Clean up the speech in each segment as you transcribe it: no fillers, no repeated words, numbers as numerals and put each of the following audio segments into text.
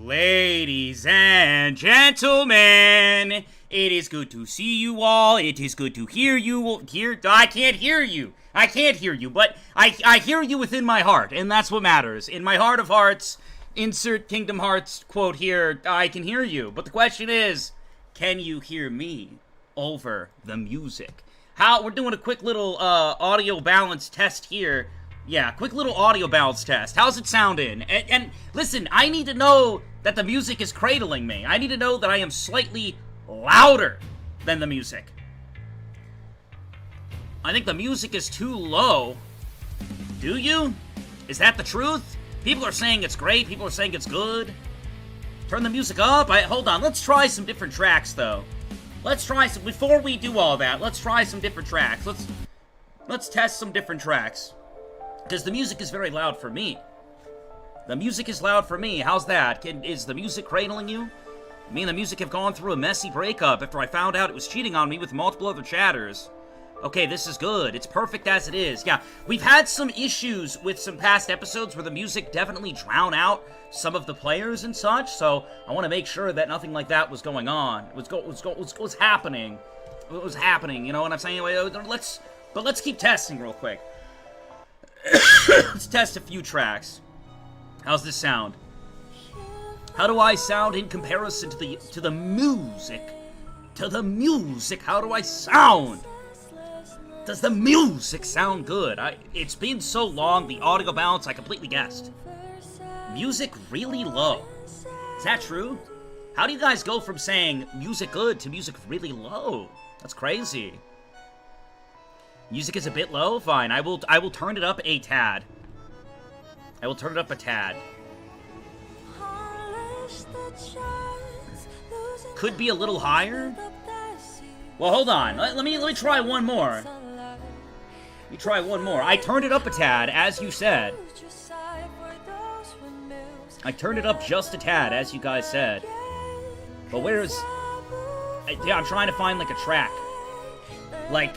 Ladies and gentlemen, it is good to see you all. It is good to hear you. I can't hear you. I can't hear you, but I hear you within my heart, and that's what matters. In my heart of hearts, insert Kingdom Hearts quote here, I can hear you. But the question is, can you hear me over the music? We're doing a quick little audio balance test here. Yeah, quick little audio balance test. How's it sounding? And listen, I need to know that the music is cradling me. I need to know that I am slightly louder than the music. I think the music is too low. Do you? Is that the truth? People are saying it's great. People are saying it's good. Turn the music up. Hold on. Let's try some different tracks, though. Let's try some... Before we do all that, let's try some different tracks. Let's test some different tracks. Because the music is very loud for me. The music is loud for me. How's that? Is the music cradling you? Me and the music have gone through a messy breakup after I found out it was cheating on me with multiple other chatters. Okay, this is good. It's perfect as it is. Yeah, we've had some issues with some past episodes where the music definitely drowned out some of the players and such, so I want to make sure that nothing like that was going on. Was happening. What was happening, you know what I'm saying? Let's keep testing real quick. Let's test a few tracks. How's this sound? How do I sound in comparison to the music? To the music, how do I sound? Does the music sound good? It's been so long, the audio balance, I completely guessed. Music really low. Is that true? How do you guys go from saying music good to music really low? That's crazy. Music is a bit low? Fine, I will turn it up a tad. I will turn it up a tad. Could be a little higher? Well, hold on. Let me try one more. Let me try one more. I turned it up a tad, as you said. I turned it up just a tad, as you guys said. But where's... Yeah, I'm trying to find, like, a track. Like,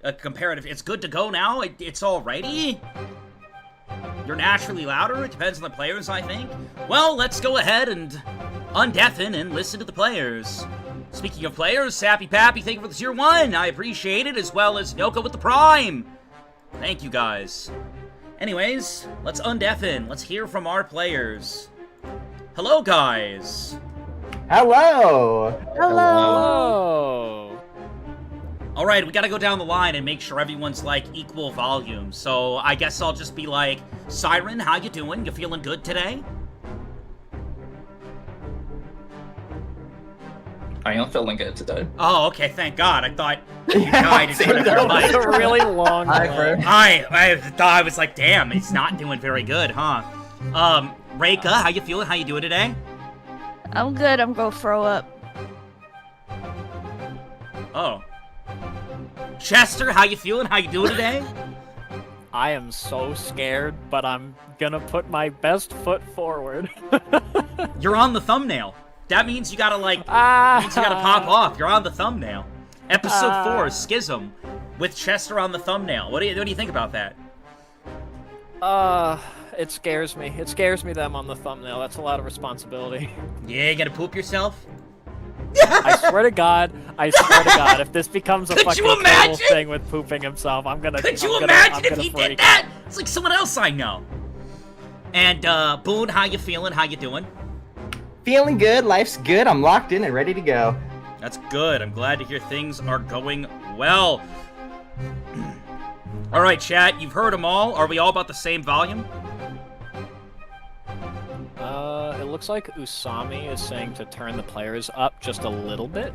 a comparative... It's good to go now? It's alrighty? You're naturally louder? It depends on the players, I think. Well, let's go ahead and undeafen and listen to the players. Speaking of players, Sappy Pappy, thank you for the tier 1. I appreciate it, as well as Noko with the Prime. Thank you, guys. Anyways, let's undeafen. Let's hear from our players. Hello, guys. Hello. Hello. Alright, we gotta go down the line and make sure everyone's, like, equal volume. So, I guess I'll just be like, Siren, how you doing? You feeling good today? I am feeling good today. Oh, okay, thank God. I thought you died in front of your mic. It's a really long I was like, damn, it's not doing very good, huh? Reika, how you feeling? How you doing today? I'm good. I'm gonna throw up. Oh. Chester, how you feeling? How you doing today? I am so scared, but I'm gonna put my best foot forward. You're on the thumbnail. That means you gotta, like, means you gotta pop off. You're on the thumbnail. Episode 4, Schism, with Chester on the thumbnail. What do you think about that? It scares me. It scares me that I'm on the thumbnail. That's a lot of responsibility. Yeah, you gonna poop yourself? I swear to God, if this becomes a fucking total thing with pooping himself, I'm gonna... Could you imagine if he did that? It's like someone else I know. And, Boone, how you feeling? How you doing? Feeling good, life's good, I'm locked in and ready to go. That's good, I'm glad to hear things are going well. Alright, chat, you've heard them all. Are we all about the same volume? It looks like Usami is saying to turn the players up just a little bit.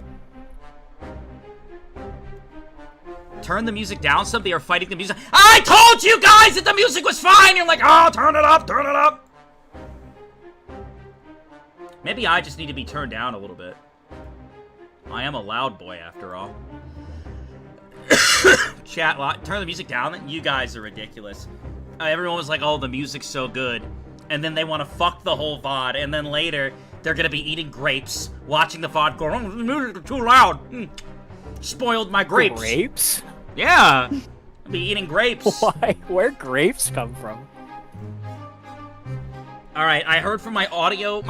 Turn the music down some? They are fighting the music. I told you guys that the music was fine! You're like, oh, turn it up, turn it up! Maybe I just need to be turned down a little bit. I am a loud boy, after all. Chat, turn the music down. You guys are ridiculous. Everyone was like, oh, the music's so good. And then they want to fuck the whole VOD. And then later, they're going to be eating grapes, watching the VOD go, oh, the music's too loud. Spoiled my grapes. Grapes? Yeah. I'll be eating grapes. Why? Where grapes come from? Alright, I heard from my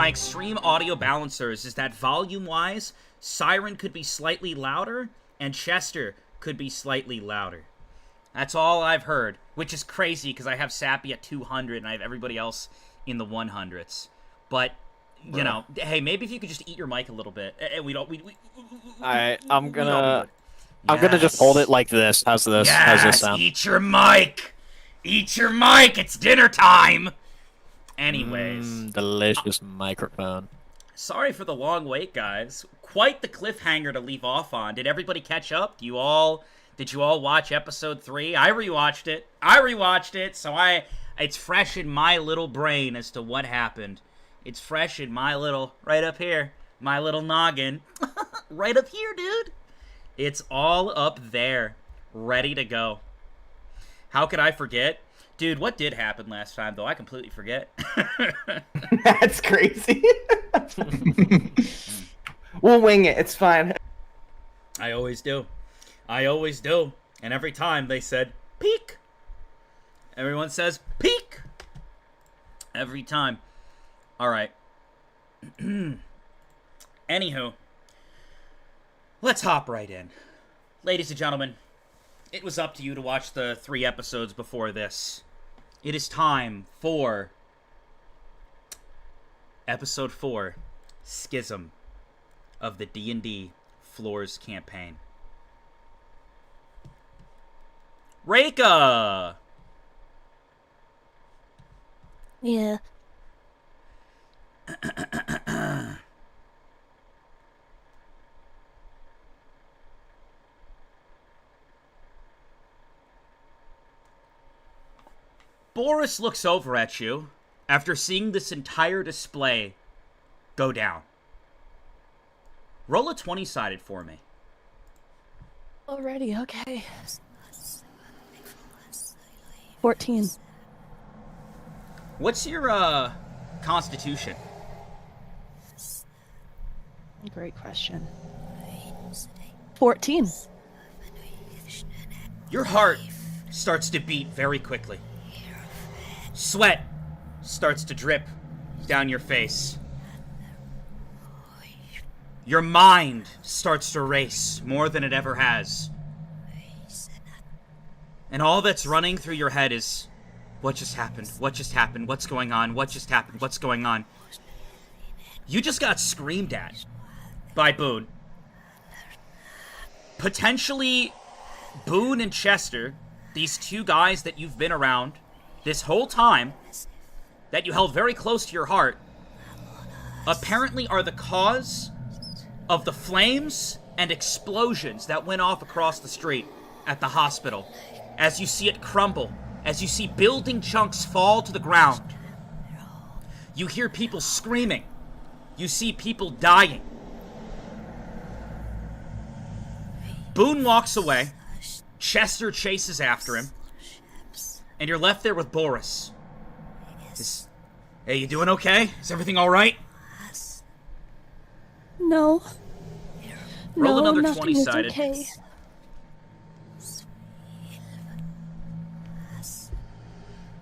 extreme audio balancers is that volume-wise, Siren could be slightly louder, and Chester could be slightly louder. That's all I've heard, which is crazy because I have Sappy at 200 and I have everybody else in the 100s. But, you know, hey, maybe if you could just eat your mic a little bit. I'm gonna just hold it like this. How's this? Yes, How's this sound? Eat your mic! Eat your mic! It's dinner time! Anyways. Delicious microphone. Sorry for the long wait, guys. Quite the cliffhanger to leave off on. Did everybody catch up? Did you all watch episode 3? I rewatched it. So it's fresh in my little brain as to what happened. It's fresh in my little, right up here, my little noggin. Right up here, dude. It's all up there, ready to go. How could I forget? Dude, what did happen last time, though? I completely forget. That's crazy. We'll wing it. It's fine. I always do. And every time they said, peek. Everyone says, peek. Every time. All right. Anywho. Let's hop right in. Ladies and gentlemen, it was up to you to watch the 3 episodes before this. It is time for episode 4, Schism of the D&D Floors campaign. Reika! Yeah. Boris looks over at you after seeing this entire display go down. Roll a 20-sided for me. Already, okay. 14. What's your, constitution? Great question. 14. Your heart starts to beat very quickly. Sweat starts to drip down your face. Your mind starts to race more than it ever has. And all that's running through your head is, what just happened? What just happened? What's going on? What just happened? What's going on? You just got screamed at by Boone. Potentially, Boone and Chester, these 2 guys that you've been around this whole time, that you held very close to your heart, apparently are the cause of the flames and explosions that went off across the street at the hospital. As you see it crumble, as you see building chunks fall to the ground, you hear people screaming, you see people dying. Boone walks away, Chester chases after him, and you're left there with Boris. Hey, you doing okay? Is everything alright? No. Roll no, another nothing 20-sided. is okay.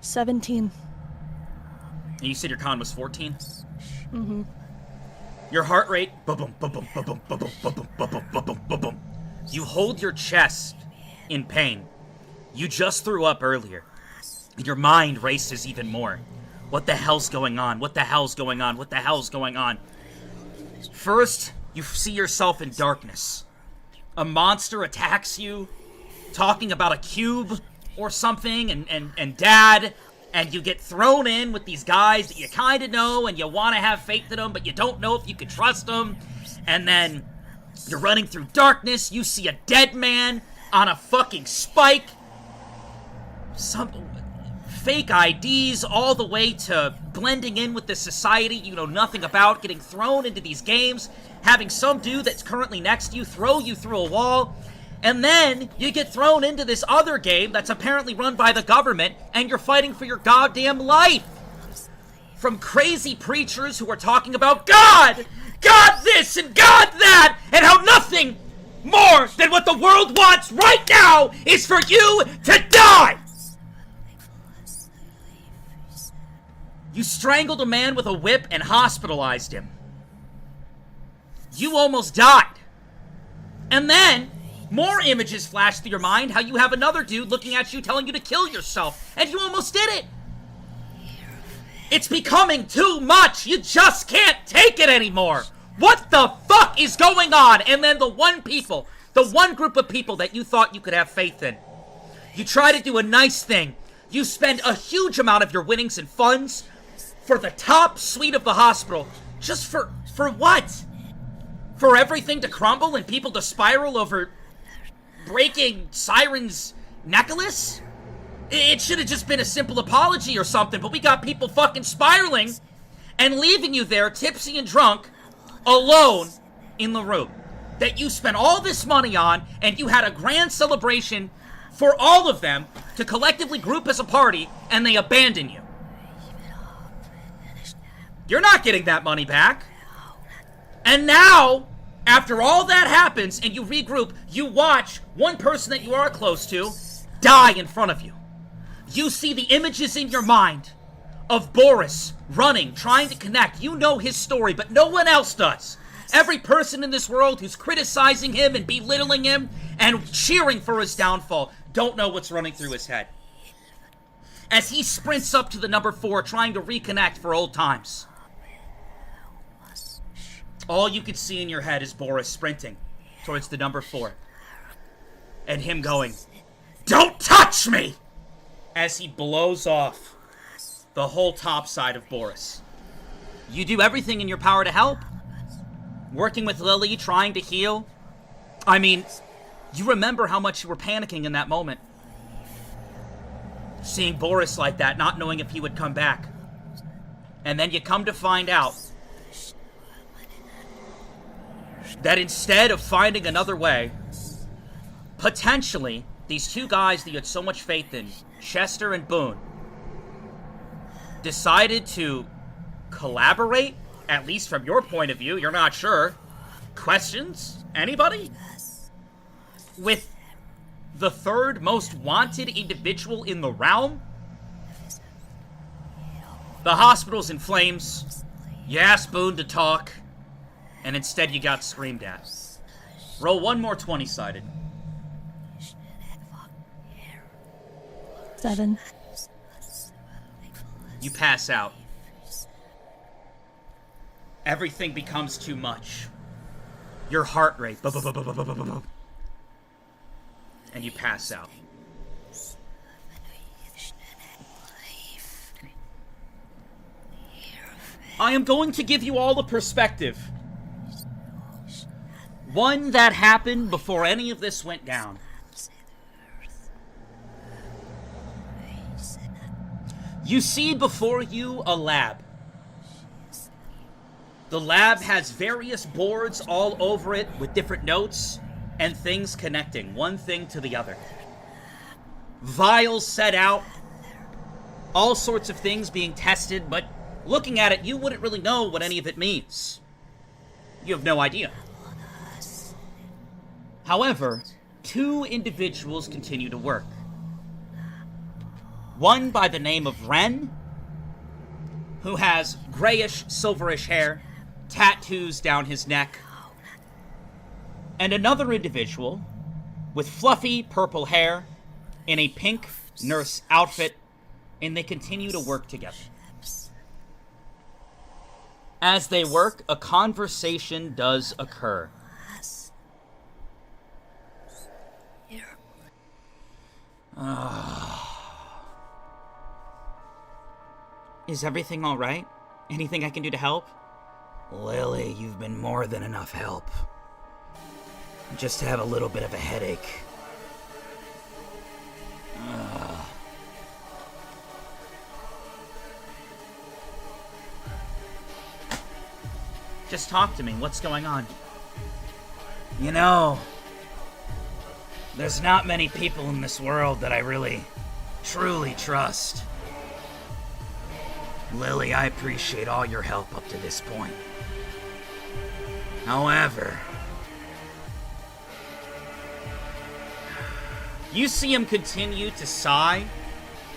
17. And you said your con was 14? Mm-hmm. Your heart rate, ba-boom, ba-boom, ba-boom, ba-boom, ba-boom, ba-boom, ba-boom, ba-boom. You hold your chest in pain. You just threw up earlier. Your mind races even more. What the hell's going on? What the hell's going on? What the hell's going on? First, you see yourself in darkness. A monster attacks you, talking about a cube or something, and Dad, and you get thrown in with these guys that you kind of know, and you want to have faith in them, but you don't know if you can trust them. And then you're running through darkness, you see a dead man on a fucking spike. Some fake IDs, all the way to blending in with the society you know nothing about, getting thrown into these games, having some dude that's currently next to you throw you through a wall, and then you get thrown into this other game that's apparently run by the government, and you're fighting for your goddamn life. From crazy preachers who are talking about God! God this and God that! And how nothing more than what the world wants right now is for you to die! You strangled a man with a whip and hospitalized him. You almost died. And then, more images flash through your mind, how you have another dude looking at you telling you to kill yourself, and you almost did it. It's becoming too much. You just can't take it anymore. What the fuck is going on? And then the one group of people that you thought you could have faith in. You try to do a nice thing. You spend a huge amount of your winnings and funds for the top suite of the hospital. Just for what? For everything to crumble and people to spiral over breaking Siren's necklace? It should have just been a simple apology or something, but we got people fucking spiraling and leaving you there tipsy and drunk alone in the room that you spent all this money on, and you had a grand celebration for all of them to collectively group as a party, and they abandon you. You're not getting that money back. And now, after all that happens and you regroup, you watch one person that you are close to die in front of you. You see the images in your mind of Boris running, trying to connect. You know his story, but no one else does. Every person in this world who's criticizing him and belittling him and cheering for his downfall don't know what's running through his head. As he sprints up to the number 4, trying to reconnect for old times. All you can see in your head is Boris sprinting towards the number 4. And him going, "Don't touch me!" as he blows off the whole top side of Boris. You do everything in your power to help. Working with Lily, trying to heal. I mean, you remember how much you were panicking in that moment. Seeing Boris like that, not knowing if he would come back. And then you come to find out that instead of finding another way, potentially, these two guys that you had so much faith in, Chester and Boone, decided to collaborate, at least from your point of view. You're not sure. Questions? Anybody? With the third most wanted individual in the realm? The hospital's in flames. You asked Boone to talk, and instead you got screamed at. Roll one more 20-sided. 7. You pass out. Everything becomes too much. Your heart rate, and you pass out. I am going to give you all a perspective. One that happened before any of this went down. You see before you a lab. The lab has various boards all over it with different notes and things connecting one thing to the other. Vials set out, all sorts of things being tested, but looking at it, you wouldn't really know what any of it means. You have no idea. However, 2 individuals continue to work. One by the name of Ren, who has grayish, silverish hair, tattoos down his neck, and another individual with fluffy purple hair in a pink nurse outfit, and they continue to work together. As they work, a conversation does occur. Is everything all right? Anything I can do to help? Lily, you've been more than enough help. Just have a little bit of a headache. Just talk to me. What's going on? You know, there's not many people in this world that I really, truly trust. Lily, I appreciate all your help up to this point. However, you see him continue to sigh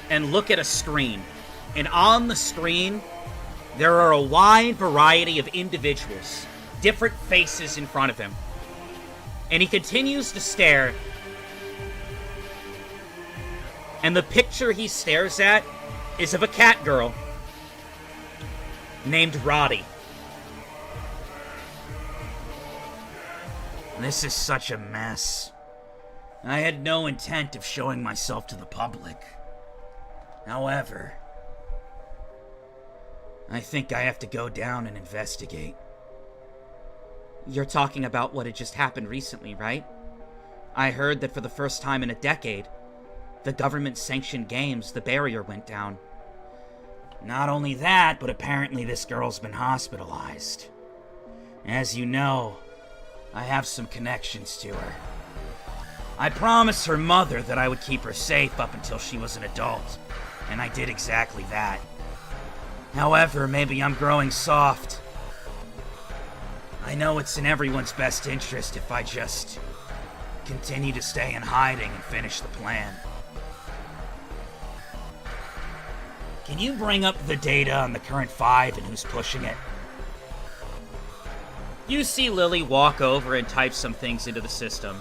and look at a screen And on the screen, there are a wide variety of individuals, different faces in front of him. And he continues to stare. And the picture he stares at is of a cat girl named Roddy. This is such a mess. I had no intent of showing myself to the public. However, I think I have to go down and investigate. You're talking about what had just happened recently, right? I heard that for the first time in a decade, the government-sanctioned games, the barrier went down. Not only that, but apparently this girl's been hospitalized. As you know, I have some connections to her. I promised her mother that I would keep her safe up until she was an adult, and I did exactly that. However, maybe I'm growing soft. I know it's in everyone's best interest if I just continue to stay in hiding and finish the plan. Can you bring up the data on the current 5 and who's pushing it? You see Lily walk over and type some things into the system.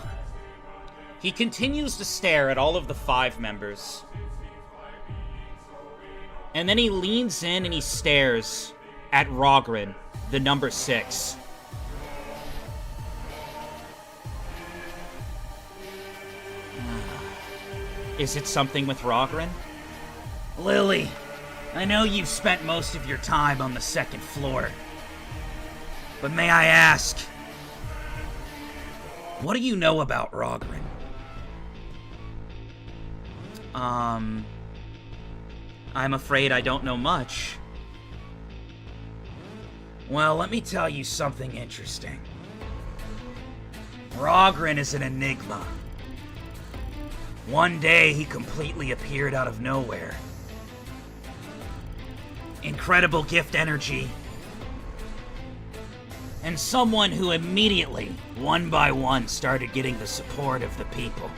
He continues to stare at all of the 5 members. And then he leans in and he stares at Rogren, the number 6. Is it something with Rogren? Lily, I know you've spent most of your time on the 2nd floor. But may I ask, what do you know about Rogren? I'm afraid I don't know much. Well, let me tell you something interesting. Rogren is an enigma. One day, he completely appeared out of nowhere. Incredible gift energy. And someone who immediately, one by one, started getting the support of the people.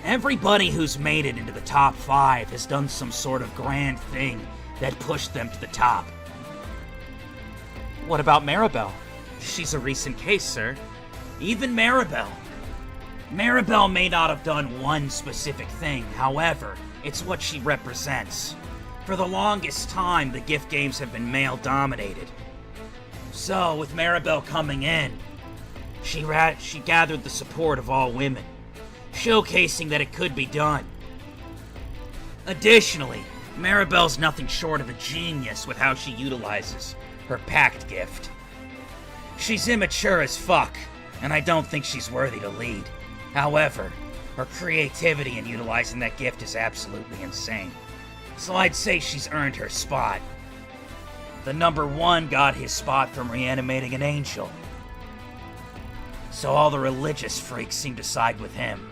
Everybody who's made it into the top 5 has done some sort of grand thing that pushed them to the top. What about Maribel? She's a recent case, sir. Even Maribel. Maribel may not have done one specific thing, however, it's what she represents. For the longest time, the gift games have been male-dominated. So, with Maribel coming in, she gathered the support of all women, showcasing that it could be done. Additionally, Maribel's nothing short of a genius with how she utilizes her pact gift. She's immature as fuck, and I don't think she's worthy to lead. However, her creativity in utilizing that gift is absolutely insane. So I'd say she's earned her spot. The number 1 got his spot from reanimating an angel. So all the religious freaks seem to side with him.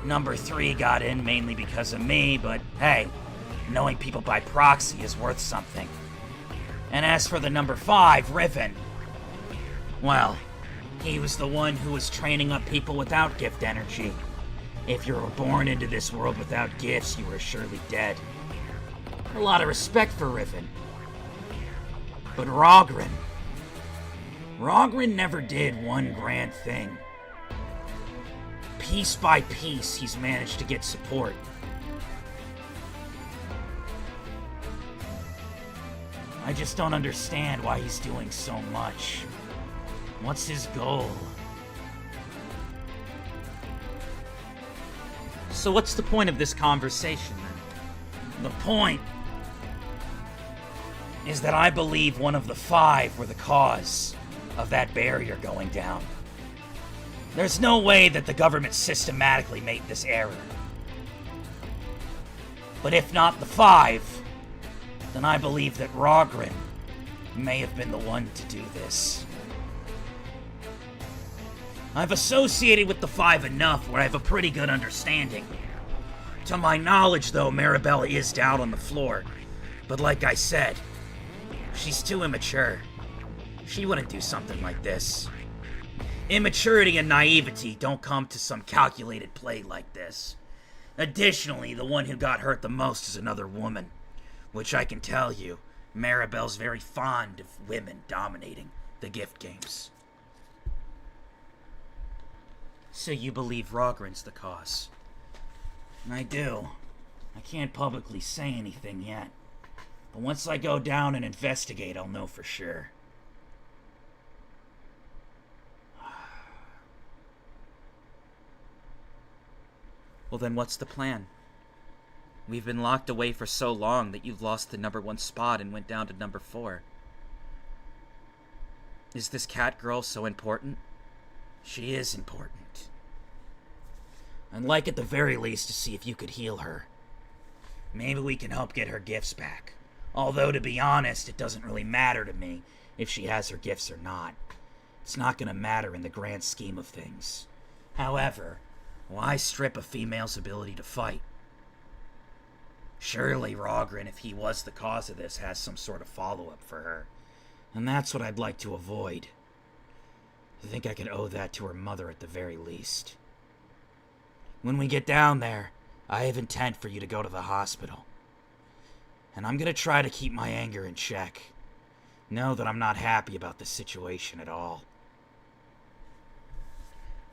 Number 3 got in mainly because of me, but hey, knowing people by proxy is worth something. And as for the number 5, Riven, well, he was the one who was training up people without gift energy. If you were born into this world without gifts, you were surely dead. A lot of respect for Riven. But Rogren never did one grand thing. Piece by piece, he's managed to get support. I just don't understand why he's doing so much. What's his goal? So what's the point of this conversation, then? The point is that I believe one of the 5 were the cause of that barrier going down. There's no way that the government systematically made this error. But if not the 5, then I believe that Rogren may have been the one to do this. I've associated with the 5 enough where I have a pretty good understanding. To my knowledge, though, Maribel is down on the floor. But like I said, she's too immature. She wouldn't do something like this. Immaturity and naivety don't come to some calculated play like this. Additionally, the one who got hurt the most is another woman, which I can tell you, Maribel's very fond of women dominating the gift games. So you believe Rogren's the cause? I do. I can't publicly say anything yet, but once I go down and investigate, I'll know for sure. Well, then what's the plan? We've been locked away for so long that you've lost the #1 spot and went down to number 4. Is this cat girl so important? She is important. I'd like at the very least to see if you could heal her. Maybe we can help get her gifts back. Although, to be honest, it doesn't really matter to me if she has her gifts or not. It's not gonna matter in the grand scheme of things. However, why strip a female's ability to fight? Surely Rogren, if he was the cause of this, has some sort of follow-up for her. And that's what I'd like to avoid. I think I can owe that to her mother at the very least. When we get down there, I have intent for you to go to the hospital. And I'm gonna try to keep my anger in check. Know that I'm not happy about the situation at all.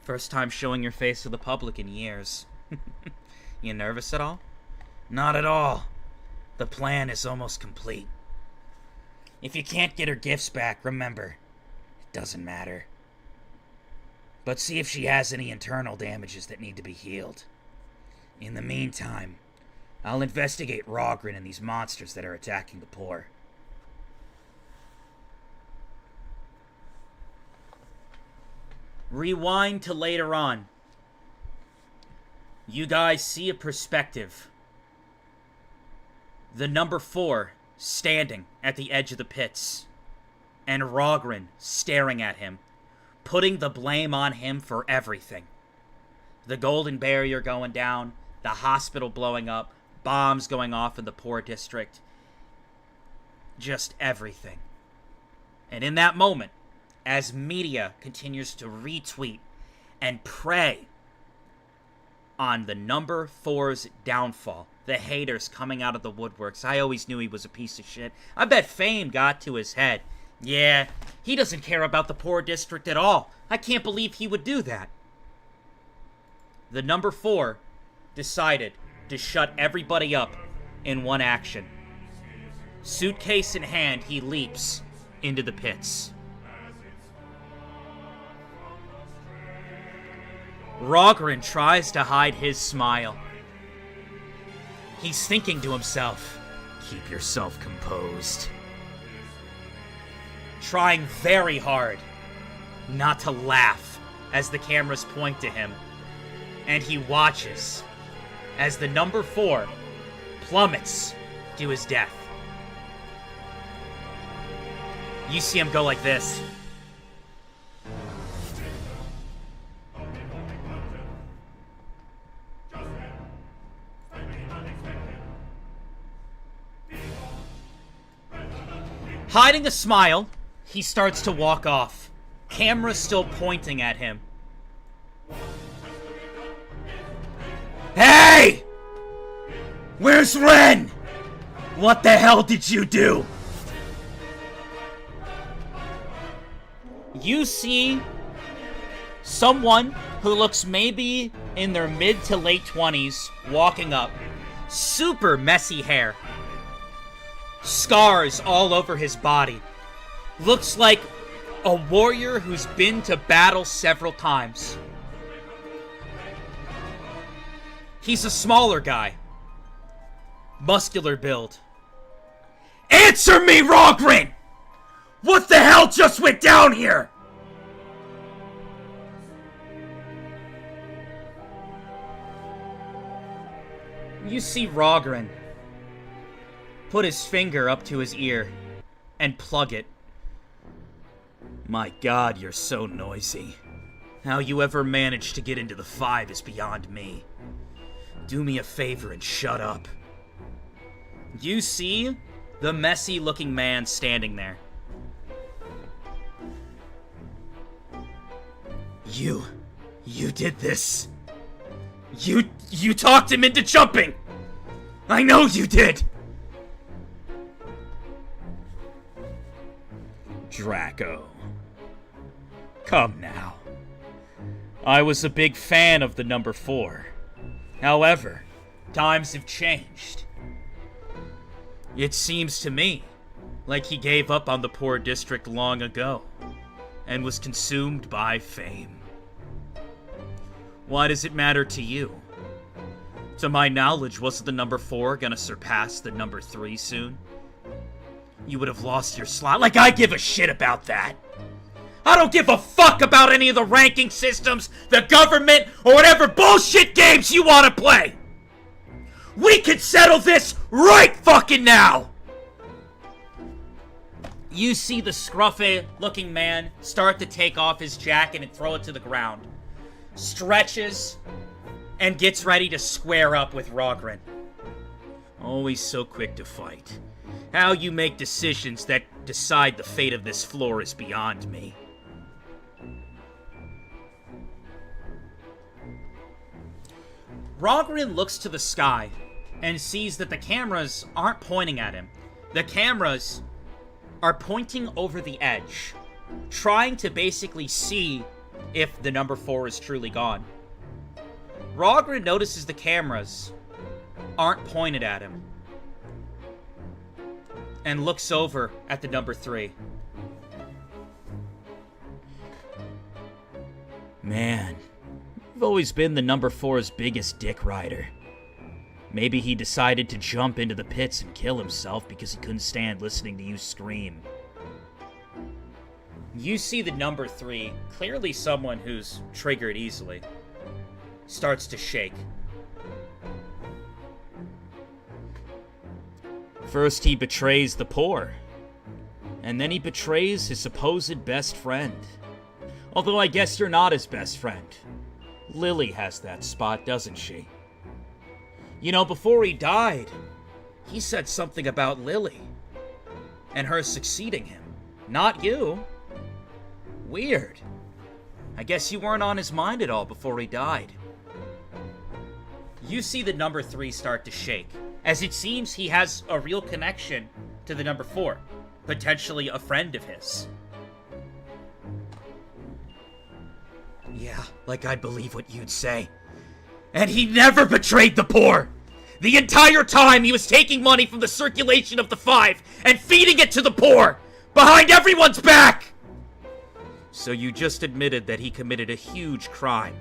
First time showing your face to the public in years. You nervous at all? Not at all. The plan is almost complete. If you can't get her gifts back, remember, it doesn't matter. But see if she has any internal damages that need to be healed. In the meantime, I'll investigate Rogren and these monsters that are attacking the poor. Rewind to later on. You guys see a perspective. The number 4 standing at the edge of the pits, and Rogren staring at him, putting the blame on him for everything. The golden barrier going down, the hospital blowing up, bombs going off in the poor district. Just everything. And in that moment, as media continues to retweet and prey on the number 4's downfall, the haters coming out of the woodworks. I always knew he was a piece of shit. I bet fame got to his head. Yeah, he doesn't care about the poor district at all. I can't believe he would do that. The number 4 decided to shut everybody up in one action. Suitcase in hand, he leaps into the pits. Rogren tries to hide his smile. He's thinking to himself, keep yourself composed. Trying very hard not to laugh as the cameras point to him. And he watches as the number 4 plummets to his death. You see him go like this. Hiding a smile, he starts to walk off. Camera still pointing at him. Hey! Where's Ren? What the hell did you do? You see someone who looks maybe in their mid to late 20s walking up. Super messy hair. Scars all over his body. Looks like a warrior who's been to battle several times. He's a smaller guy. Muscular build. Answer me, Rogren! What the hell just went down here? You see Rogren put his finger up to his ear and plug it. My God, you're so noisy. How you ever managed to get into the 5 is beyond me. Do me a favor and shut up. You see the messy-looking man standing there. You did this. You talked him into jumping! I know you did! Draco. Come now. I was a big fan of the number 4. However, times have changed. It seems to me like he gave up on the poor district long ago and was consumed by fame. Why does it matter to you? To my knowledge, wasn't the number 4 gonna surpass the number 3 soon? You would have lost your slot. Like I give a shit about that. I don't give a fuck about any of the ranking systems, the government, or whatever bullshit games you want to play. We can settle this right fucking now. You see the scruffy-looking man start to take off his jacket and throw it to the ground. Stretches and gets ready to square up with Rogren. Always so quick to fight. How you make decisions that decide the fate of this floor is beyond me. Rogren looks to the sky and sees that the cameras aren't pointing at him. The cameras are pointing over the edge, trying to basically see if the number 4 is truly gone. Rogren notices the cameras aren't pointed at him and looks over at the number 3. Man, you've always been the number 4's biggest dick rider. Maybe he decided to jump into the pits and kill himself because he couldn't stand listening to you scream. You see the number 3, clearly someone who's triggered easily, starts to shake. First he betrays the poor, and then he betrays his supposed best friend. Although I guess you're not his best friend. Lily has that spot, doesn't she? You know, before he died, he said something about Lily and her succeeding him, not you. Weird. I guess you weren't on his mind at all before he died. You see the number 3 start to shake, as it seems he has a real connection to the number 4, potentially a friend of his. Yeah, like I'd believe what you'd say. And he never betrayed the poor! The entire time he was taking money from the circulation of the 5 and feeding it to the poor! Behind everyone's back! So you just admitted that he committed a huge crime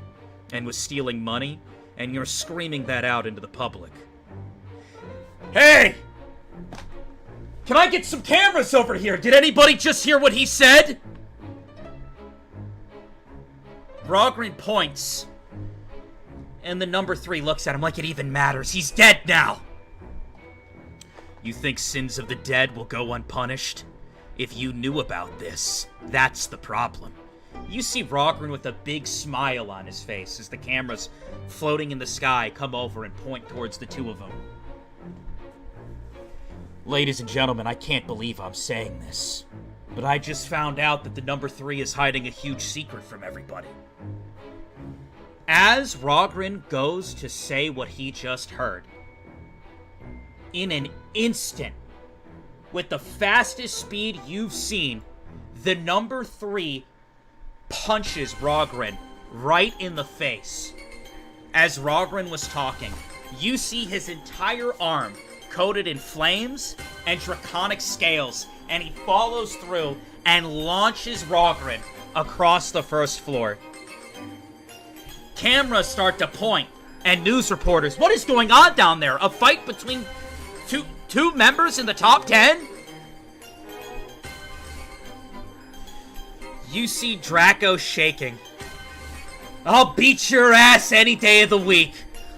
and was stealing money, and you're screaming that out into the public. Hey! Can I get some cameras over here? Did anybody just hear what he said? Rogren points, and the number 3 looks at him like it even matters. He's dead now! You think sins of the dead will go unpunished? If you knew about this, that's the problem. You see Rogren with a big smile on his face as the cameras floating in the sky come over and point towards the two of them. Ladies and gentlemen, I can't believe I'm saying this, but I just found out that the number 3 is hiding a huge secret from everybody. As Rogren goes to say what he just heard, in an instant, with the fastest speed you've seen, the number 3 punches Rogren right in the face. As Rogren was talking, you see his entire arm coated in flames and draconic scales, and he follows through and launches Rogren across the first floor. Cameras start to point, and news reporters, what is going on down there? A fight between two members in the top 10? You see Draco shaking. I'll beat your ass any day of the week.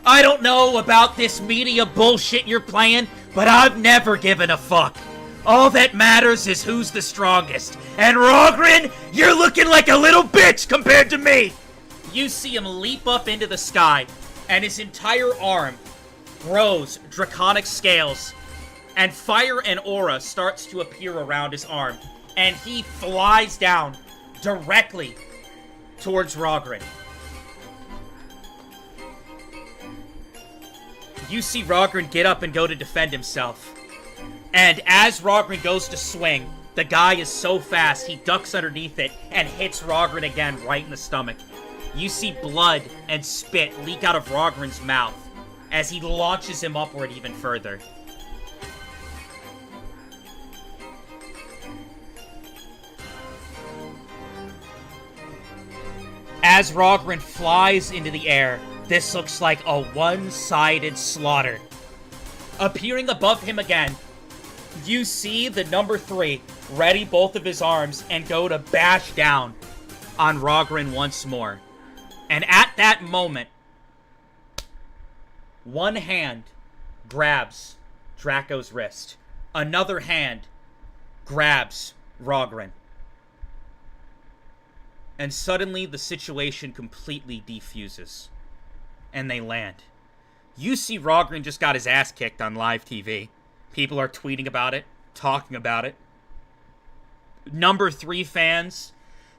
I don't know about this media bullshit you're playing, but I've never given a fuck. All that matters is who's the strongest. And Rogren, you're looking like a little bitch compared to me! You see him leap up into the sky, and his entire arm grows draconic scales, and fire and aura starts to appear around his arm, and he flies down directly towards Rogren. You see Rogren get up and go to defend himself. And as Rogren goes to swing, the guy is so fast, he ducks underneath it and hits Rogren again right in the stomach. You see blood and spit leak out of Rogren's mouth as he launches him upward even further. As Rogren flies into the air, this looks like a one-sided slaughter. Appearing above him again, you see the number 3 ready both of his arms and go to bash down on Rogren once more. And at that moment, one hand grabs Draco's wrist. Another hand grabs Rogren. And suddenly the situation completely defuses. And they land. You see Rogren just got his ass kicked on live TV. People are tweeting about it, talking about it. Number 3 fans.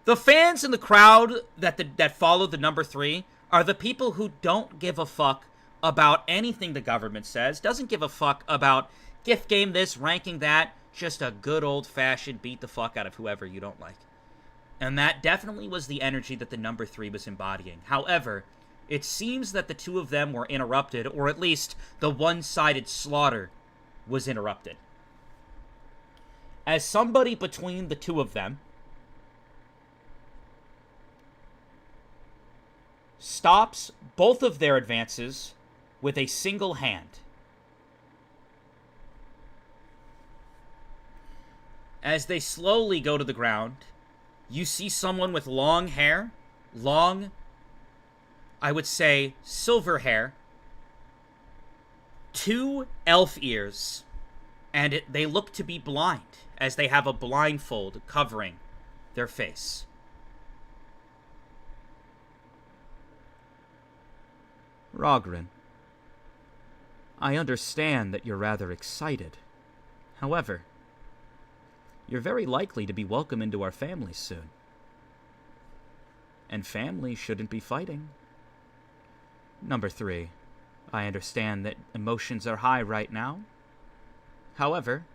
The fans in the crowd that follow the number 3 are the people who don't give a fuck about anything the government says, doesn't give a fuck about gift game this, ranking that, just a good old-fashioned beat the fuck out of whoever you don't like. And that definitely was the energy that the number 3 was embodying. However, it seems that the two of them were interrupted, or at least the one-sided slaughter was interrupted. As somebody between the two of them stops both of their advances with a single hand. As they slowly go to the ground, you see someone with long hair, long, I would say, silver hair, 2 elf ears, and they look to be blind, as they have a blindfold covering their face. Rogren, I understand that you're rather excited. However, you're very likely to be welcome into our family soon. And family shouldn't be fighting. Number 3, I understand that emotions are high right now. However,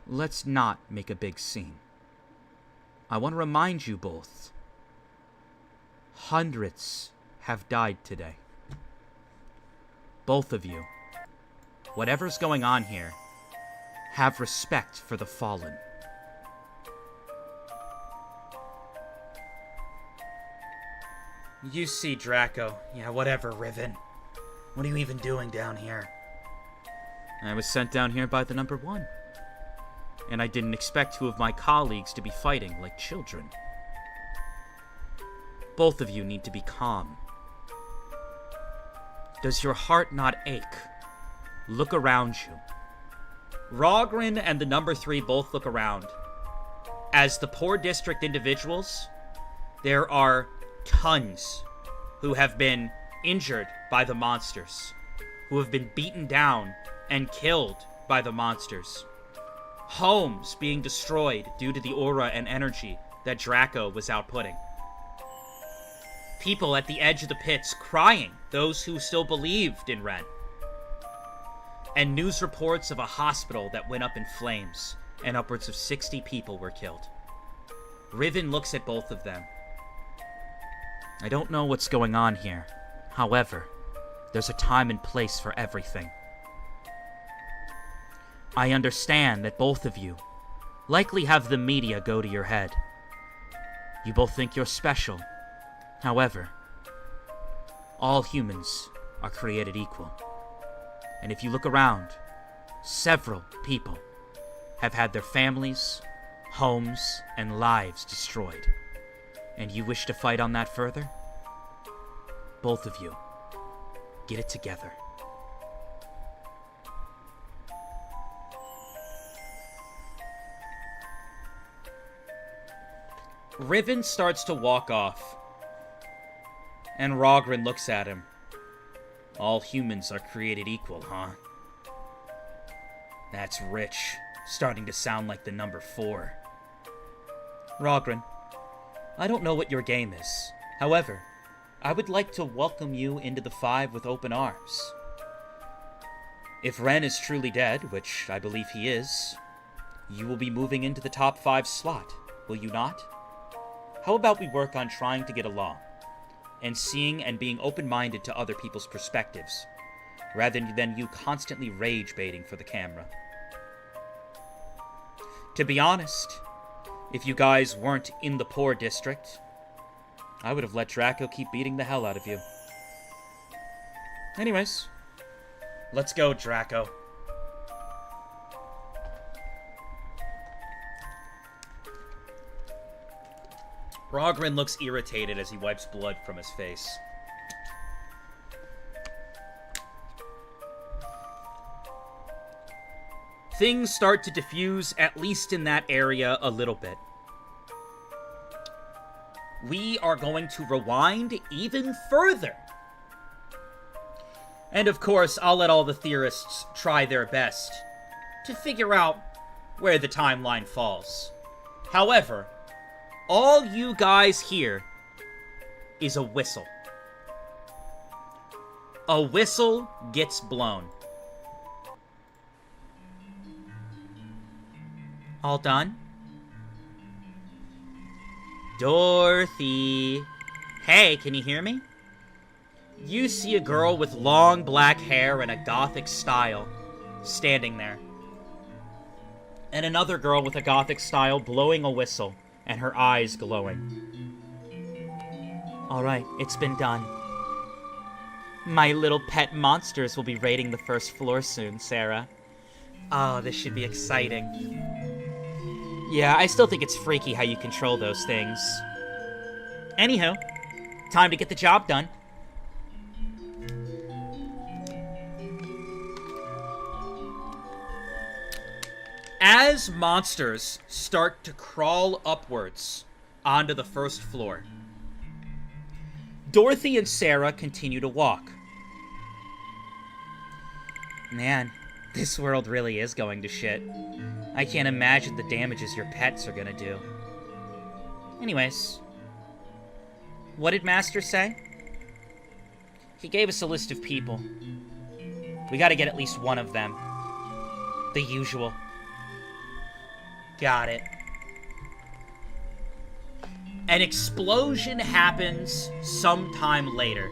let's not make a big scene. I want to remind you both, hundreds have died today. Both of you, whatever's going on here, have respect for the fallen. You see Draco. Yeah, whatever, Riven. What are you even doing down here? I was sent down here by the number 1. And I didn't expect 2 of my colleagues to be fighting like children. Both of you need to be calm. Does your heart not ache? Look around you. Rogren and the number 3 both look around. As the poor district individuals, there are tons who have been injured by the monsters, who have been beaten down and killed by the monsters. Homes being destroyed due to the aura and energy that Draco was outputting. People at the edge of the pits crying, those who still believed in Ren. And news reports of a hospital that went up in flames, and upwards of 60 people were killed. Riven looks at both of them. I don't know what's going on here. However, there's a time and place for everything. I understand that both of you likely have the media go to your head. You both think you're special. However, all humans are created equal. And if you look around, several people have had their families, homes, and lives destroyed. And you wish to fight on that further? Both of you, get it together. Riven starts to walk off. And Rogren looks at him. All humans are created equal, huh? That's rich. Starting to sound like the number 4. Rogren, I don't know what your game is. However, I would like to welcome you into the 5 with open arms. If Ren is truly dead, which I believe he is, you will be moving into the top 5 slot, will you not? How about we work on trying to get along, and seeing and being open-minded to other people's perspectives, rather than you constantly rage-baiting for the camera. To be honest, if you guys weren't in the poor district, I would have let Draco keep beating the hell out of you. Anyways, let's go, Draco. Rogren looks irritated as he wipes blood from his face. Things start to diffuse, at least in that area, a little bit. We are going to rewind even further. And of course, I'll let all the theorists try their best to figure out where the timeline falls. However, all you guys hear is a whistle. A whistle gets blown. All done? Dorothy. Hey, can you hear me? You see a girl with long black hair and a gothic style standing there. And another girl with a gothic style blowing a whistle and her eyes glowing. Alright, it's been done. My little pet monsters will be raiding the first floor soon, Sarah. Oh, this should be exciting. Yeah, I still think it's freaky how you control those things. Anywho, time to get the job done. As monsters start to crawl upwards onto the first floor, Dorothy and Sarah continue to walk. Man, this world really is going to shit. I can't imagine the damages your pets are gonna do. Anyways, what did Master say? He gave us a list of people. We gotta get at least one of them. The usual. Got it. An explosion happens sometime later.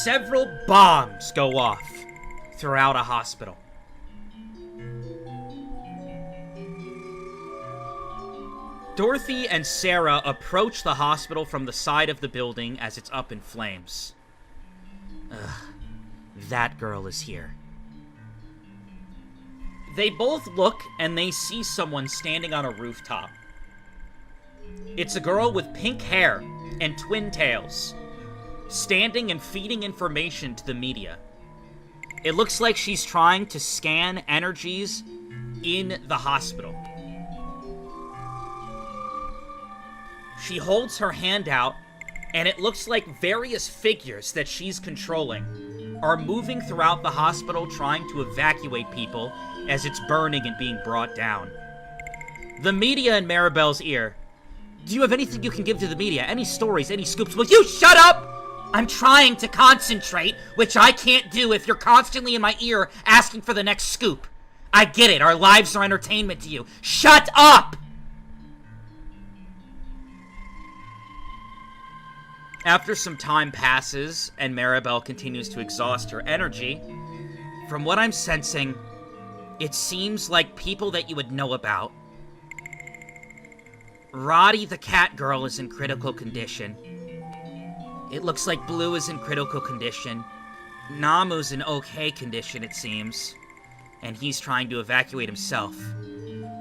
Several bombs go off throughout a hospital. Dorothy and Sarah approach the hospital from the side of the building as it's up in flames. Ugh, that girl is here. They both look and they see someone standing on a rooftop. It's a girl with pink hair and twin tails, standing and feeding information to the media. It looks like she's trying to scan energies in the hospital. She holds her hand out, and it looks like various figures that she's controlling are moving throughout the hospital trying to evacuate people as it's burning and being brought down. The media in Maribel's ear. Do you have anything you can give to the media? Any stories, any scoops? Will you shut up? I'm trying to concentrate, which I can't do if you're constantly in my ear asking for the next scoop. I get it, our lives are entertainment to you. Shut up! After some time passes, and Maribel continues to exhaust her energy, from what I'm sensing, it seems like people that you would know about. Roddy the cat girl is in critical condition. It looks like Blue is in critical condition. Namu's in okay condition, it seems. And he's trying to evacuate himself.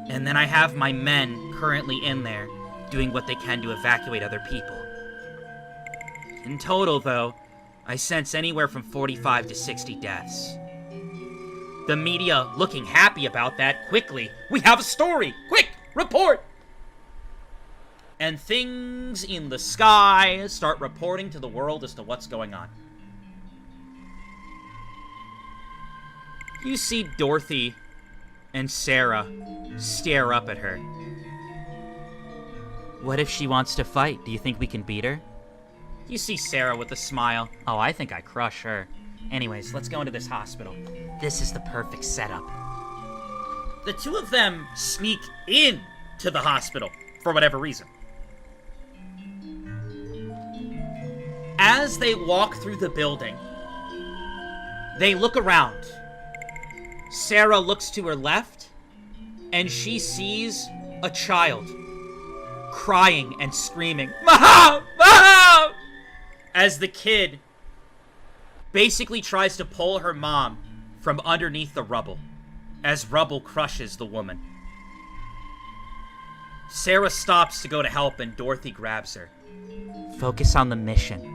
And then I have my men currently in there, doing what they can to evacuate other people. In total, though, I sense anywhere from 45 to 60 deaths. The media looking happy about that. Quickly, we have a story! Quick, report! And things in the sky start reporting to the world as to what's going on. You see Dorothy and Sarah stare up at her. What if she wants to fight? Do you think we can beat her? You see Sarah with a smile. Oh, I think I crush her. Anyways, let's go into this hospital. This is the perfect setup. The two of them sneak in to the hospital for whatever reason. As they walk through the building, they look around. Sarah looks to her left, and she sees a child crying and screaming, "Mom! Mom!" as the kid basically tries to pull her mom from underneath the rubble, as rubble crushes the woman. Sarah stops to go to help, and Dorothy grabs her. Focus on the mission.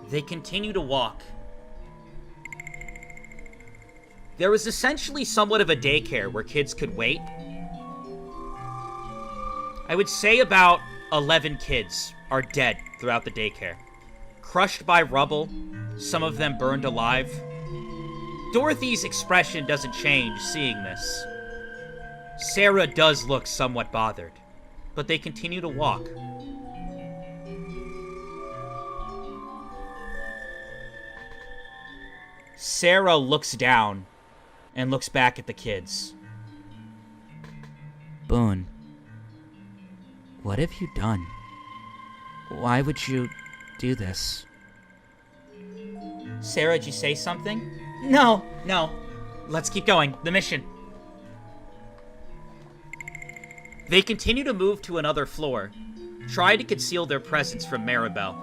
They continue to walk. There was essentially somewhat of a daycare where kids could wait. I would say about 11 kids are dead throughout the daycare. Crushed by rubble, some of them burned alive. Dorothy's expression doesn't change seeing this. Sarah does look somewhat bothered, but they continue to walk. Sarah looks down and looks back at the kids. Boone, what have you done? Why would you do this? Sarah, did you say something? No. Let's keep going. The mission. They continue to move to another floor, try to conceal their presence from Maribel.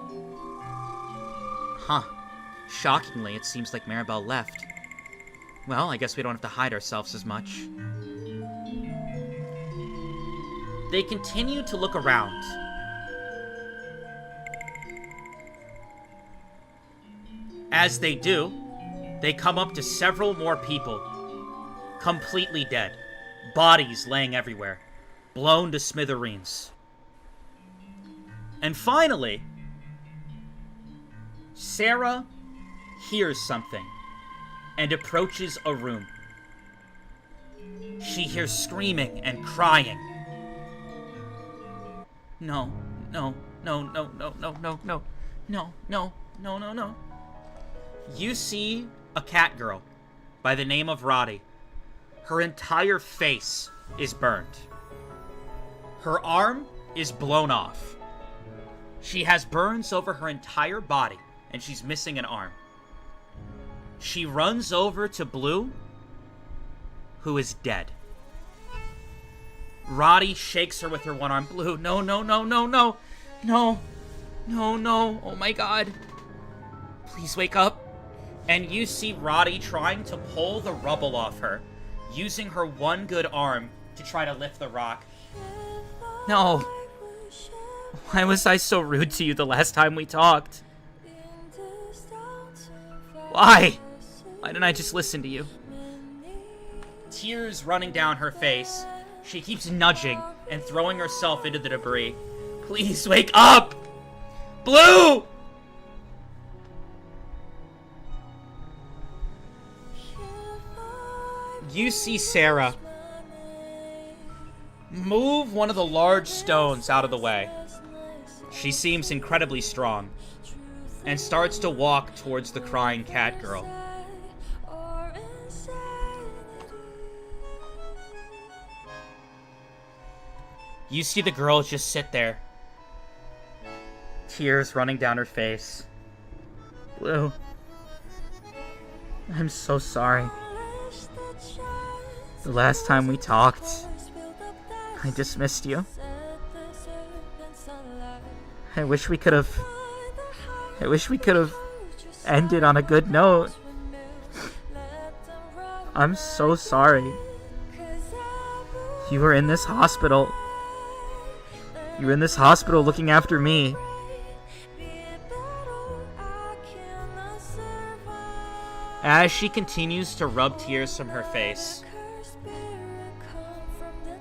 Huh. Shockingly, it seems like Maribel left. Well, I guess we don't have to hide ourselves as much. They continue to look around. As they do, they come up to several more people, completely dead, bodies laying everywhere, blown to smithereens. And finally, Sarah hears something and approaches a room. She hears screaming and crying. No. You see a cat girl by the name of Roddy. Her entire face is burned. Her arm is blown off. She has burns over her entire body, and she's missing an arm. She runs over to Blue, who is dead. Roddy shakes her with her one arm. Blue, no. Oh my God. Please wake up. And you see Roddy trying to pull the rubble off her, using her one good arm to try to lift the rock. No. Why was I so rude to you the last time we talked? Why? Why didn't I just listen to you? Tears running down her face. She keeps nudging and throwing herself into the debris. Please wake up! Blue! You see Sarah move one of the large stones out of the way. She seems incredibly strong and starts to walk towards the crying cat girl. You see the girl just sit there, tears running down her face. Blue, I'm so sorry. The last time we talked, I dismissed you. I wish we could have ended on a good note. I'm so sorry. You were in this hospital. You were in this hospital looking after me. As she continues to rub tears from her face,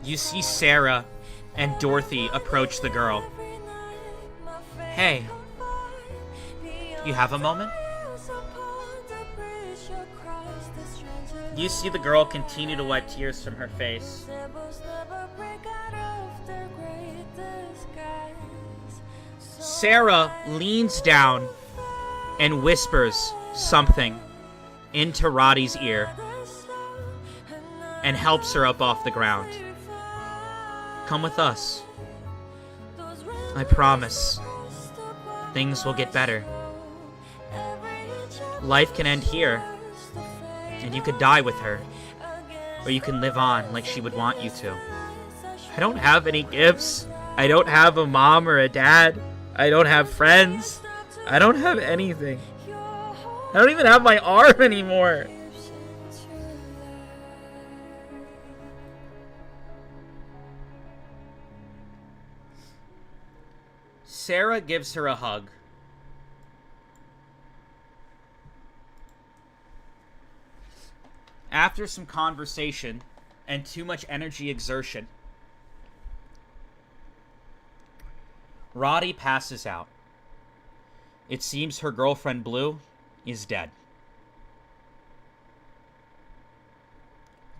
you see Sarah and Dorothy approach the girl. Hey, you have a moment? You see the girl continue to wipe tears from her face. Sarah leans down and whispers something into Roddy's ear and helps her up off the ground. Come with us. I promise. Things will get better. Life can end here, and you could die with her, or you can live on like she would want you to. I don't have any gifts. I don't have a mom or a dad. I don't have friends. I don't have anything. I don't even have my arm anymore. Sarah gives her a hug. After some conversation and too much energy exertion, Roddy passes out. It seems her girlfriend Blue is dead.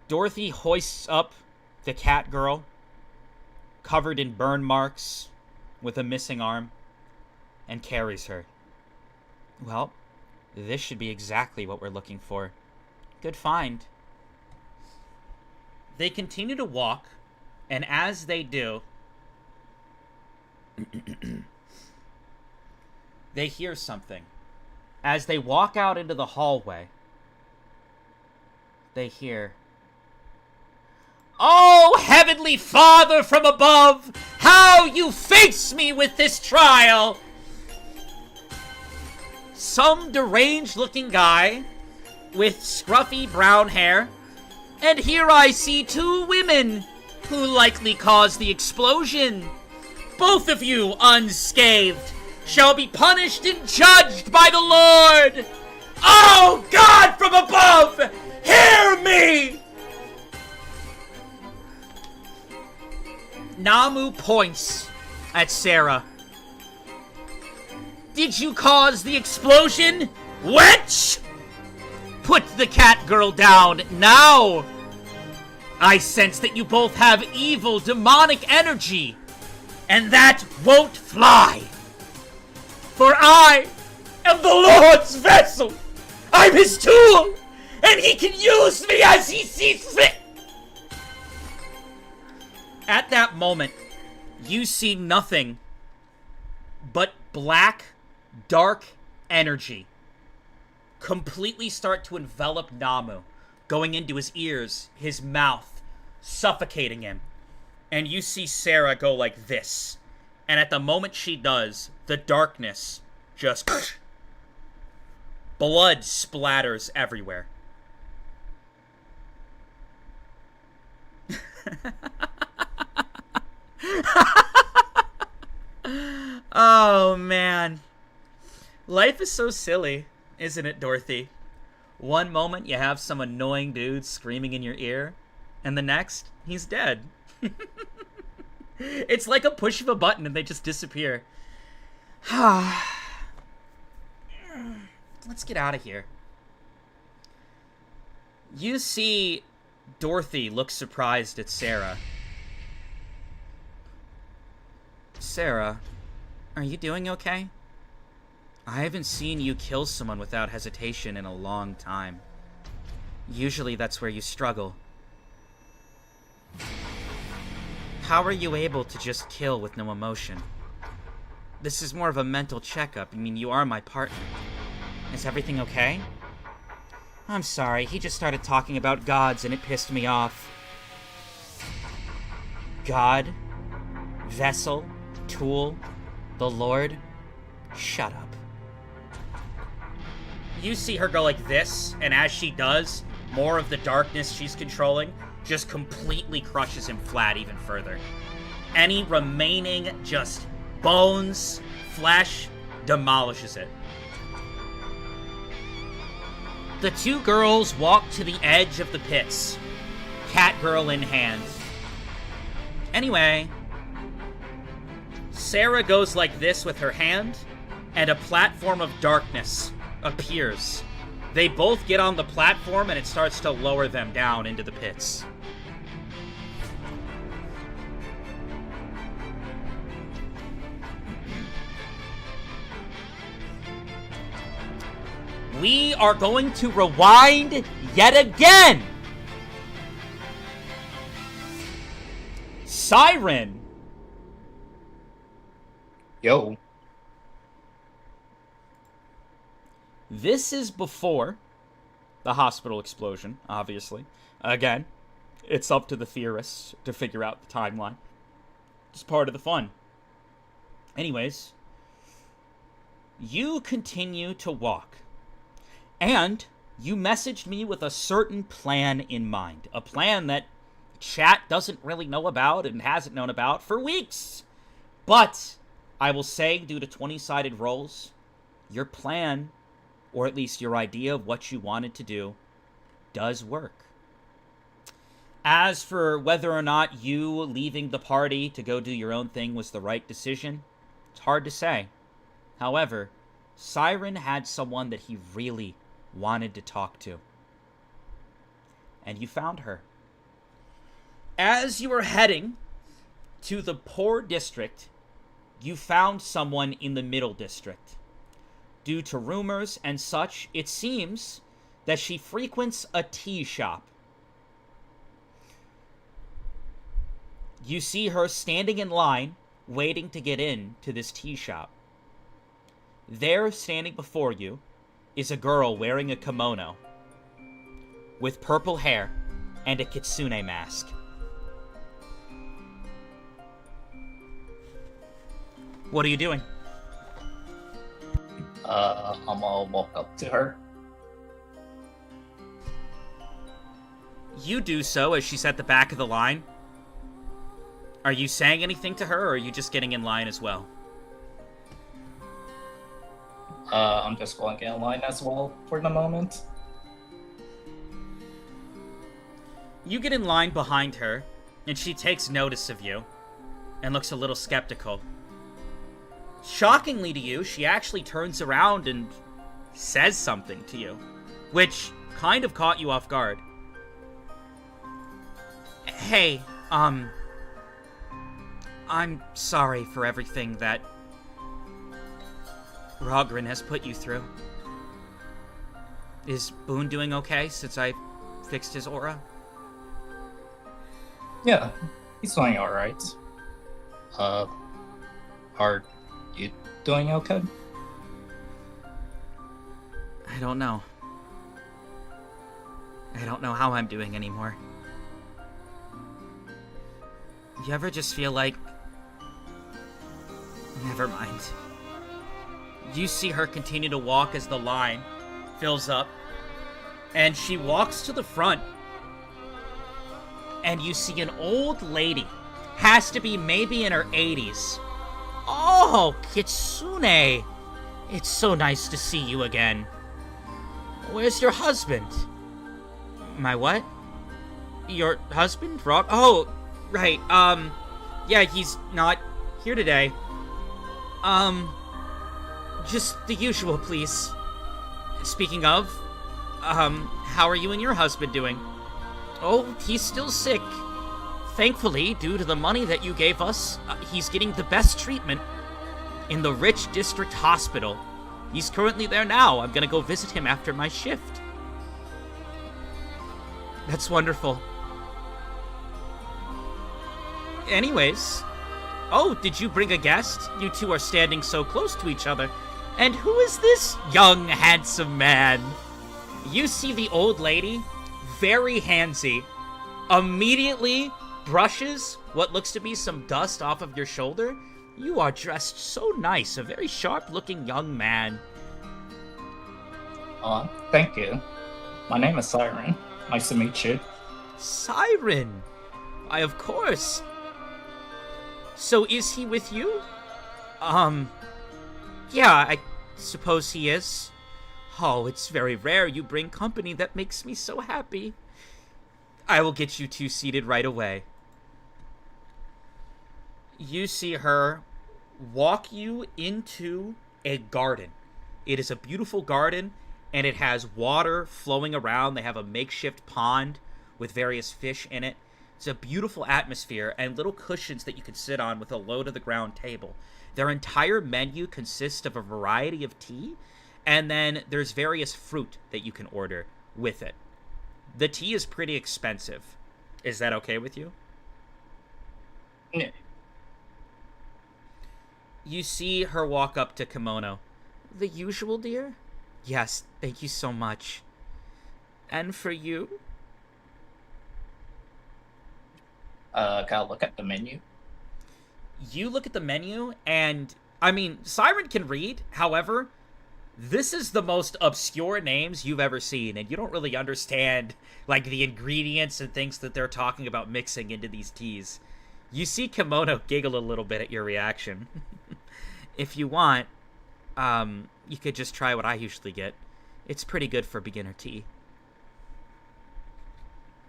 Dorothy hoists up the cat girl, covered in burn marks, with a missing arm, and carries her. Well, this should be exactly what we're looking for. Good find. They continue to walk, and as they do, they hear something. As they walk out into the hallway, they hear, "Oh, Heavenly Father from above, how you face me with this trial!" Some deranged-looking guy with scruffy brown hair, and here I see two women who likely caused the explosion. Both of you, unscathed, shall be punished and judged by the Lord. Oh, God from above, hear me! Namu points at Sarah. Did you cause the explosion, witch? Put the cat girl down now! I sense that you both have evil, demonic energy, and that won't fly. For I am the Lord's vessel. I'm his tool, and he can use me as he sees fit. At that moment, you see nothing but black, dark energy completely start to envelop Namu, going into his ears, his mouth, suffocating him. And you see Sarah go like this. And at the moment she does, the darkness just... blood splatters everywhere. Oh, man. Life is so silly, isn't it, Dorothy? One moment you have some annoying dude screaming in your ear, and the next, he's dead. It's like a push of a button and they just disappear. Let's get out of here. You see Dorothy look surprised at Sarah. Sarah, are you doing okay? I haven't seen you kill someone without hesitation in a long time. Usually that's where you struggle. How are you able to just kill with no emotion? This is more of a mental checkup. I mean, you are my partner. Is everything okay? I'm sorry, he just started talking about gods and it pissed me off. God? Vessel? Tool? The Lord? Shut up. You see her go like this, and as she does, more of the darkness she's controlling just completely crushes him flat even further. Any remaining just bones, flesh, demolishes it. The two girls walk to the edge of the pits, Catgirl in hand. Anyway, Sarah goes like this with her hand, and a platform of darkness appears. They both get on the platform and it starts to lower them down into the pits. we are going to rewind yet again. Siren. Yo. This is before the hospital explosion, obviously. Again, it's up to the theorists to figure out the timeline. It's part of the fun. Anyways, you continue to walk. And you messaged me with a certain plan in mind. A plan that chat doesn't really know about and hasn't known about for weeks. But I will say, due to 20-sided rolls, your plan, or at least your idea of what you wanted to do, does work. As for whether or not you leaving the party to go do your own thing was the right decision, it's hard to say. However, Siren had someone that he really wanted to talk to. And you found her. As you were heading to the poor district, you found someone in the middle district. Due to rumors and such, it seems that she frequents a tea shop. You see her standing in line, waiting to get in to this tea shop. There, standing before you, is a girl wearing a kimono, with purple hair and a kitsune mask. What are you doing? I'm gonna walk up to her. You do so as she's at the back of the line. Are you saying anything to her, or are you just getting in line as well? I'm just going in line as well for the moment. You get in line behind her, and she takes notice of you, and looks a little skeptical. Shockingly to you, she actually turns around and says something to you, which kind of caught you off guard. Hey, I'm sorry for everything that Rogren has put you through. Is Boone doing okay since I fixed his aura? Yeah, he's doing alright. Are you doing okay? I don't know. I don't know how I'm doing anymore. You ever just feel like... Never mind. You see her continue to walk as the line fills up, and she walks to the front, and you see an old lady. Has to be maybe in her 80s. Oh, Kitsune! It's so nice to see you again. Where's your husband? My what? Your husband? Rob? Oh, right, yeah, he's not here today. Just the usual, please. Speaking of, how are you and your husband doing? Oh, he's still sick. Thankfully, due to the money that you gave us, he's getting the best treatment in the rich district hospital. He's currently there now. I'm gonna go visit him after my shift. That's wonderful. Anyways, oh, did you bring a guest? You two are standing so close to each other. And who is this young, handsome man? You see the old lady, very handsy, immediately brushes what looks to be some dust off of your shoulder. You are dressed so nice, a very sharp-looking young man. Thank you. My name is Siren. Nice to meet you. Siren! Why, of course. So is he with you? Yeah, I suppose he is. Oh, it's very rare you bring company that makes me so happy. I will get you two seated right away. You see her walk you into a garden. It is a beautiful garden, and it has water flowing around. They have a makeshift pond with various fish in it. It's a beautiful atmosphere and little cushions that you can sit on with a low-to-the-ground table. Their entire menu consists of a variety of tea And then there's various fruit that you can order with it. The tea is pretty expensive. Is that okay with you? Yeah. You see her walk up to Kimono. The usual, dear? Yes, thank you so much. And for you? Gotta look at the menu. You look at the menu, and, I mean, Siren can read, however, this is the most obscure names you've ever seen, and you don't really understand, like, the ingredients and things that they're talking about mixing into these teas. You see Kimono giggle a little bit at your reaction. If you want, you could just try what I usually get. It's pretty good for beginner tea.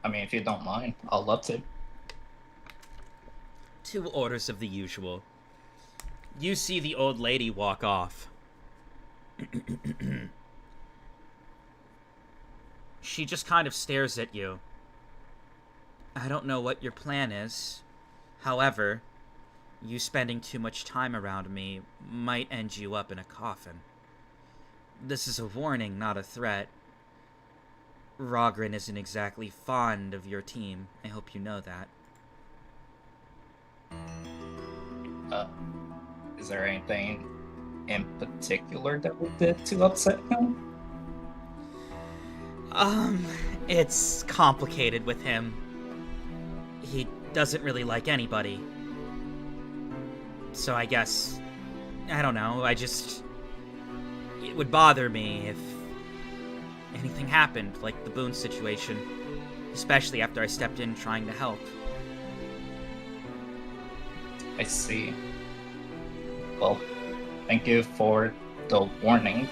I mean, if you don't mind, I'll love to. 2 orders of the usual. You see the old lady walk off. She just kind of stares at you. I don't know what your plan is. However, you spending too much time around me might end you up in a coffin. This is a warning, not a threat. Rogren isn't exactly fond of your team. I hope you know that. Is there anything in particular that we did to upset him? It's complicated with him. He doesn't really like anybody. So I guess, I don't know, it would bother me if anything happened, like the Boone situation, especially after I stepped in trying to help. I see. Well, thank you for the warning.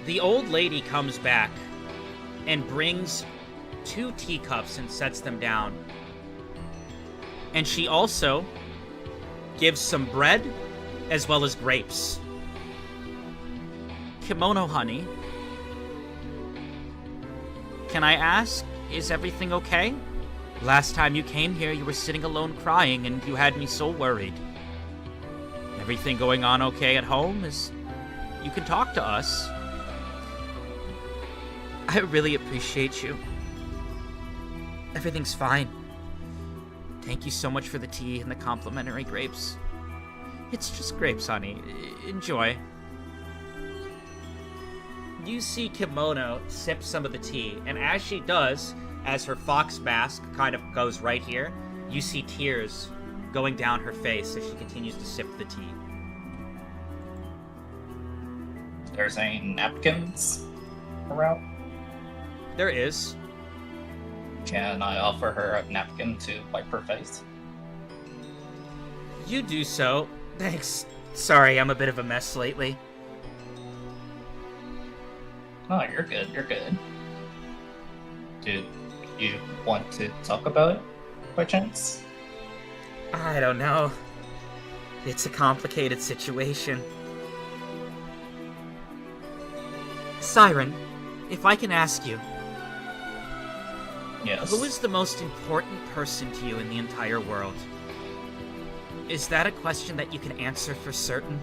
The old lady comes back and brings 2 teacups and sets them down. And she also gives some bread as well as grapes. Kimono honey, can I ask, is everything okay? Last time you came here, you were sitting alone crying, and you had me so worried. Everything going on okay at home? You can talk to us. I really appreciate you. Everything's fine. Thank you so much for the tea and the complimentary grapes. It's just grapes, honey. Enjoy. You see Kimono sip some of the tea, and as she does, as her fox mask kind of goes right here, you see tears going down her face as she continues to sip the tea. There's any napkins around? There is. Can I offer her a napkin to wipe her face? You do so. Thanks. Sorry, I'm a bit of a mess lately. Oh, you're good, you're good. Do you want to talk about it, by chance? I don't know. It's a complicated situation. Siren, if I can ask you, Yes. who is the most important person to you in the entire world? Is that a question that you can answer for certain?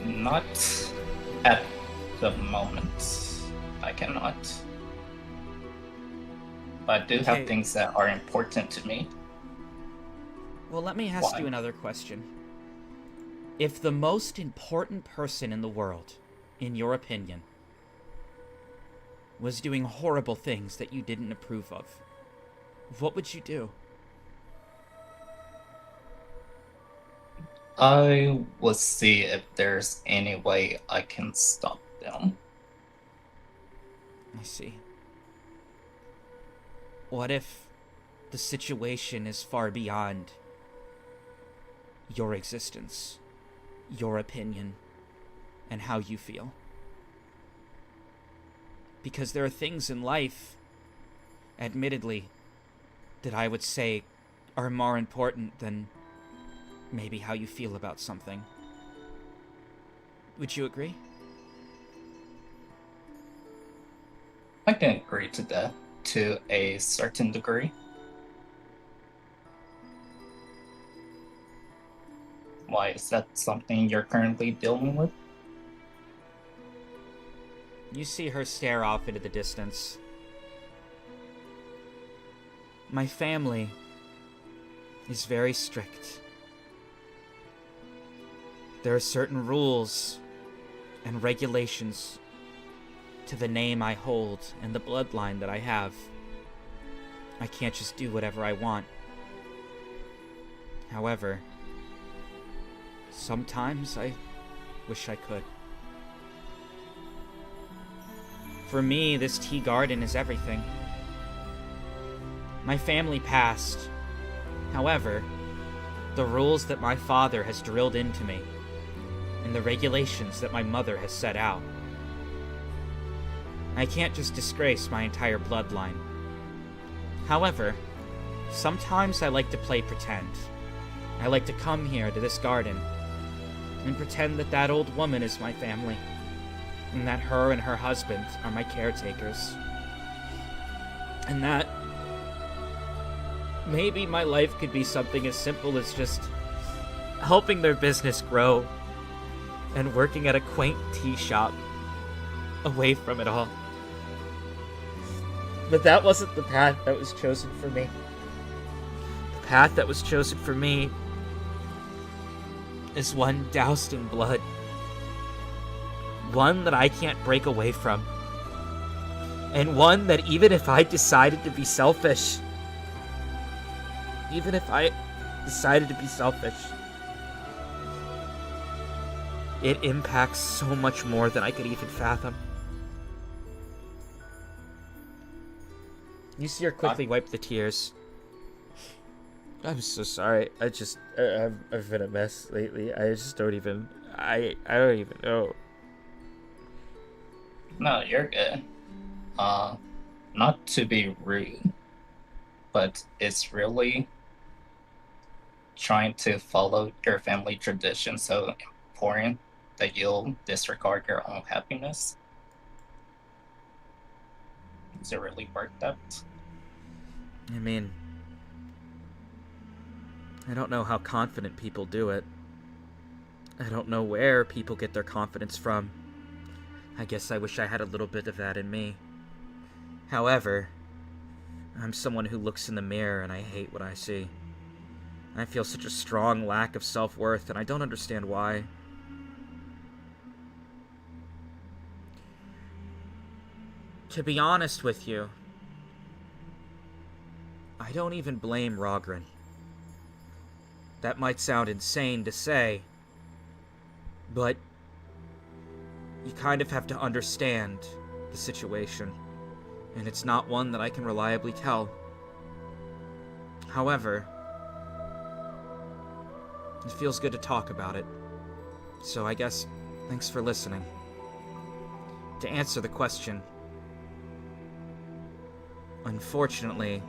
Not at the moment. I cannot. But I do have Okay. things that are important to me. Well, let me ask Why? you another question. If the most important person in the world, in your opinion, was doing horrible things that you didn't approve of, what would you do? I will see if there's any way I can stop them. I see. What if the situation is far beyond your existence, your opinion, and how you feel? Because there are things in life, admittedly, that I would say are more important than maybe how you feel about something. Would you agree? I can agree to that to a certain degree. Why is that something you're currently dealing with? You see her stare off into the distance. My family is very strict. There are certain rules and regulations to the name I hold and the bloodline that I have. I can't just do whatever I want. However, sometimes I wish I could. For me, this tea garden is everything. My family passed. However, the rules that my father has drilled into me, and the regulations that my mother has set out, I can't just disgrace my entire bloodline. However, sometimes I like to play pretend. I like to come here to this garden and pretend that that old woman is my family, and that her and her husband are my caretakers. And that maybe my life could be something as simple as just helping their business grow and working at a quaint tea shop away from it all. But that wasn't the path that was chosen for me. The path that was chosen for me is one doused in blood. One that I can't break away from. And one that even if I decided to be selfish, it impacts so much more than I could even fathom. You see her quickly wipe the tears. I'm so sorry. I've been a mess lately. I don't even know. No, you're good. Not to be rude, but it's really trying to follow your family tradition so important that you'll disregard your own happiness. Is it really worth that? I mean, I don't know how confident people do it. I don't know where people get their confidence from. I guess I wish I had a little bit of that in me. However, I'm someone who looks in the mirror and I hate what I see. I feel such a strong lack of self-worth, and I don't understand why. To be honest with you, I don't even blame Rogren. That might sound insane to say, but you kind of have to understand the situation, and it's not one that I can reliably tell. However, it feels good to talk about it, so I guess thanks for listening. To answer the question, unfortunately,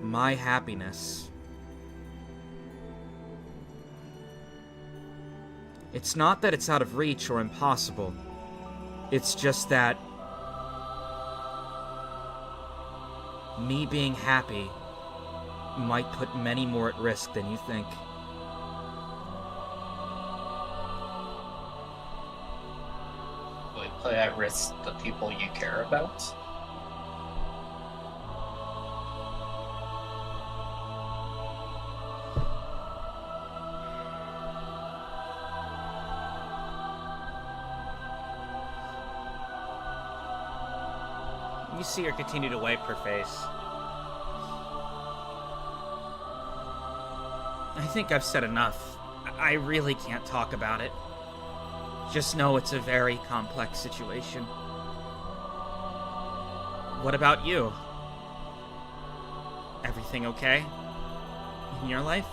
my happiness, it's not that it's out of reach or impossible. It's just that me being happy might put many more at risk than you think. Will it put at risk the people you care about? You see her continue to wipe her face. I think I've said enough. I really can't talk about it. Just know it's a very complex situation. What about you? Everything okay in your life?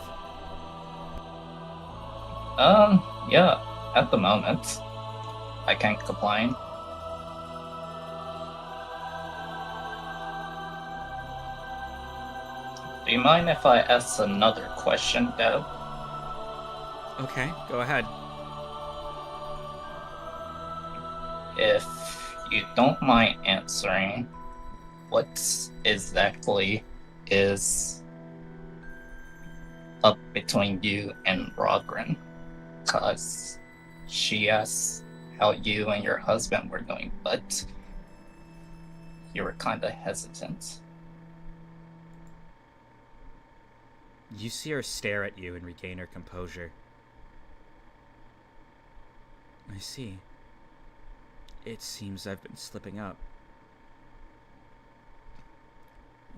Yeah, at the moment. I can't complain. Do you mind if I ask another question, Deb? Okay, go ahead. If you don't mind answering, what exactly is up between you and Rogren, cause she asked how you and your husband were doing, but you were kinda hesitant. You see her stare at you and regain her composure. I see. It seems I've been slipping up.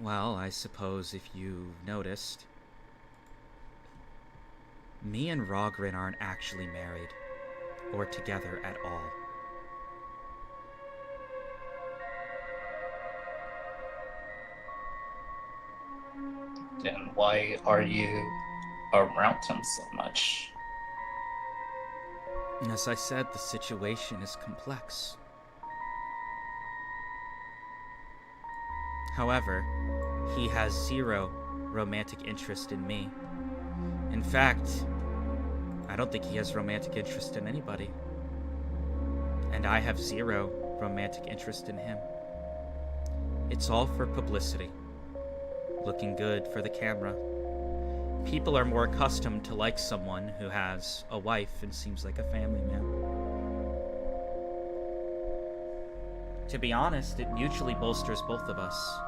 Well, I suppose if you've noticed, me and Rogren aren't actually married or together at all. Then why are you around him so much? As I said, the situation is complex. However, he has zero romantic interest in me. In fact, I don't think he has romantic interest in anybody. And I have zero romantic interest in him. It's all for publicity. Looking good for the camera. People are more accustomed to like someone who has a wife and seems like a family man. To be honest, it mutually bolsters both of us.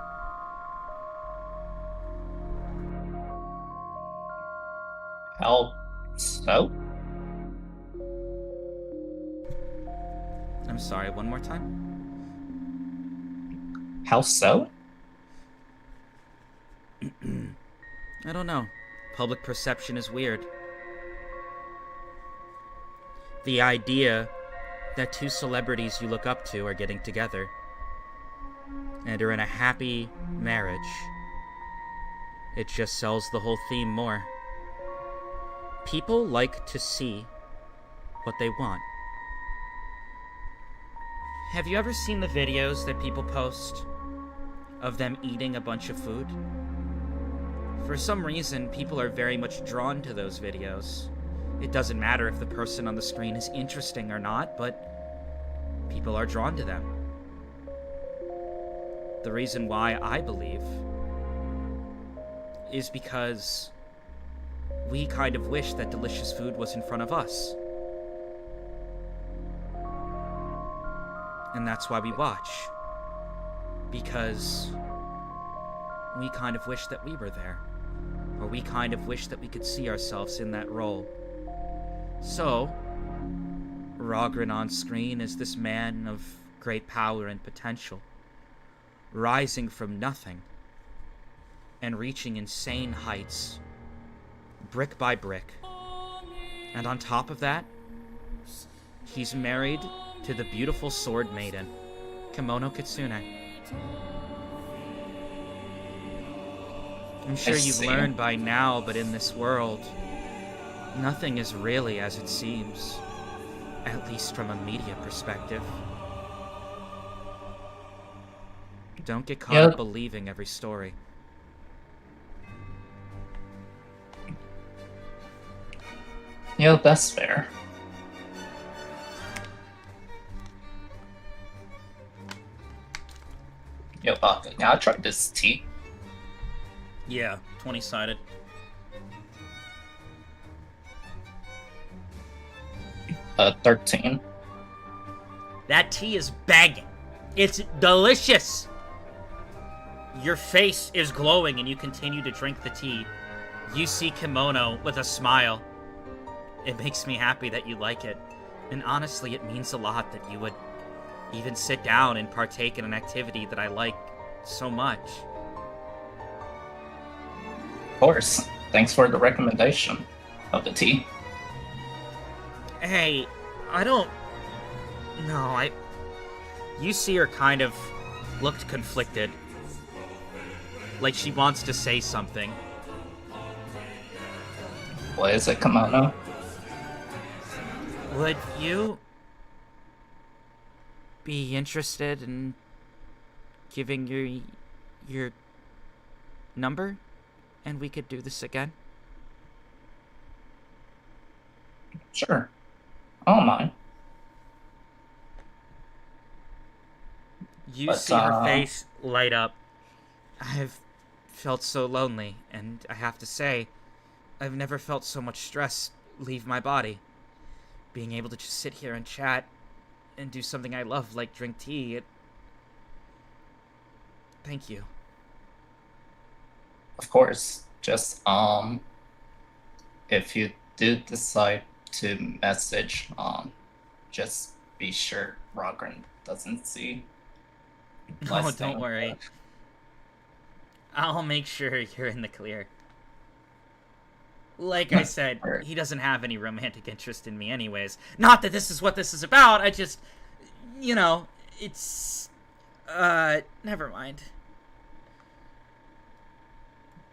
How so? I'm sorry, one more time? How so? I don't know. Public perception is weird. The idea that two celebrities you look up to are getting together and are in a happy marriage, it just sells the whole theme more. People like to see what they want. Have you ever seen the videos that people post of them eating a bunch of food? For some reason, people are very much drawn to those videos. It doesn't matter if the person on the screen is interesting or not, but people are drawn to them. The reason why, I believe, is because we kind of wish that delicious food was in front of us. And that's why we watch. Because we kind of wish that we were there. Or we kind of wish that we could see ourselves in that role. So, Rogren on screen is this man of great power and potential, rising from nothing and reaching insane heights, brick by brick. And on top of that, he's married to the beautiful sword maiden, Kimono Kitsune. I'm sure you've learned by now, but in this world, nothing is really as it seems. At least from a media perspective. Don't get caught up believing every story. Yeah, that's fair. Yo, now I tried this tea. Yeah, 20-sided. 13. That tea is banging. It's delicious. Your face is glowing and you continue to drink the tea. You see Kimono with a smile. It makes me happy that you like it. And honestly, it means a lot that you would even sit down and partake in an activity that I like so much. Of course. Thanks for the recommendation of the tea. Hey, I don't... No, You see her kind of looked conflicted. Like she wants to say something. What is it, Kimono? Would you be interested in giving your number, and we could do this again? Sure. I don't mind. You see her face light up. I've felt so lonely, and I have to say, I've never felt so much stress leave my body. Being able to just sit here and chat and do something I love, like drink tea, Thank you. Of course, just, if you do decide to message, just be sure Rogren doesn't see. Oh, don't worry. I'll make sure you're in the clear. Like I said, he doesn't have any romantic interest in me anyways. Not that this is what this is about, I just... You know, it's... never mind.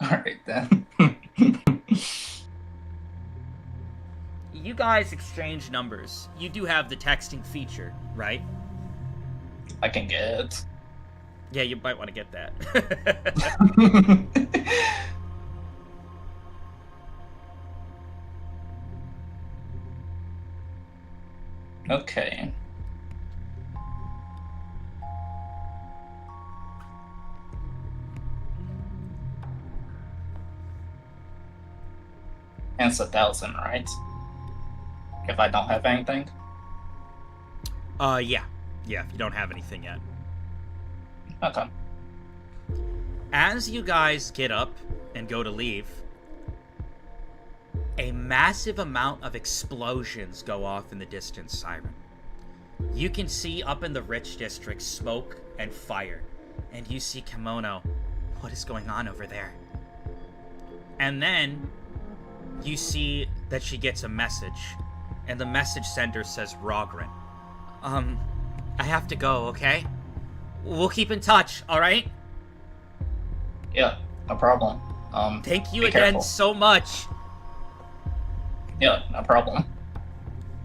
Alright then. You guys exchange numbers. You do have the texting feature, right? I can get it. Yeah, you might want to get that. Okay. And it's 1,000, right? If I don't have anything? Yeah. Yeah, if you don't have anything yet. Okay. As you guys get up and go to leave, a massive amount of explosions go off in the distance, Siren. You can see up in the rich district smoke and fire, and you see Kimono. What is going on over there? And then you see that she gets a message, and the message sender says Rogren. I have to go, okay? We'll keep in touch, alright? Yeah, no problem. Thank you be again careful. so much. Yeah, no problem.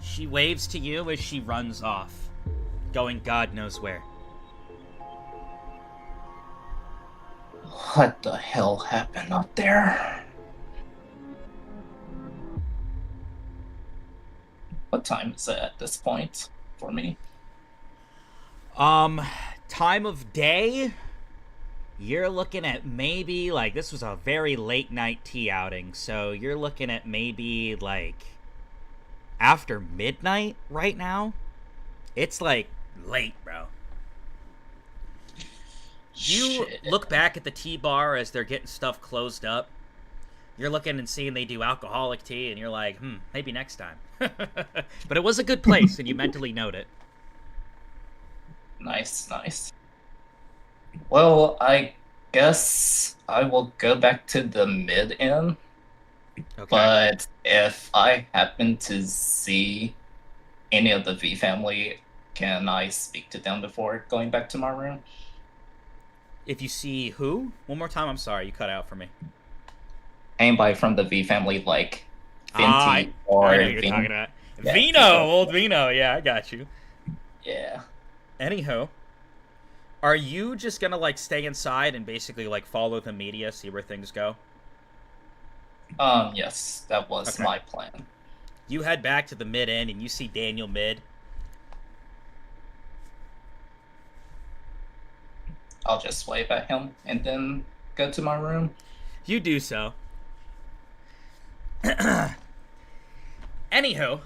She waves to you as she runs off, going God knows where. What the hell happened up there? What time is it at this point for me? Time of day? You're looking at maybe, like, this was a very late night tea outing, so you're looking at maybe, like, after midnight right now? It's, like, late, bro. You Shit. look back at the tea bar as they're getting stuff closed up. You're looking and seeing they do alcoholic tea, and you're like, maybe next time. But it was a good place, and you mentally note it. Nice, nice. Well, I guess I will go back to the mid-inn, Okay. but if I happen to see any of the V family, can I speak to them before going back to my room? If you see who? One more time, I'm sorry, you cut out for me. Anybody from the V family, like Vinti I or know what you're Vin- talking about. Yeah, Vino, Vino. old Vino, yeah, I got you. Yeah. Anywho, are you just gonna, like, stay inside and basically, like, follow the media, see where things go? Yes, that was Okay. my plan. You head back to the mid-end and you see Daniel Mid. I'll just wave at him and then go to my room. You do so. Anywho,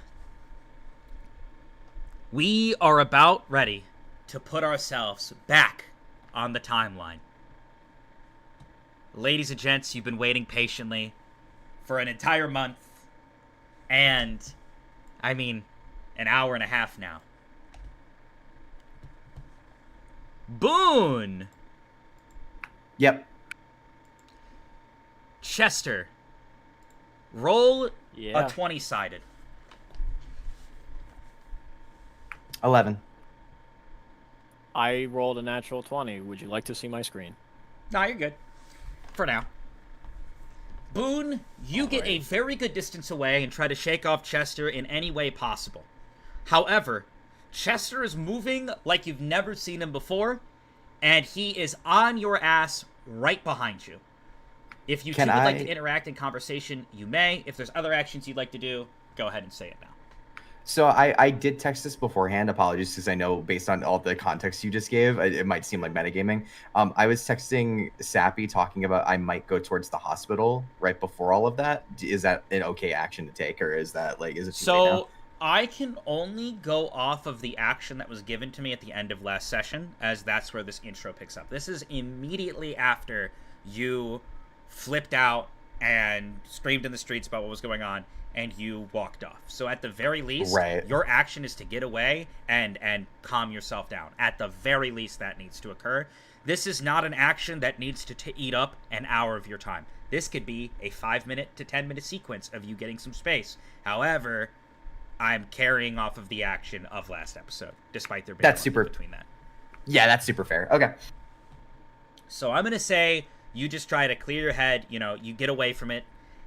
we are about ready to put ourselves back on the timeline. Ladies and gents, you've been waiting patiently for an entire month, and, I mean, an hour and a half now. Boone! Yep. Chester, roll Yeah. a 20-sided. 11. I rolled a natural 20. Would you like to see my screen? No, you're good. For now. Boone, you get a very good distance away and try to shake off Chester in any way possible. However, Chester is moving like you've never seen him before, and he is on your ass right behind you. If you two would like to interact in conversation, you may. If there's other actions you'd like to do, go ahead and say it now. So I did text this beforehand. Apologies, because I know based on all the context you just gave, it might seem like metagaming. I was texting Sappy talking about I might go towards the hospital right before all of that. Is that an okay action to take, or is that like is it too late now? So I can only go off of the action that was given to me at the end of last session, as that's where this intro picks up. This is immediately after you flipped out and screamed in the streets about what was going on, and you walked off. So at the very least, your action is to get away and calm yourself down. At the very least, that needs to occur. This is not an action that needs to eat up an hour of your time. This could be a 5-minute to 10-minute sequence of you getting some space. However, I'm carrying off of the action of last episode, despite there being a super between that. Yeah, that's super fair. Okay. So I'm going to say you just try to clear your head, you know, you get away from it,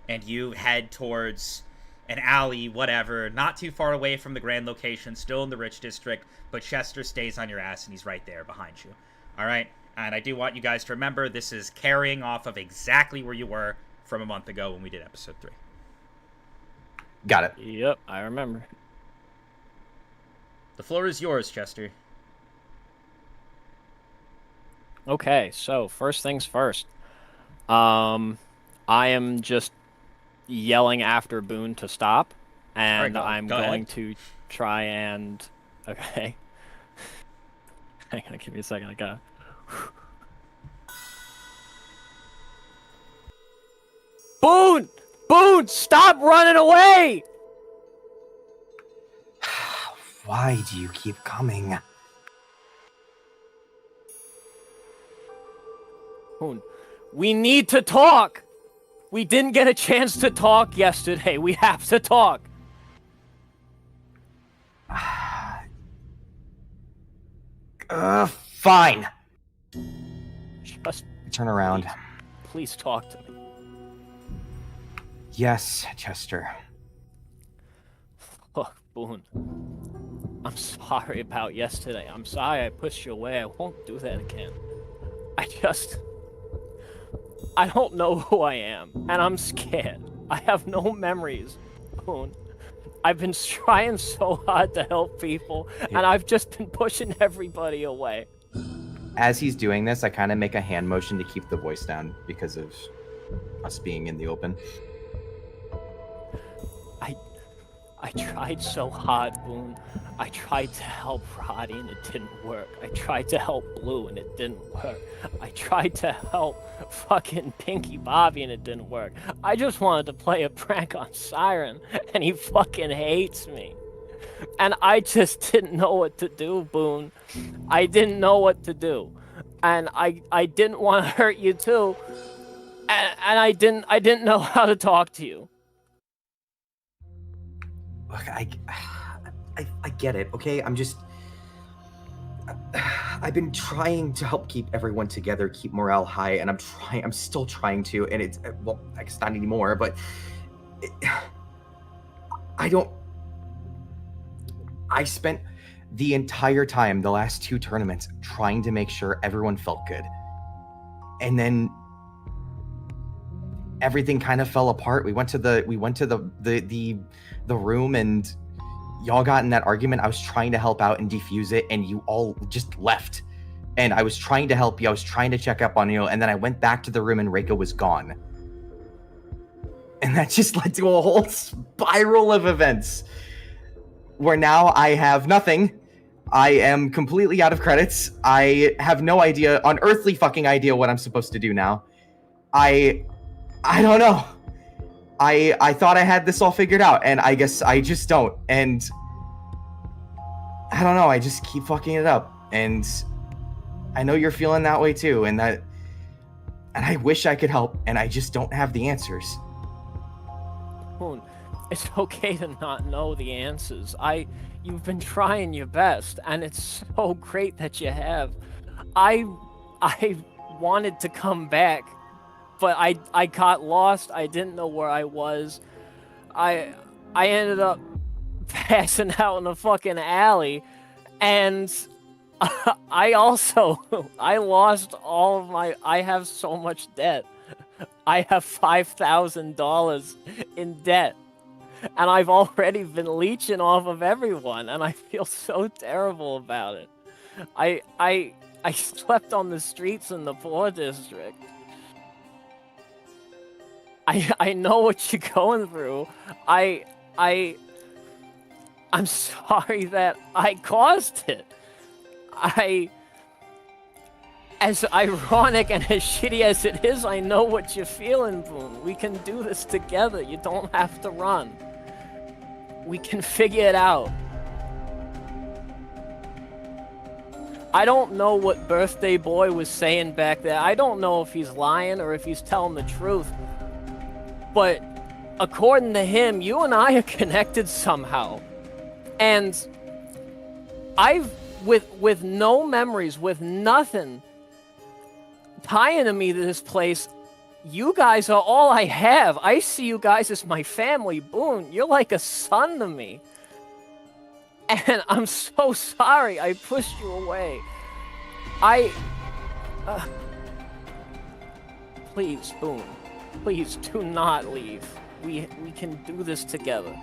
and you head towards an alley, whatever, not too far away from the grand location, still in the rich district, but Chester stays on your ass, and he's right there behind you. All right? And I do want you guys to remember this is carrying off of exactly where you were from a month ago when we did episode 3. Got it. Yep, I remember. The floor is yours, Chester. Okay, so first things first. I am just yelling after Boone to stop, and right, I'm go going ahead. to try and... Okay. Hang on, give me a second, I gotta... Boone! Boone, stop running away! Why do you keep coming? Boone, we need to talk! We didn't get a chance to talk yesterday. We have to talk. Fine. Just Turn around. please talk to me. Yes, Chester. Look, Boone. I'm sorry about yesterday. I'm sorry I pushed you away. I won't do that again. I don't know who I am, and I'm scared. I have no memories, Boone. I've been trying so hard to help people, and I've just been pushing everybody away. As he's doing this, I kind of make a hand motion to keep the voice down because of us being in the open. I tried so hard, Boone. I tried to help Roddy and it didn't work. I tried to help Blue and it didn't work. I tried to help fucking Pinky Bobby and it didn't work. I just wanted to play a prank on Siren and he fucking hates me. And I just didn't know what to do, Boone. I didn't know what to do. And I didn't want to hurt you too. And I didn't know how to talk to you. Look, I get it, okay? I've been trying to help keep everyone together, keep morale high, and I'm still trying to, and it's, well, I guess not anymore, but I spent the entire time, the last 2 tournaments, trying to make sure everyone felt good. And then everything kind of fell apart. We went to the room and y'all got in that argument. I was trying to help out and defuse it, and you all just left. And I was trying to help you. I was trying to check up on you, and then I went back to the room and Reiko was gone. And that just led to a whole spiral of events where now I have nothing. I am completely out of credits. I have no idea, unearthly fucking idea what I'm supposed to do now. I don't know. I thought I had this all figured out, and I guess I just don't. And I don't know, I just keep fucking it up. And I know you're feeling that way too, and I wish I could help, and I just don't have the answers. Boone, it's okay to not know the answers. You've been trying your best, and it's so great that you have. I wanted to come back, but I got lost. I didn't know where I was. I ended up passing out in a fucking alley, and I lost all of I have so much debt. I have $5,000 in debt. and I've already been leeching off of everyone, and I feel so terrible about it. I slept on the streets in the poor district. I know what you're going through. I'm sorry that I caused it. As ironic and as shitty as it is, I know what you're feeling, Boone. We can do this together. You don't have to run. We can figure it out. I don't know what birthday boy was saying back there. I don't know if he's lying or if he's telling the truth. But according to him, you and I are connected somehow. And I've, with no memories, with nothing tying to me to this place, you guys are all I have. I see you guys as my family. Boone, you're like a son to me. And I'm so sorry I pushed you away. Please, Boone, please do not leave. We can do this together.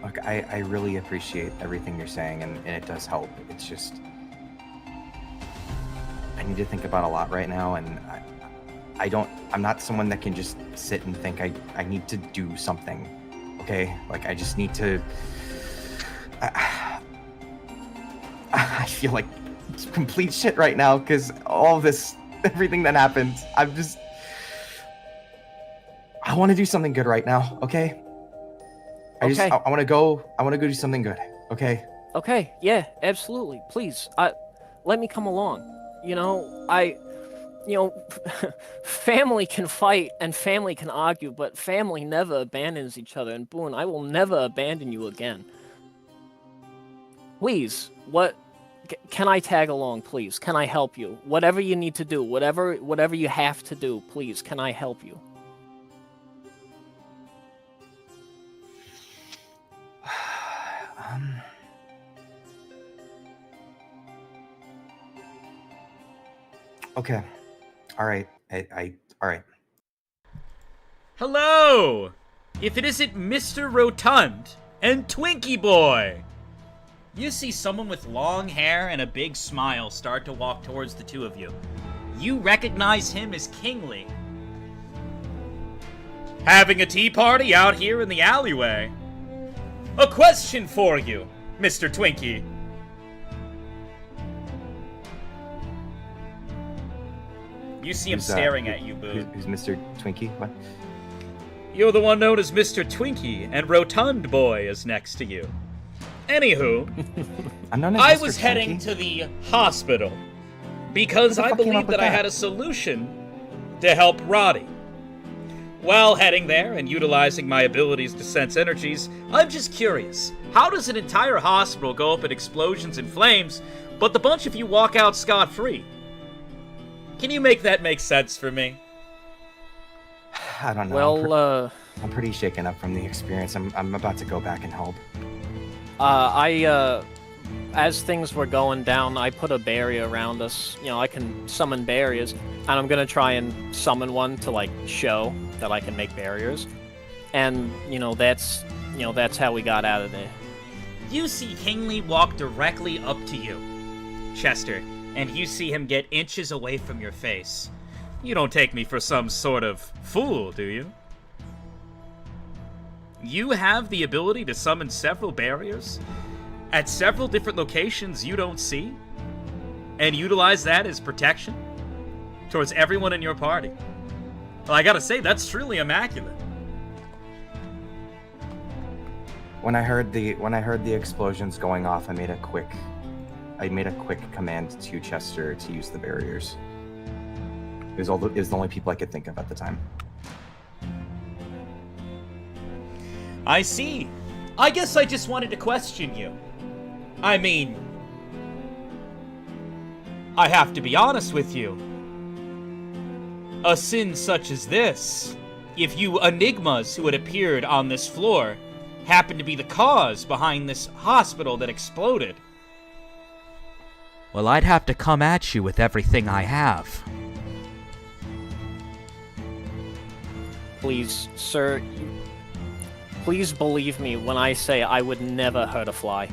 Look, I really appreciate everything you're saying, and it does help. It's just, I need to think about a lot right now, and I'm not someone that can just sit and think. I need to do something, okay? Like, I just need to, I feel like it's complete shit right now, because all this, everything that happened, I want to do something good right now, okay? I want to go do something good, okay? Okay, yeah, absolutely. Please, let me come along. Family can fight and family can argue, but family never abandons each other. And Boone, I will never abandon you again. Please, can I tag along, please? Can I help you? Whatever you need to do, whatever you have to do, please, can I help you? Okay. All right. All right. Hello! If it isn't Mr. Rotund and Twinkie Boy! You see someone with long hair and a big smile start to walk towards the two of you. You recognize him as Kingly. Having a tea party out here in the alleyway. A question for you, Mr. Twinkie. You see him staring at you, Boo. Who's Mr. Twinkie? What? You're the one known as Mr. Twinkie, and Rotund Boy is next to you. Anywho, I'm known as I Mr. was Twinkie. heading to the hospital because I believed that I had a solution to help Roddy. While heading there and utilizing my abilities to sense energies, I'm just curious. How does an entire hospital go up in explosions and flames, but the bunch of you walk out scot-free? Can you make that make sense for me? I don't know. Well, I'm pretty shaken up from the experience. I'm about to go back and help. As things were going down, I put a barrier around us. I can summon barriers, and I'm gonna try and summon one to show that I can make barriers. And that's how we got out of there. You see Kingly walk directly up to you, Chester, and you see him get inches away from your face. You don't take me for some sort of fool, do you? You have the ability to summon several barriers at several different locations you don't see, and utilize that as protection towards everyone in your party. Well, I gotta say, that's truly immaculate. When I heard the explosions going off, I made a quick command to Chester to use the barriers. It was the only people I could think of at the time. I see. I guess I just wanted to question you. I mean, I have to be honest with you. A sin such as this, if you enigmas who had appeared on this floor happened to be the cause behind this hospital that exploded, well, I'd have to come at you with everything I have. Please, sir, please believe me when I say I would never hurt a fly.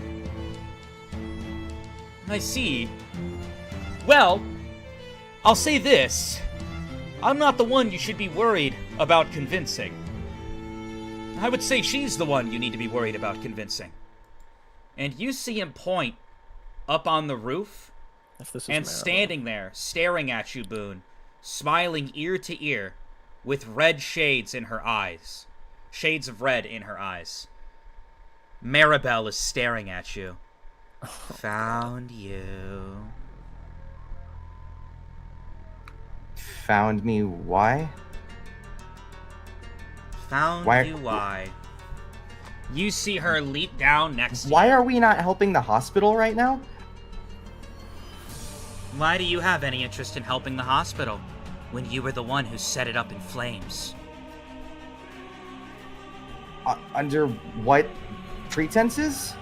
I see. Well, I'll say this. I'm not the one you should be worried about convincing. I would say she's the one you need to be worried about convincing. And you see him point up on the roof, and standing there, staring at you, Boone, smiling ear to ear, with red shades in her eyes. Shades of red in her eyes. Maribel is staring at you. Found you. Found me? Why? Found Why- you why. You see her leap down next to Why you. are we not helping the hospital right now? Why do you have any interest in helping the hospital when you were the one who set it up in flames? Under what pretenses?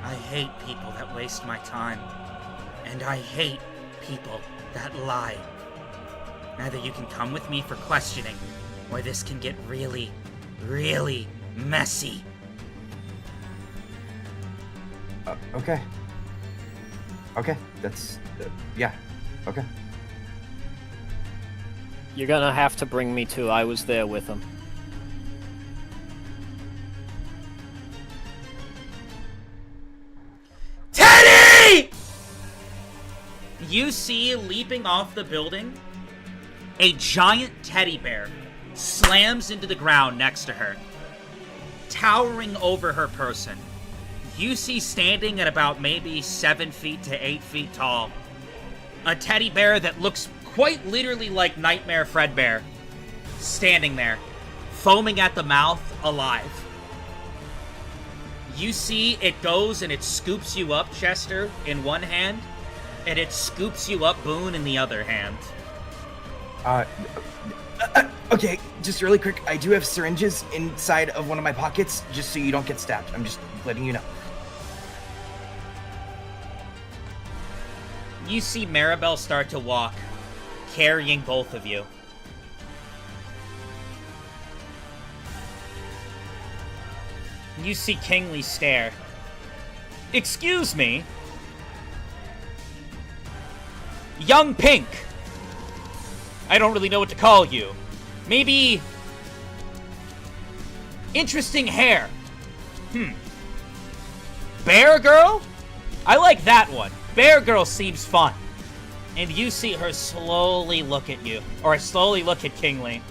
I hate people that waste my time. And I hate people that lie. Either you can come with me for questioning, or this can get really, really messy. Okay. Okay, that's... yeah, okay. You're gonna have to bring me too. I was there with him. Teddy! You see, leaping off the building, a giant teddy bear slams into the ground next to her, towering over her person. You see, standing at about maybe 7 feet to 8 feet tall, a teddy bear that looks quite literally like Nightmare Fredbear, standing there, foaming at the mouth, alive. You see it goes and it scoops you up, Chester, in one hand, and it scoops you up, Boone, in the other hand. Okay, just really quick, I do have syringes inside of one of my pockets, just so you don't get stabbed. I'm just letting you know. You see Maribel start to walk, carrying both of you. You see Kingsley stare. Excuse me? Young Pink. I don't really know what to call you. Maybe... interesting hair. Bear Girl? I like that one. Bear Girl seems fun. And you see her slowly look at you. Or slowly look at Kingsley.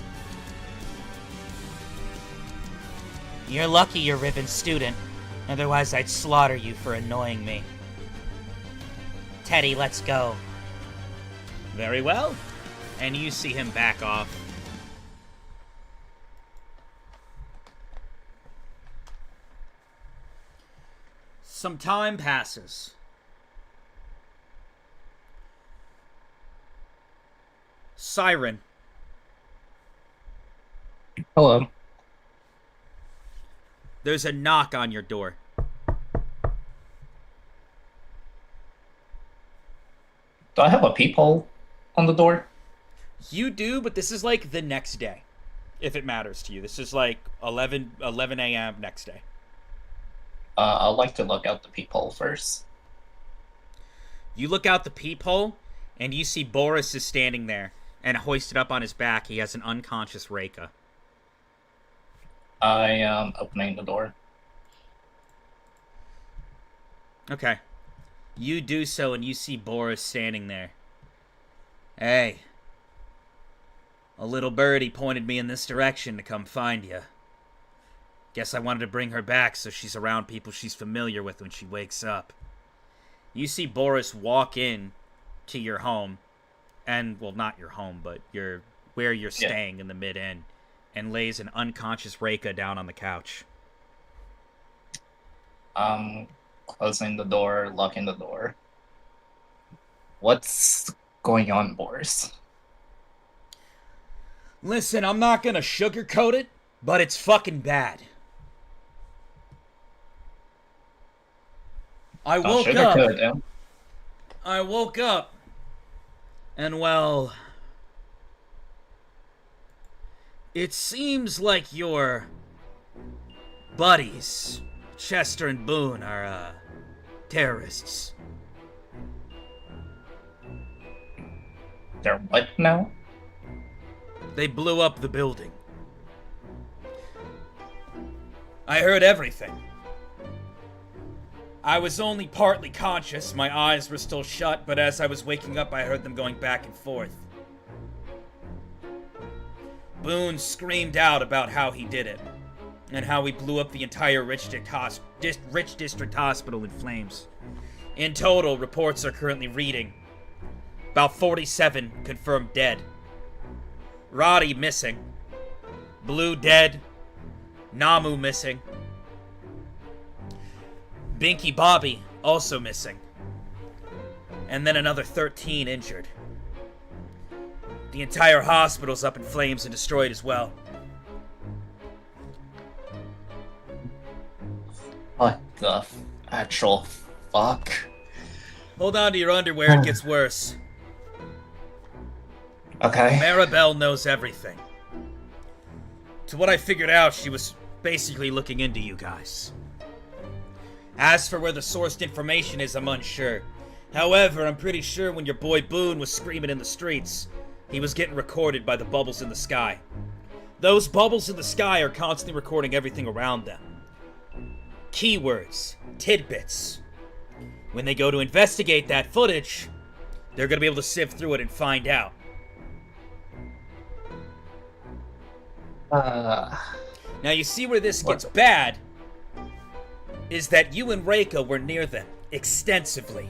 You're lucky you're Riven's student. Otherwise, I'd slaughter you for annoying me. Teddy, let's go. Very well. And you see him back off. Some time passes. Siren. Hello. There's a knock on your door. Do I have a peephole on the door? You do, but this is like the next day. If it matters to you. This is like 11 a.m. next day. I'd like to look out the peephole first. You look out the peephole, and you see Boris is standing there. And hoisted up on his back, he has an unconscious Reika. I am opening the door. Okay. You do so, and you see Boris standing there. Hey. A little birdie pointed me in this direction to come find you. Guess I wanted to bring her back so she's around people she's familiar with when she wakes up. You see Boris walk in to your home, and, well, not your home, but where you're staying in the mid-end, and lays an unconscious Reika down on the couch. Closing the door, locking the door. What's going on, Boris? Listen, I'm not gonna sugarcoat it, but it's fucking bad. I woke up, and well, It seems like your buddies, Chester and Boone, are, terrorists. They're what now? They blew up the building. I heard everything. I was only partly conscious, my eyes were still shut, but as I was waking up, I heard them going back and forth. Boone screamed out about how he did it, and how he blew up the entire Rich District Hospital in flames. In total, reports are currently reading about 47 confirmed dead. Roddy missing. Blue dead. Namu missing. Binky Bobby also missing. And then another 13 injured. The entire hospital's up in flames and destroyed as well. What the actual fuck? Hold on to your underwear, it gets worse. Okay. Maribel knows everything. To what I figured out, she was basically looking into you guys. As for where the sourced information is, I'm unsure. However, I'm pretty sure when your boy Boone was screaming in the streets, he was getting recorded by the bubbles in the sky. Those bubbles in the sky are constantly recording everything around them. Keywords, tidbits. When they go to investigate that footage, they're gonna be able to sift through it and find out. Now you see where this gets bad, is that you and Reika were near them, extensively.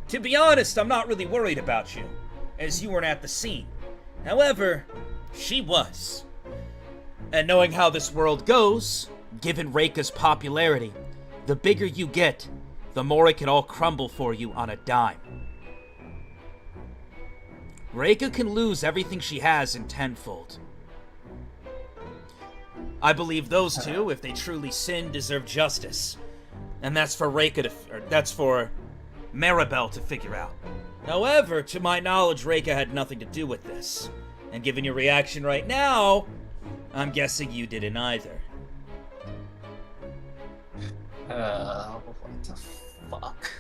To be honest, I'm not really worried about you, as you weren't at the scene. However, she was. And knowing how this world goes, given Reika's popularity, the bigger you get, the more it can all crumble for you on a dime. Reika can lose everything she has in tenfold. I believe those two, if they truly sin, deserve justice. And that's for that's for Maribel to figure out. However, to my knowledge, Reika had nothing to do with this. And given your reaction right now, I'm guessing you didn't either. What the fuck?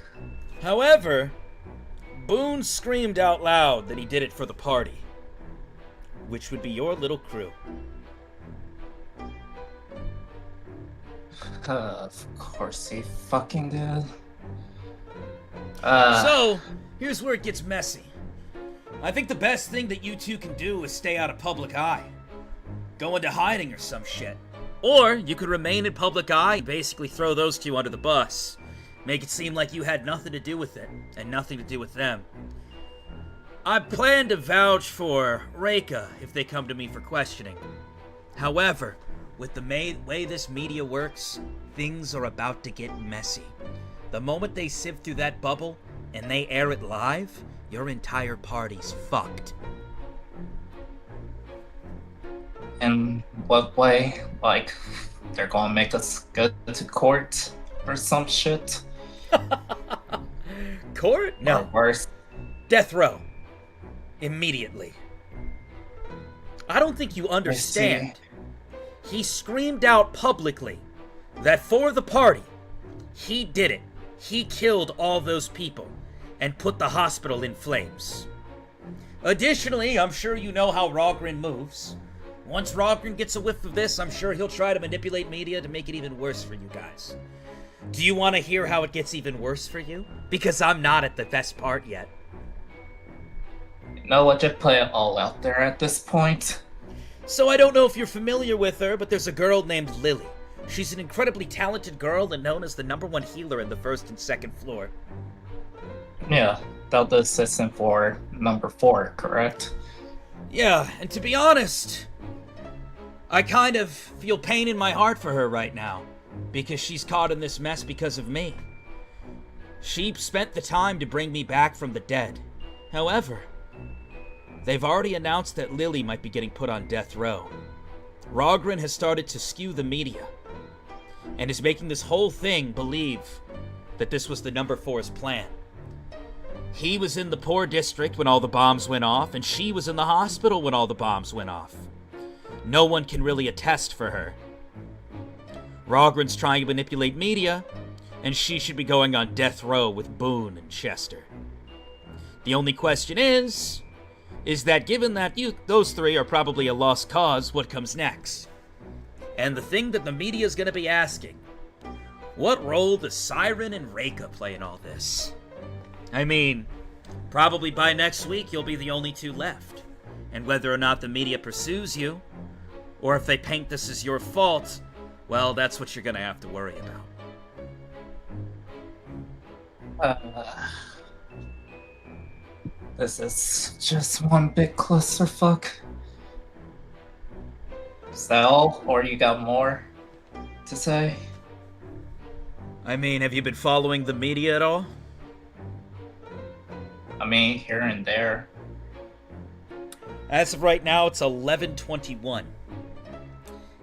However, Boone screamed out loud that he did it for the party. Which would be your little crew. Of course he fucking did. So, here's where it gets messy. I think the best thing that you two can do is stay out of public eye. Go into hiding or some shit. Or, you could remain in public eye and basically throw those two under the bus. Make it seem like you had nothing to do with it, and nothing to do with them. I plan to vouch for Reika if they come to me for questioning. However, with the way this media works, things are about to get messy. The moment they sift through that bubble and they air it live, your entire party's fucked. In what way? Like, they're gonna make us go to court or some shit? Court? Or No. worse? Death row. Immediately. I don't think you understand. He screamed out publicly that for the party, he did it. He killed all those people and put the hospital in flames. Additionally, I'm sure you know how Rogren moves. Once Rogren gets a whiff of this, I'm sure he'll try to manipulate media to make it even worse for you guys. Do you want to hear how it gets even worse for you? Because I'm not at the best part yet. You know what? Just play it all out there at this point. So I don't know if you're familiar with her, but there's a girl named Lily. She's an incredibly talented girl and known as the #1 healer in the 1st and 2nd floor. Yeah, that the assistant for number 4, correct? Yeah, and to be honest, I kind of feel pain in my heart for her right now, because she's caught in this mess because of me. She spent the time to bring me back from the dead. However, they've already announced that Lily might be getting put on death row. Rogren has started to skew the media, and is making this whole thing believe that this was the number 4's plan. He was in the poor district when all the bombs went off, and she was in the hospital when all the bombs went off. no one can really attest for her. Rogren's trying to manipulate media, and she should be going on death row with Boone and Chester. The only question is that given that those three are probably a lost cause, what comes next? And the thing that the media's gonna be asking, what role does Siren and Reika play in all this? I mean, probably by next week you'll be the only two left. And whether or not the media pursues you, or if they paint this as your fault, well, that's what you're gonna have to worry about. This is just one big clusterfuck. Is that all? Or you got more to say? I mean, have you been following the media at all? I mean, here and there. As of right now, it's 11:21.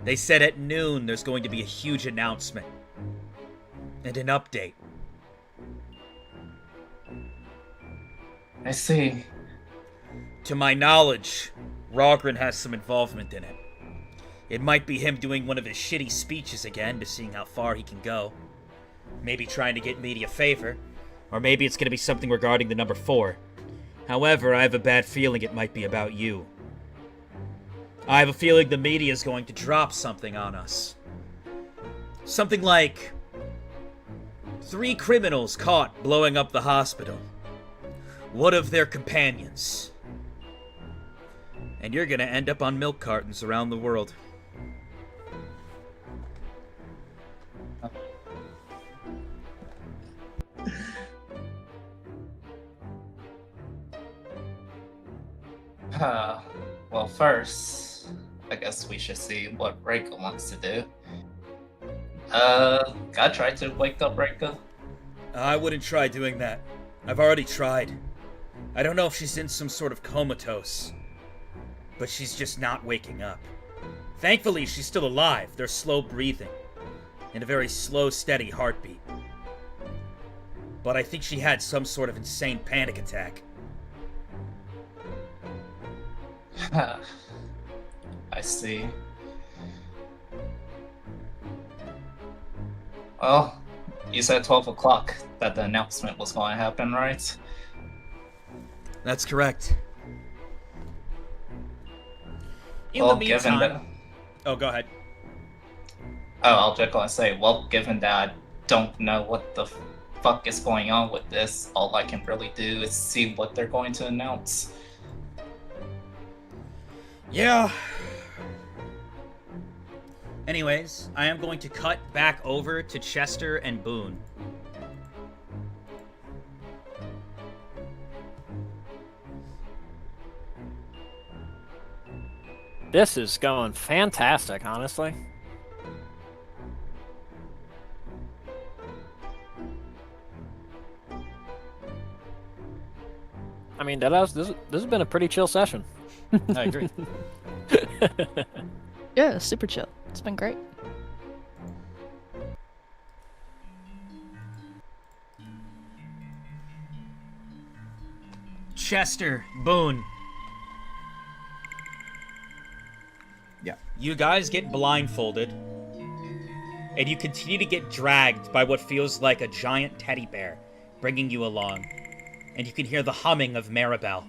They said at noon there's going to be a huge announcement. And an update. I see. To my knowledge, Rogren has some involvement in it. It might be him doing one of his shitty speeches again to seeing how far he can go. Maybe trying to get media favor. Or maybe it's going to be something regarding the number 4. However, I have a bad feeling it might be about you. I have a feeling the media is going to drop something on us. Something like 3 criminals caught blowing up the hospital. One of their companions. And you're gonna end up on milk cartons around the world. Well, first, I guess we should see what Reika wants to do. I tried to wake up Reika. I wouldn't try doing that. I've already tried. I don't know if she's in some sort of comatose, but she's just not waking up. Thankfully, she's still alive. There's slow breathing and a very slow, steady heartbeat. But I think she had some sort of insane panic attack. I see. Well, you said 12 o'clock that the announcement was going to happen, right? That's correct. In Well, the given meantime... that... Oh, go ahead. Oh, I was just gonna say, well, given that I don't know what the fuck is going on with this, all I can really do is see what they're going to announce. Yeah. Anyways, I am going to cut back over to Chester and Boone. This is going fantastic, honestly. I mean, this has been a pretty chill session. I agree. Yeah, super chill. It's been great. Chester, Boone. Yeah. You guys get blindfolded, and you continue to get dragged by what feels like a giant teddy bear bringing you along. And you can hear the humming of Maribel.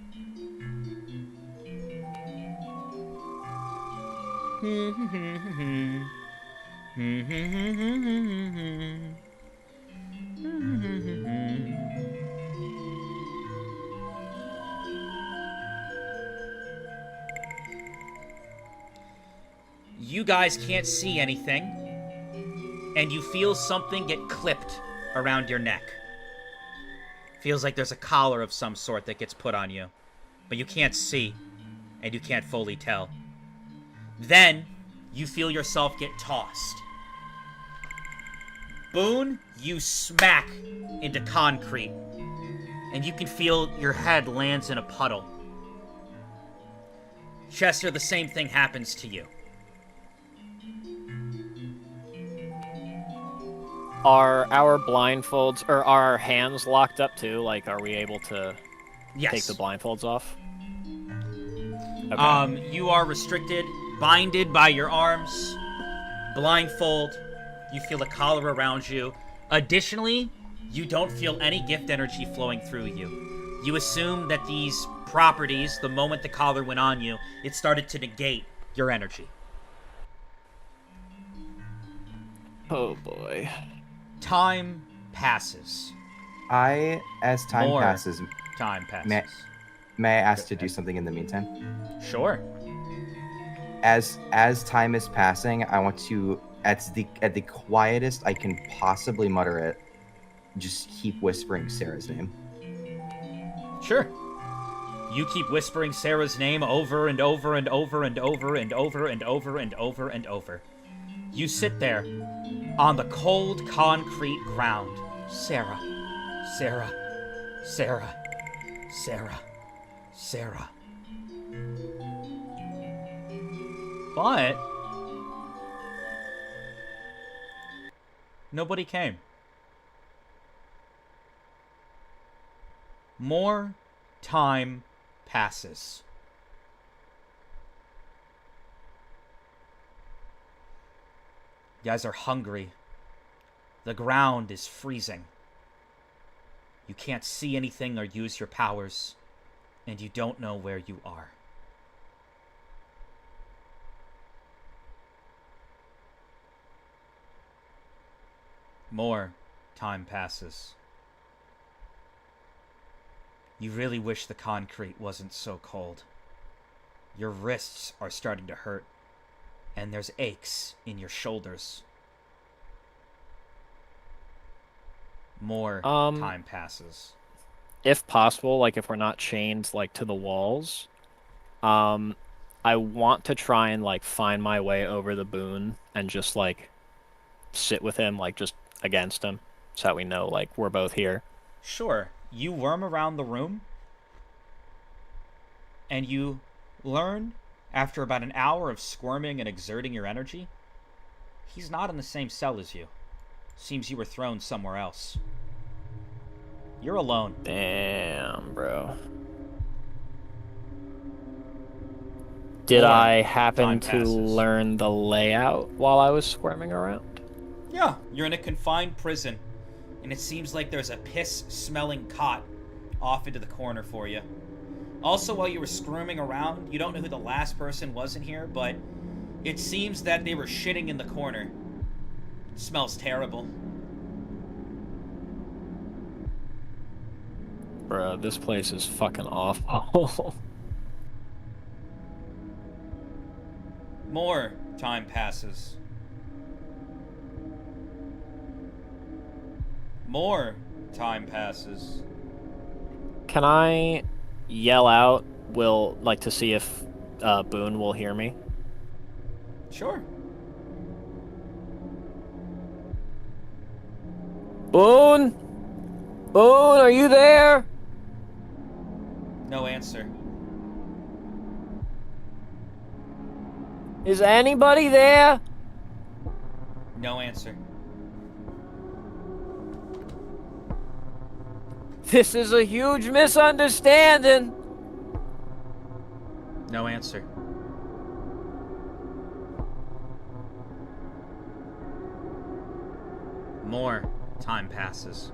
You guys can't see anything, and you feel something get clipped around your neck. Feels like there's a collar of some sort that gets put on you, but you can't see, and you can't fully tell. Then, you feel yourself get tossed. Boone, you smack into concrete, and you can feel your head lands in a puddle. Chester, the same thing happens to you. Are our blindfolds, or are our hands locked up too? Like, are we able to Yes. take the blindfolds off? Okay. You are restricted binded by your arms, blindfold. You feel a collar around you. Additionally, you don't feel any gift energy flowing through you. You assume that these properties, the moment the collar went on you, it started to negate your energy. Oh boy. Time passes. As time More passes, time passes. may I ask to do something in the meantime? Sure. As time is passing, I want to, at the quietest I can possibly mutter it, just keep whispering Sarah's name. Sure. You keep whispering Sarah's name over and over and over and over and over and over and over and over. You sit there on the cold concrete ground. Sarah, Sarah, Sarah, Sarah, Sarah. But nobody came. More time passes. You guys are hungry. The ground is freezing. You can't see anything or use your powers, and you don't know where you are. More time passes. You really wish the concrete wasn't so cold. Your wrists are starting to hurt, and there's aches in your shoulders. More time passes. If possible, like if we're not chained like to the walls, I want to try and like find my way over the boon and just like sit with him, like just against him, so that we know like we're both here. Sure. You worm around the room, and you learn, after about an hour of squirming and exerting your energy, he's not in the same cell as you. Seems you were thrown somewhere else. You're alone. Damn, bro. Did I happen to learn the layout while I was squirming around? Yeah, you're in a confined prison, and it seems like there's a piss-smelling cot off into the corner for you. Also, while you were squirming around, you don't know who the last person was in here, but it seems that they were shitting in the corner. It smells terrible. Bro, this place is fucking awful. More time passes. More time passes. Can I yell out, to see if Boone will hear me? Sure. Boone? Boone, are you there? No answer. Is anybody there? No answer. This is a huge misunderstanding. No answer. More time passes.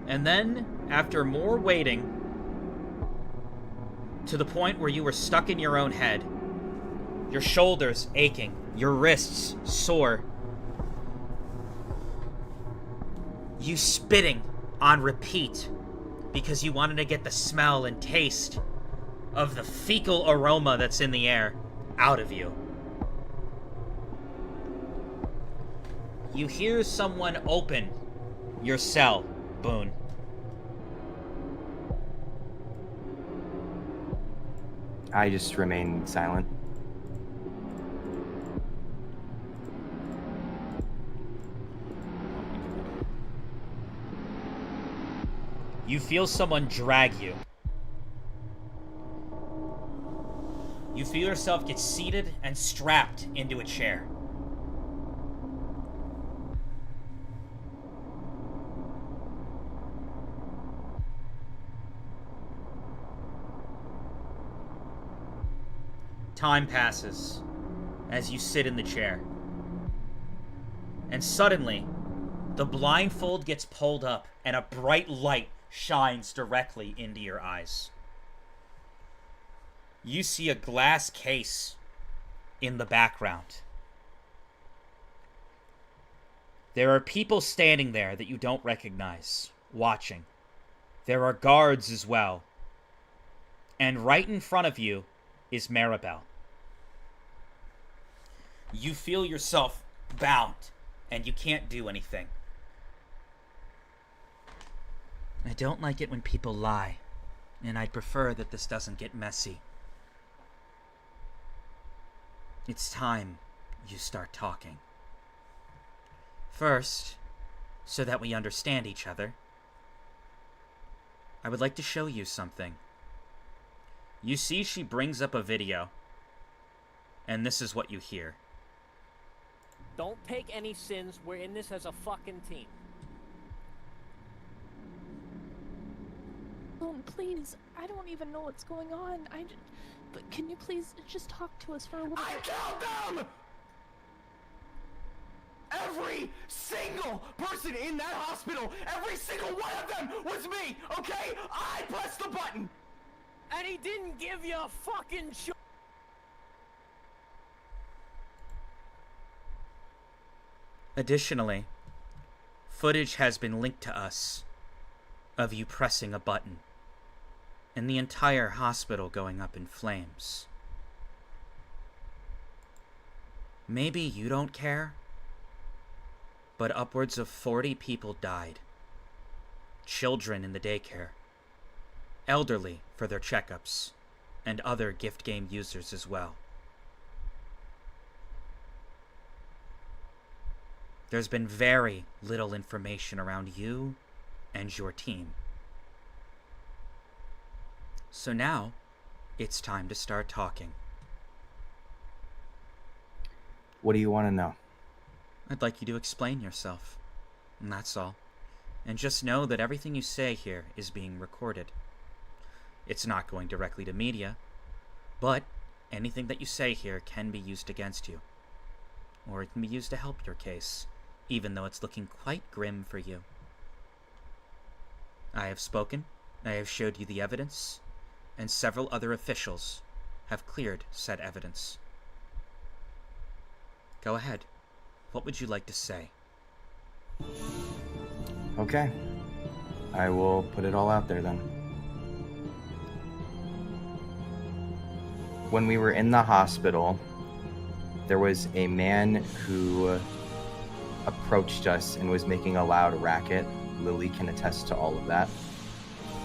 And then, after more waiting, to the point where you were stuck in your own head, your shoulders aching, your wrists sore, you spitting on repeat because you wanted to get the smell and taste of the fecal aroma that's in the air out of you. You hear someone open your cell, Boone. I just remain silent. You feel someone drag you. You feel yourself get seated and strapped into a chair. Time passes as you sit in the chair. And suddenly, the blindfold gets pulled up and a bright light shines directly into your eyes. You see a glass case in the background. There are people standing there that you don't recognize, watching. There are guards as well. And right in front of you is Maribel. You feel yourself bound, and you can't do anything. I don't like it when people lie, and I'd prefer that this doesn't get messy. It's time you start talking. First, so that we understand each other, I would like to show you something. You see she brings up a video, and this is what you hear. Don't take any sins. We're in this as a fucking team. Please, I don't even know what's going on. But can you please just talk to us for a little bit? I killed them! Every single person in that hospital, every single one of them was me, okay? I pressed the button! And he didn't give you a fucking choice. Additionally, footage has been linked to us of you pressing a button and the entire hospital going up in flames. Maybe you don't care, but upwards of 40 people died. Children in the daycare, elderly for their checkups, and other gift game users as well. There's been very little information around you and your team. So now, it's time to start talking. What do you want to know? I'd like you to explain yourself, and that's all. And just know that everything you say here is being recorded. It's not going directly to media, but anything that you say here can be used against you. Or it can be used to help your case, even though it's looking quite grim for you. I have spoken, I have showed you the evidence, and several other officials have cleared said evidence. Go ahead. What would you like to say? Okay. I will put it all out there then. When we were in the hospital, there was a man who approached us and was making a loud racket. Lily can attest to all of that.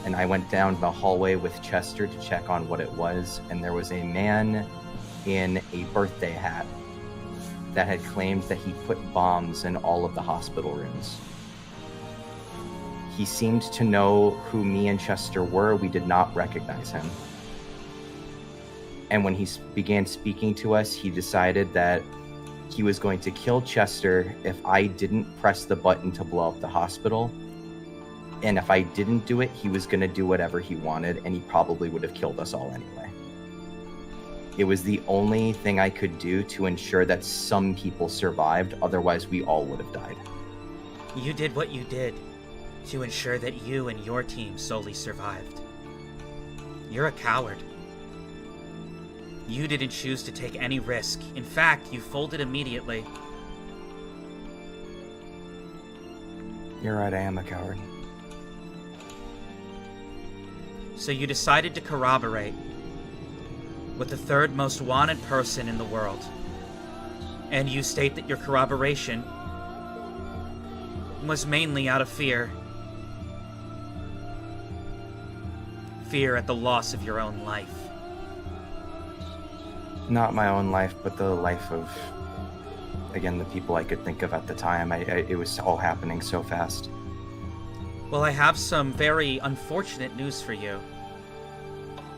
And I went down the hallway with Chester to check on what it was, and there was a man in a birthday hat that had claimed that he put bombs in all of the hospital rooms. He seemed to know who me and Chester were. We did not recognize him. And when he began speaking to us, he decided that he was going to kill Chester if I didn't press the button to blow up the hospital. And if I didn't do it, he was going to do whatever he wanted, and he probably would have killed us all anyway. It was the only thing I could do to ensure that some people survived, otherwise we all would have died. You did what you did to ensure that you and your team solely survived. You're a coward. You didn't choose to take any risk. In fact, you folded immediately. You're right, I am a coward. So you decided to corroborate with the third most wanted person in the world. And you state that your corroboration was mainly out of fear. Fear at the loss of your own life. Not my own life, but the life of, again, the people I could think of at the time. It was all happening so fast. Well, I have some very unfortunate news for you.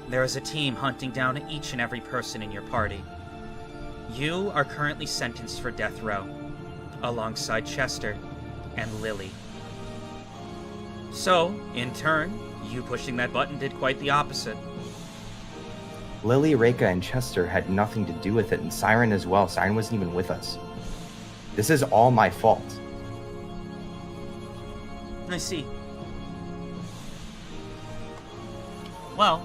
There is a team hunting down each and every person in your party. You are currently sentenced for death row, alongside Chester and Lily. So, in turn, you pushing that button did quite the opposite. Lily, Reika, and Chester had nothing to do with it, and Siren as well. Siren wasn't even with us. This is all my fault. I see. Well,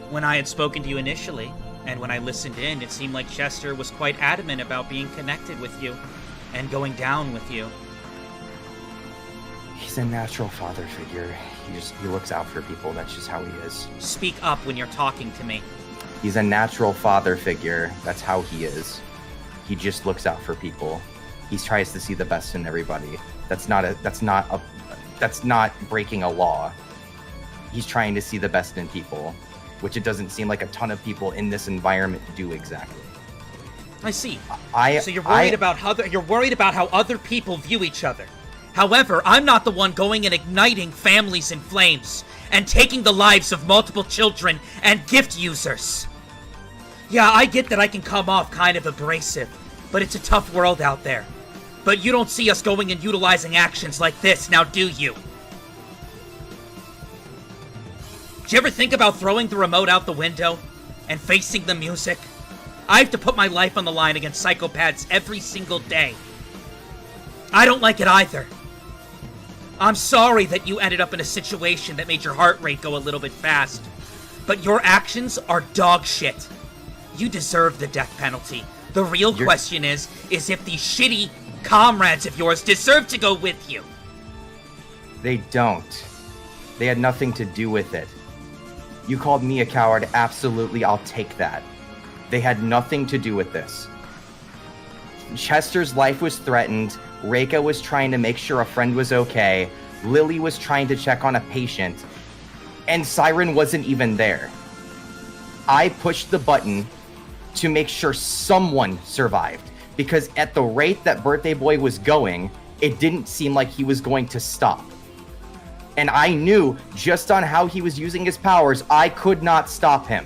when I had spoken to you initially, and when I listened in, it seemed like Chester was quite adamant about being connected with you and going down with you. He's a natural father figure. He looks out for people. That's just how he is. Speak up when you're talking to me. He's a natural father figure. That's how he is. He just looks out for people. He tries to see the best in everybody. That's not breaking a law. He's trying to see the best in people, which it doesn't seem like a ton of people in this environment do exactly. I see. So you're worried about how other people view each other. However, I'm not the one going and igniting families in flames and taking the lives of multiple children and gift users. Yeah, I get that I can come off kind of abrasive, but it's a tough world out there. But you don't see us going and utilizing actions like this, now do you? Did you ever think about throwing the remote out the window and facing the music? I have to put my life on the line against psychopaths every single day. I don't like it either. I'm sorry that you ended up in a situation that made your heart rate go a little bit fast. But your actions are dog shit. You deserve the death penalty. The real question is if these shitty comrades of yours deserve to go with you. They don't. They had nothing to do with it. You called me a coward. Absolutely, I'll take that. They had nothing to do with this. Chester's life was threatened. Reika was trying to make sure a friend was okay. Lily was trying to check on a patient. And Siren wasn't even there. I pushed the button to make sure someone survived. Because at the rate that Birthday Boy was going, it didn't seem like he was going to stop. And I knew, just on how he was using his powers, I could not stop him.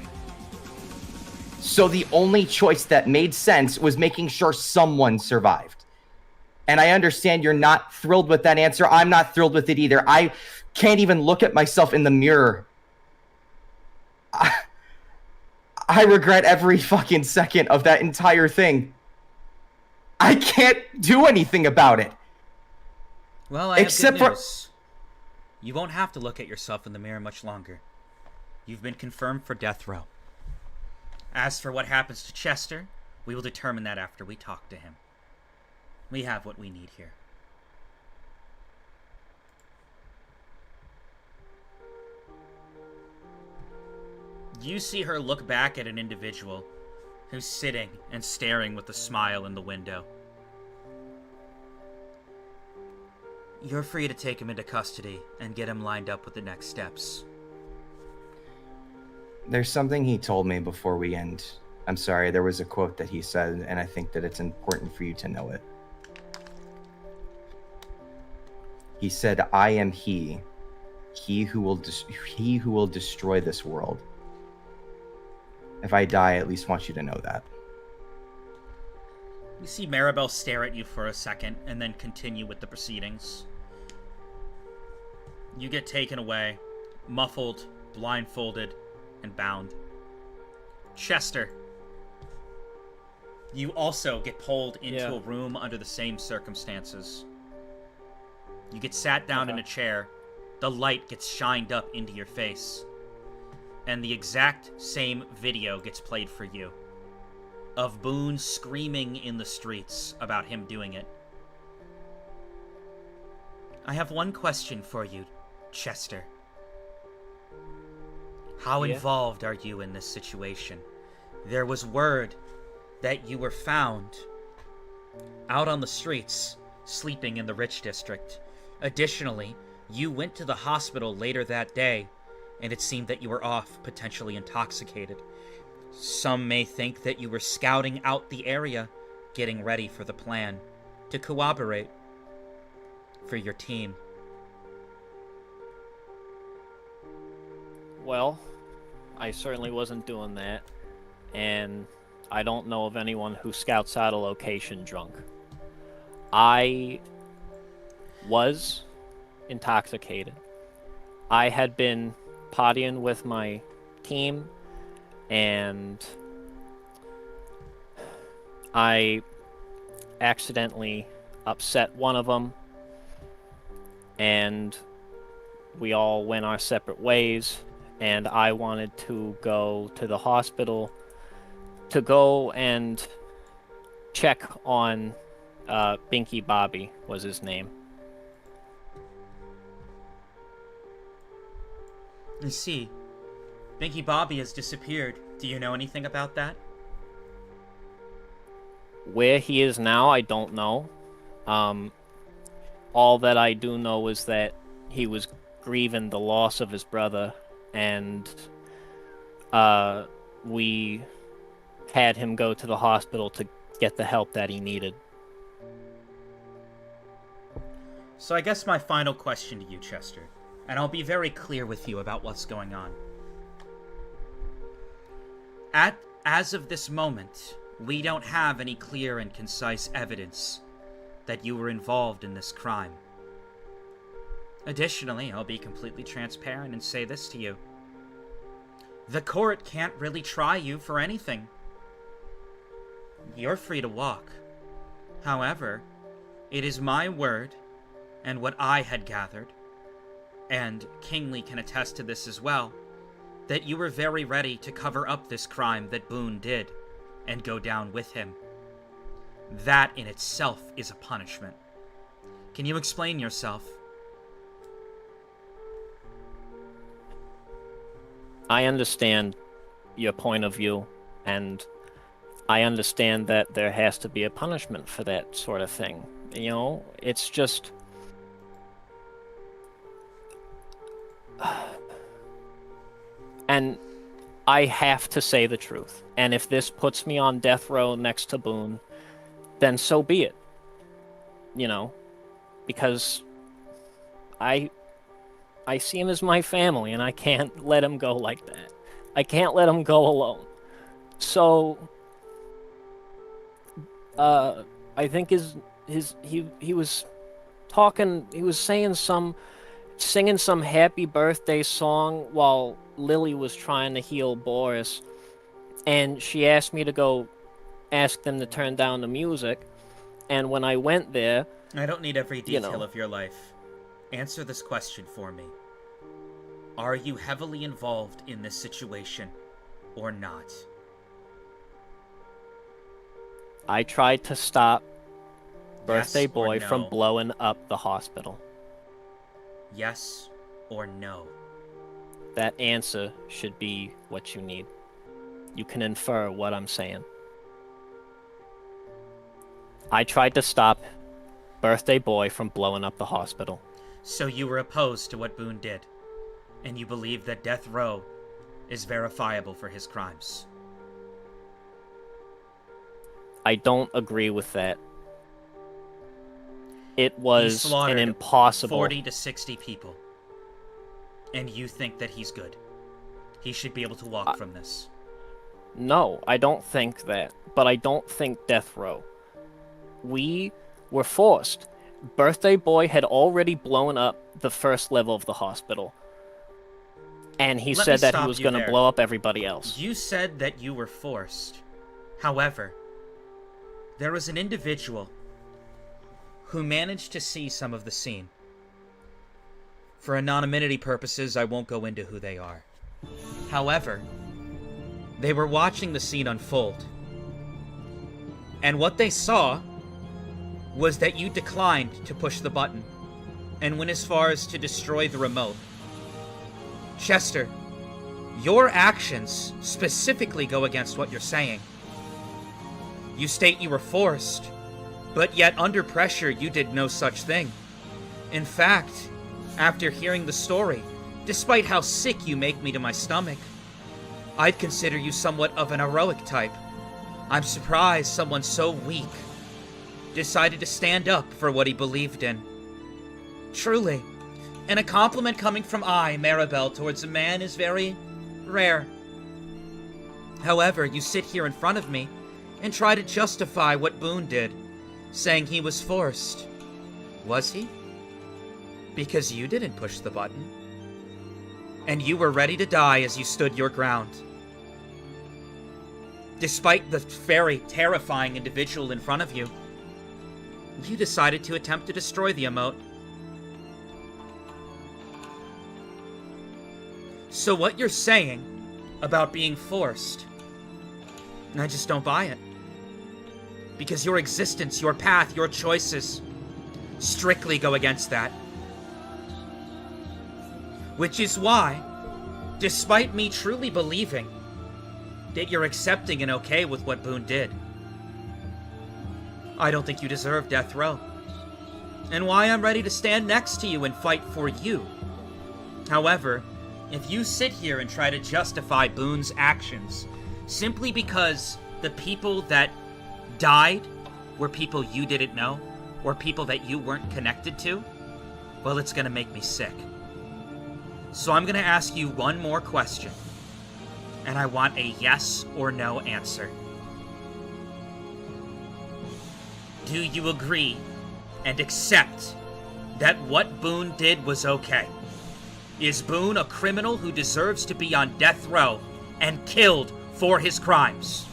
So the only choice that made sense was making sure someone survived. And I understand you're not thrilled with that answer. I'm not thrilled with it either. I can't even look at myself in the mirror. I regret every fucking second of that entire thing. I can't do anything about it. Well, I have good news. You won't have to look at yourself in the mirror much longer. You've been confirmed for death row. As for what happens to Chester, we will determine that after we talk to him. We have what we need here. You see her look back at an individual who's sitting and staring with a smile in the window. You're free to take him into custody and get him lined up with the next steps. There's something he told me before we end. I'm sorry, there was a quote that he said, and I think that it's important for you to know it. He said, "I am he who will destroy this world." If I die, I at least want you to know that. You see Maribel stare at you for a second and then continue with the proceedings. You get taken away, muffled, blindfolded, and bound. Chester, you also get pulled into a room under the same circumstances. You get sat down in a chair, the light gets shined up into your face, and the exact same video gets played for you of Boone screaming in the streets about him doing it. I have one question for you, Chester. How involved are you in this situation? There was word that you were found out on the streets, sleeping in the Rich District. Additionally, you went to the hospital later that day, and it seemed that you were off, potentially intoxicated. Some may think that you were scouting out the area, getting ready for the plan, to corroborate for your team. Well, I certainly wasn't doing that, and I don't know of anyone who scouts out a location drunk. I was intoxicated. I had been partying with my team, and I accidentally upset one of them, and we all went our separate ways, and I wanted to go to the hospital to go and check on Binky Bobby was his name. I see. Binky Bobby has disappeared. Do you know anything about that? Where he is now, I don't know. All that I do know is that he was grieving the loss of his brother, and we had him go to the hospital to get the help that he needed. So I guess my final question to you, Chester, and I'll be very clear with you about what's going on. As of this moment, we don't have any clear and concise evidence that you were involved in this crime. Additionally, I'll be completely transparent and say this to you. The court can't really try you for anything. You're free to walk. However, it is my word, and what I had gathered, and Kingsley can attest to this as well, that you were very ready to cover up this crime that Boone did, and go down with him. That in itself is a punishment. Can you explain yourself? I understand your point of view, and I understand that there has to be a punishment for that sort of thing. You know, it's just... And I have to say the truth. And if this puts me on death row next to Boone, then so be it. You know, because I see him as my family, and I can't let him go like that. I can't let him go alone. So, I think he was talking, he was singing some happy birthday song while Lily was trying to heal Boris, and she asked me to go ask them to turn down the music, and when I went there... I don't need every detail of your life. Answer this question for me. Are you heavily involved in this situation, or not? I tried to stop Birthday Yes or Boy no? from blowing up the hospital. Yes or no? That answer should be what you need. You can infer what I'm saying. I tried to stop Birthday Boy from blowing up the hospital. So you were opposed to what Boone did, and you believe that death row is verifiable for his crimes. I don't agree with that. It He was an slaughtered impossible... 40 to 60 people. And you think that he's good. He should be able to walk from this. No, I don't think that. But I don't think death row. We were forced. Birthday Boy had already blown up the first level of the hospital. And he Let said me that he stop was you going to there. blow up everybody else. You said that you were forced. However, there was an individual who managed to see some of the scene. For anonymity purposes, I won't go into who they are. However, they were watching the scene unfold. And what they saw was that you declined to push the button and went as far as to destroy the remote. Chester, your actions specifically go against what you're saying. You state you were forced, but yet under pressure you did no such thing. In fact, after hearing the story, despite how sick you make me to my stomach, I'd consider you somewhat of an heroic type. I'm surprised someone so weak decided to stand up for what he believed in. Truly, and a compliment coming from I, Maribel, towards a man is very rare. However, you sit here in front of me and try to justify what Boone did, saying he was forced. Was he? Because you didn't push the button. And you were ready to die as you stood your ground. despite the very terrifying individual in front of you, you decided to attempt to destroy the emote. So what you're saying about being forced, I just don't buy it. Because your existence, your path, your choices strictly go against that. Which is why, despite me truly believing that you're accepting and okay with what Boone did, I don't think you deserve death row. And why I'm ready to stand next to you and fight for you. However, if you sit here and try to justify Boone's actions simply because the people that died were people you didn't know, or people that you weren't connected to, well, it's gonna make me sick. So I'm gonna ask you one more question, and I want a yes or no answer. Do you agree and accept that what Boone did was okay? Is Boone a criminal who deserves to be on death row and killed for his crimes?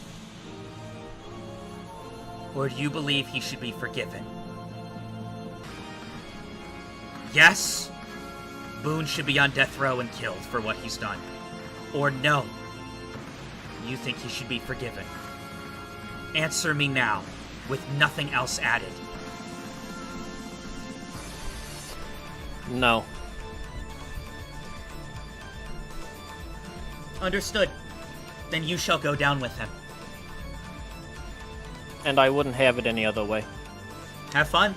Or do you believe he should be forgiven? Yes, Boone should be on death row and killed for what he's done. Or no, you think he should be forgiven. Answer me now, with nothing else added. No. Understood. Then you shall go down with him. And I wouldn't have it any other way. Have fun.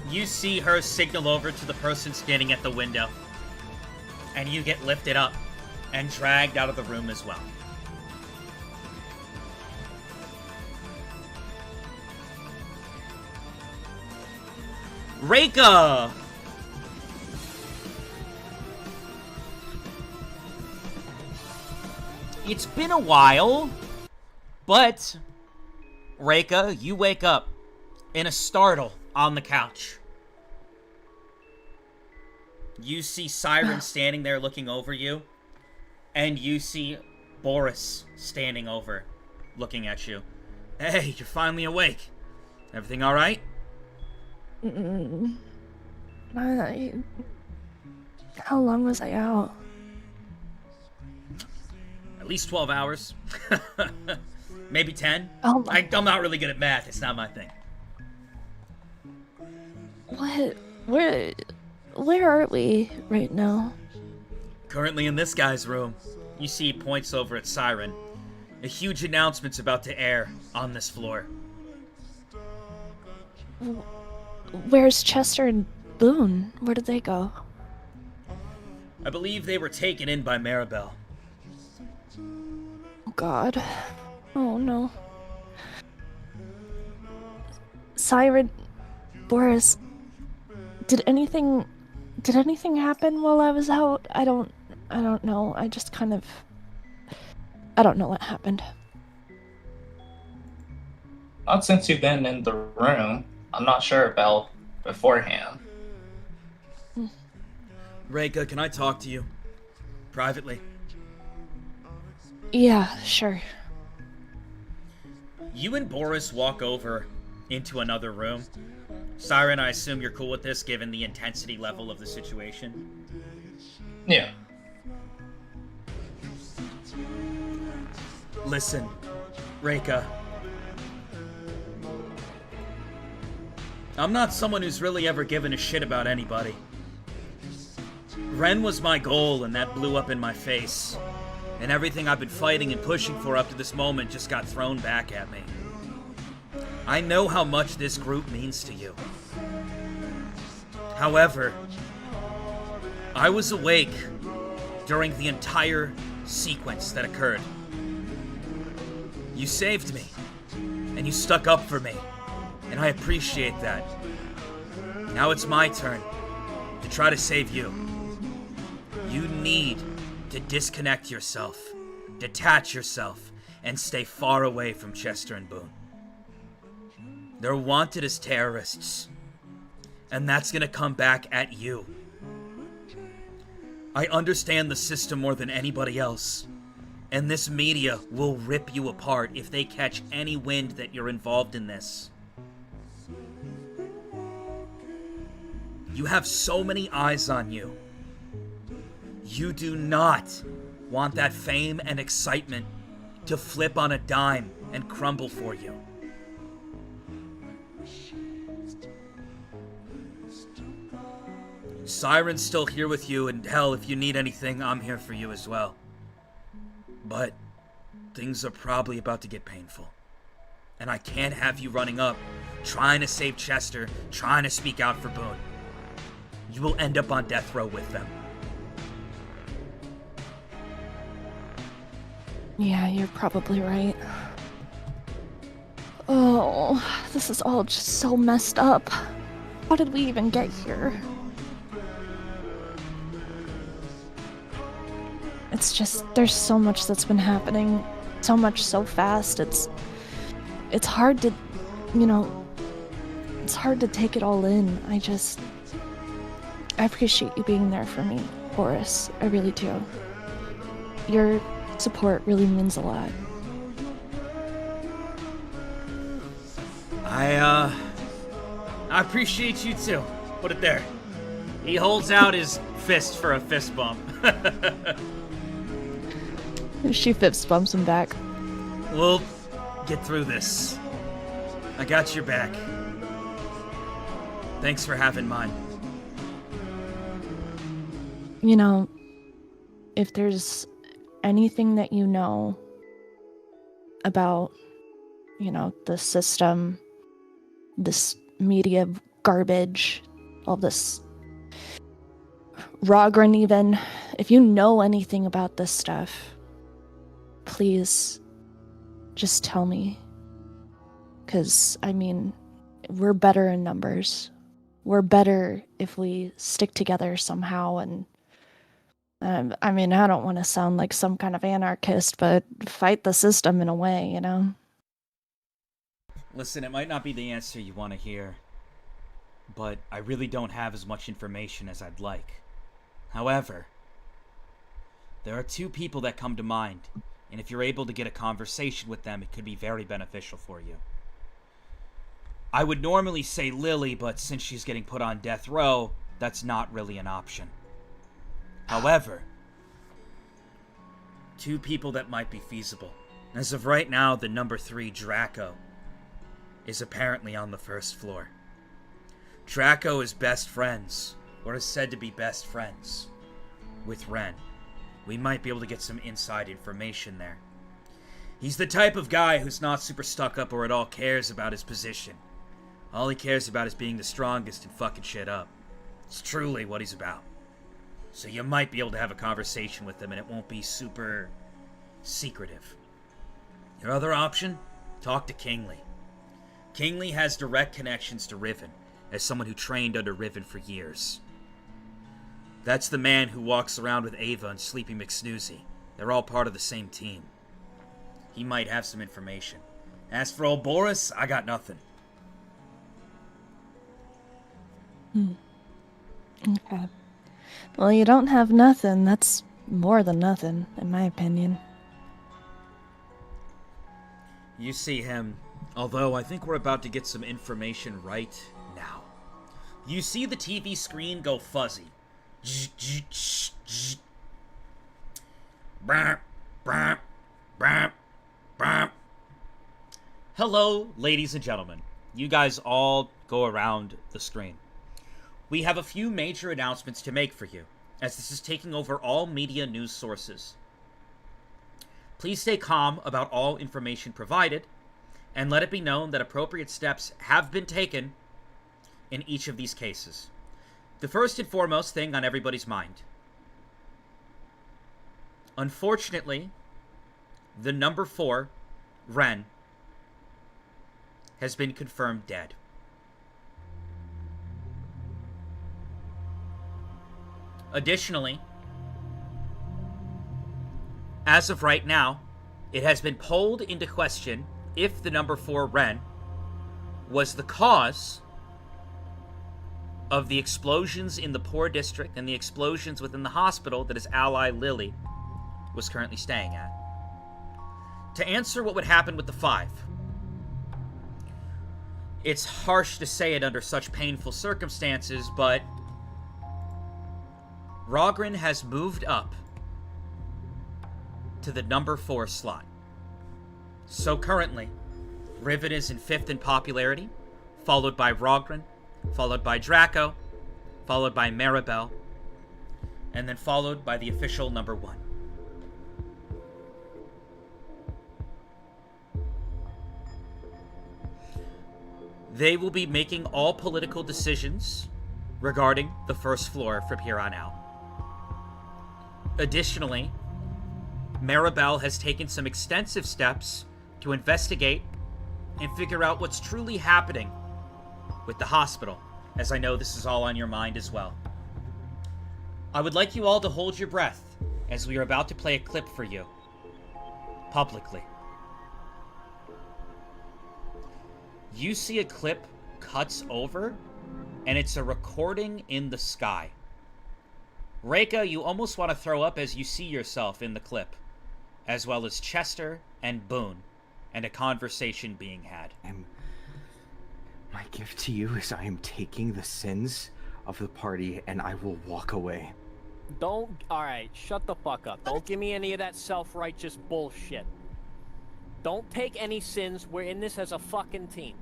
You see her signal over to the person standing at the window. And you get lifted up and dragged out of the room as well. Reika! It's been a while, but Reika, you wake up in a startle on the couch. You see Siren standing there looking over you, and you see Boris standing over, looking at you. Hey, you're finally awake. Everything alright? How long was I out? At least 12 hours. Maybe 10. Oh my. I'm not really good at math. It's not my thing. What? Where are we right now? Currently in this guy's room. You see he points over at Siren. A huge announcement's about to air on this floor. Where's Chester and Boone? Where did they go? I believe they were taken in by Maribel. Oh God. Oh no. Siren, Boris, did anything happen while I was out? I don't know. I just kind of, I don't know what happened. Not since you've been in the room. I'm not sure about beforehand. Reika, can I talk to you? Privately. Yeah, sure. You and Boris walk over into another room. Siren, I assume you're cool with this given the intensity level of the situation? Yeah. Listen, Reika. I'm not someone who's really ever given a shit about anybody. Ren was my goal, and that blew up in my face. And everything I've been fighting and pushing for up to this moment just got thrown back at me. I know how much this group means to you. However, I was awake during the entire sequence that occurred. You saved me, and you stuck up for me, and I appreciate that. Now it's my turn to try to save you. You need to disconnect yourself, detach yourself, and stay far away from Chester and Boone. They're wanted as terrorists, and that's gonna come back at you. I understand the system more than anybody else, And this media will rip you apart if they catch any wind that you're involved in this. You have so many eyes on you. You do not want that fame and excitement to flip on a dime and crumble for you. Siren's still here with you, and hell, if you need anything, I'm here for you as well. But things are probably about to get painful. And I can't have you running up, trying to save Chester, trying to speak out for Boone. You will end up on death row with them. Yeah, you're probably right. Oh, this is all just so messed up. How did we even get here? It's just, there's so much that's been happening, so much so fast. It's hard to, it's hard to take it all in. I appreciate you being there for me, Boris. I really do. Your support really means a lot. I appreciate you too. Put it there. He holds out his fist for a fist bump. She fist bumps him back. We'll get through this. I got your back. Thanks for having mine. If there's anything that you know about, the system, this media garbage, all this Rogren even, if you know anything about this stuff, please just tell me. 'Cause, we're better in numbers. We're better if we stick together somehow, and I don't want to sound like some kind of anarchist, but fight the system in a way, Listen, it might not be the answer you want to hear, but I really don't have as much information as I'd like. However, there are two people that come to mind, and if you're able to get a conversation with them, it could be very beneficial for you. I would normally say Lily, but since she's getting put on death row, that's not really an option. However, two people that might be feasible. As of right now, the number 3, Draco, is apparently on the first floor. Draco is best friends, or is said to be best friends, with Ren. We might be able to get some inside information there. He's the type of guy who's not super stuck up or at all cares about his position. All he cares about is being the strongest and fucking shit up. It's truly what he's about. So you might be able to have a conversation with him and it won't be super secretive. Your other option? Talk to Kingsley. Kingsley has direct connections to Riven, as someone who trained under Riven for years. That's the man who walks around with Ava and Sleepy McSnoozy. They're all part of the same team. He might have some information. As for old Boris, I got nothing. Okay. Well, you don't have nothing. That's more than nothing, in my opinion. You see him, although I think we're about to get some information right now. You see the TV screen go fuzzy. Hello, ladies and gentlemen. You guys all go around the screen. We have a few major announcements to make for you, as this is taking over all media news sources. Please stay calm about all information provided, and let it be known that appropriate steps have been taken in each of these cases. The first and foremost thing on everybody's mind. Unfortunately, the number 4, Ren, has been confirmed dead. Additionally, as of right now, it has been polled into question if the number 4 Ren was the cause of the explosions in the poor district and the explosions within the hospital that his ally Lily was currently staying at. To answer what would happen with the 5. It's harsh to say it under such painful circumstances, but Rogren has moved up to the number 4 slot. So currently, Riven is in 5th in popularity, followed by Rogren, followed by Draco, followed by Maribel, and then followed by the official number 1. They will be making all political decisions regarding the first floor from here on out. Additionally, Maribel has taken some extensive steps to investigate and figure out what's truly happening with the hospital, as I know this is all on your mind as well. I would like you all to hold your breath as we are about to play a clip for you, publicly. You see a clip cuts over, and it's a recording in the sky. Reika, you almost want to throw up as you see yourself in the clip, as well as Chester and Boone, and a conversation being had. My gift to you is I am taking the sins of the party, and I will walk away. Alright, shut the fuck up. Don't give me any of that self-righteous bullshit. Don't take any sins. We're in this as a fucking team.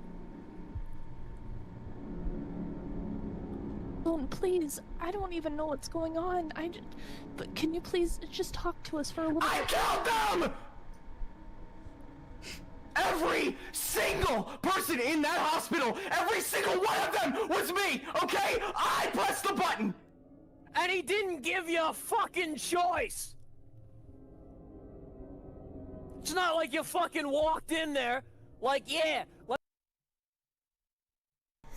Boone, please. I don't even know what's going on. But can you please just talk to us for a little bit? I killed them! Every single person in that hospital, every single one of them was me, okay? I pressed the button! And he didn't give you a fucking choice! It's not like you fucking walked in there, like, yeah,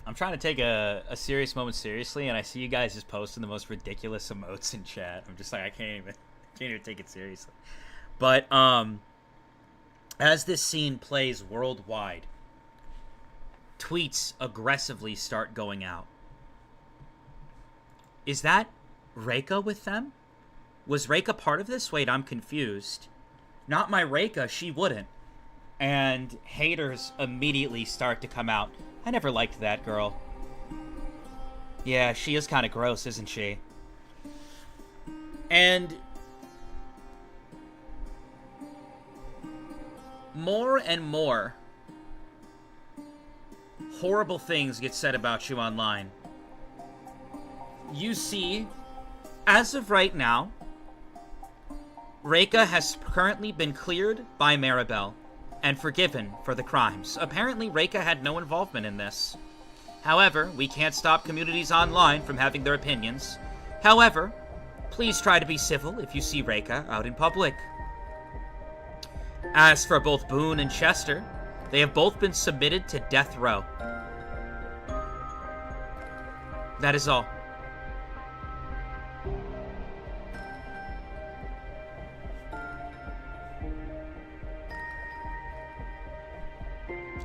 I'm trying to take a serious moment seriously, and I see you guys just posting the most ridiculous emotes in chat. I'm just like, I can't even take it seriously. But, as this scene plays worldwide, tweets aggressively start going out. Is that Reika with them? Was Reika part of this? Wait, I'm confused. Not my Reika, she wouldn't. And haters immediately start to come out. I never liked that girl. Yeah, she is kind of gross, isn't she? And more and more horrible things get said about you online. You see, as of right now, Reika has currently been cleared by Maribel and forgiven for the crimes. Apparently, Reika had no involvement in this. However, we can't stop communities online from having their opinions. However, please try to be civil if you see Reika out in public. As for both Boone and Chester, they have both been submitted to death row. That is all.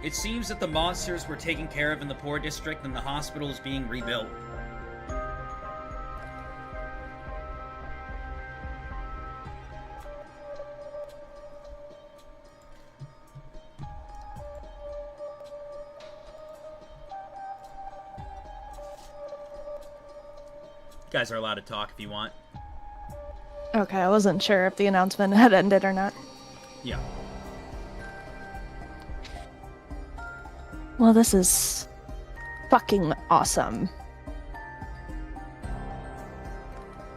It seems that the monsters were taken care of in the poor district and the hospital is being rebuilt. You guys are allowed to talk if you want. Okay, I wasn't sure if the announcement had ended or not. Yeah. Well, this is fucking awesome.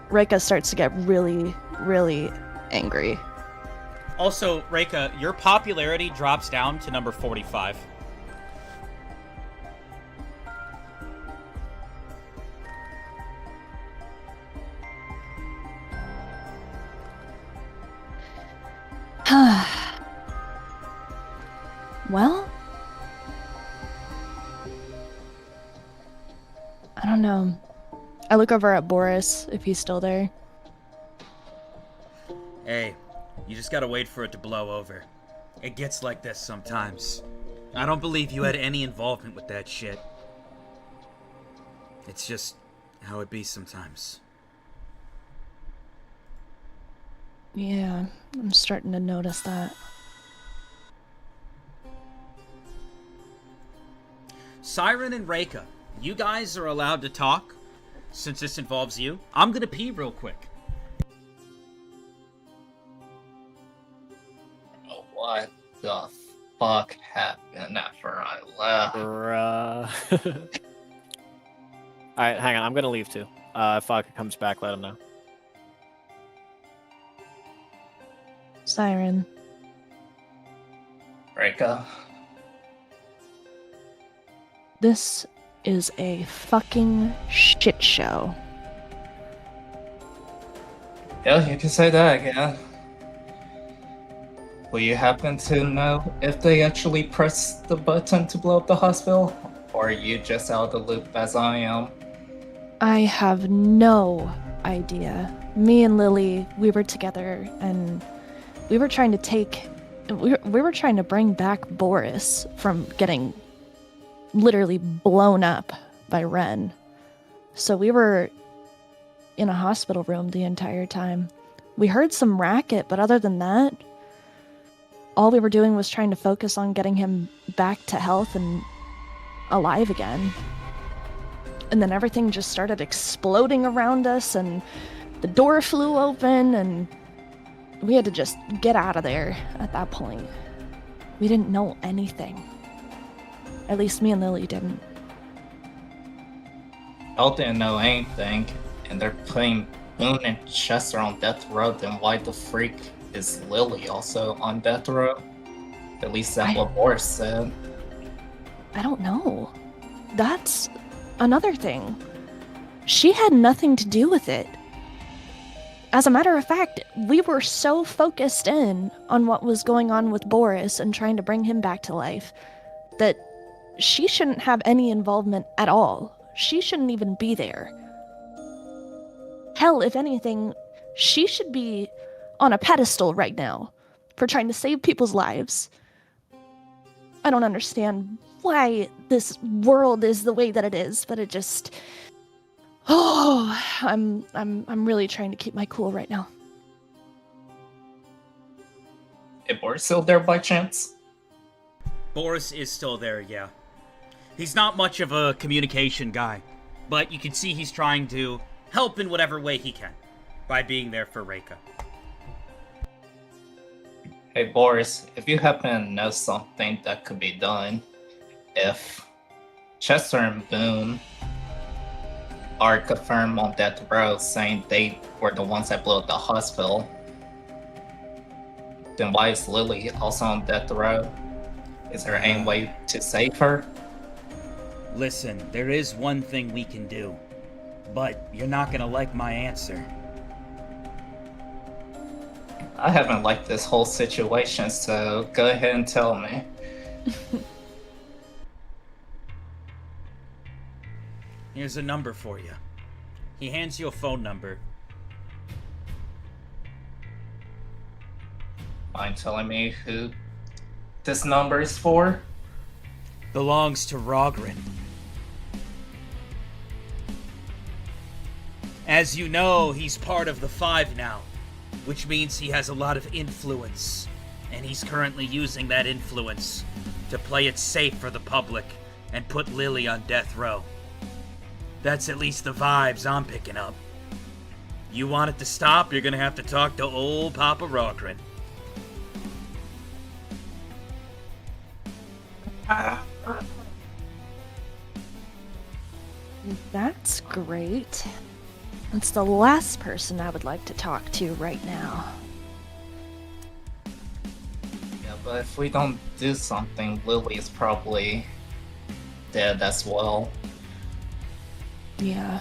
Reika starts to get really, really angry. Also, Reika, your popularity drops down to number 45. Well, I don't know. I look over at Boris, if he's still there. Hey, you just gotta wait for it to blow over. It gets like this sometimes. I don't believe you had any involvement with that shit. It's just how it be sometimes. Yeah, I'm starting to notice that. Siren and Reika, you guys are allowed to talk, since this involves you. I'm gonna pee real quick. Oh, what the fuck happened after I left? Bruh. Alright, hang on. I'm gonna leave too. If Vodka comes back, let him know. Siren. Reika, This is a fucking shit show. yeah, you can say that again. Will you happen to know if they actually pressed the button to blow up the hospital? Or are you just out of the loop as I am? I have no idea. Me and Lily, we were together and we were trying to we were trying to bring back Boris from getting literally blown up by Ren. So we were in a hospital room the entire time. We heard some racket, but other than that, all we were doing was trying to focus on getting him back to health and alive again. And then everything just started exploding around us, and the door flew open, and we had to just get out of there at that point. We didn't know anything. At least me and Lily didn't. Y'all didn't know anything, and they're putting Boone and Chester on death row, then why the freak is Lily also on death row? At least that's what Boris said. I don't know. That's another thing. She had nothing to do with it. As a matter of fact, we were so focused in on what was going on with Boris and trying to bring him back to life that she shouldn't have any involvement at all. She shouldn't even be there. Hell, if anything, she should be on a pedestal right now for trying to save people's lives. I don't understand why this world is the way that it is, but it just... Oh, I'm really trying to keep my cool right now. Is Boris still there by chance? Boris is still there, yeah. He's not much of a communication guy, but you can see he's trying to help in whatever way he can by being there for Reika. Hey Boris, if you happen to know something that could be done, if Chester and Boone are confirmed on death row saying they were the ones that blew up the hospital, then why is Lily also on death row? Is there any way to save her? Listen, there is one thing we can do, but you're not gonna like my answer. I haven't liked this whole situation, so go ahead and tell me. Here's a number for you. He hands you a phone number. Mind telling me who this number is for? Belongs to Rogren. As you know, he's part of the Five now, which means he has a lot of influence, and he's currently using that influence to play it safe for the public and put Lily on death row. That's at least the vibes I'm picking up. You want it to stop, you're gonna have to talk to old Papa Rogren. That's great. That's the last person I would like to talk to right now. Yeah, but if we don't do something, Lily is probably dead as well. Yeah.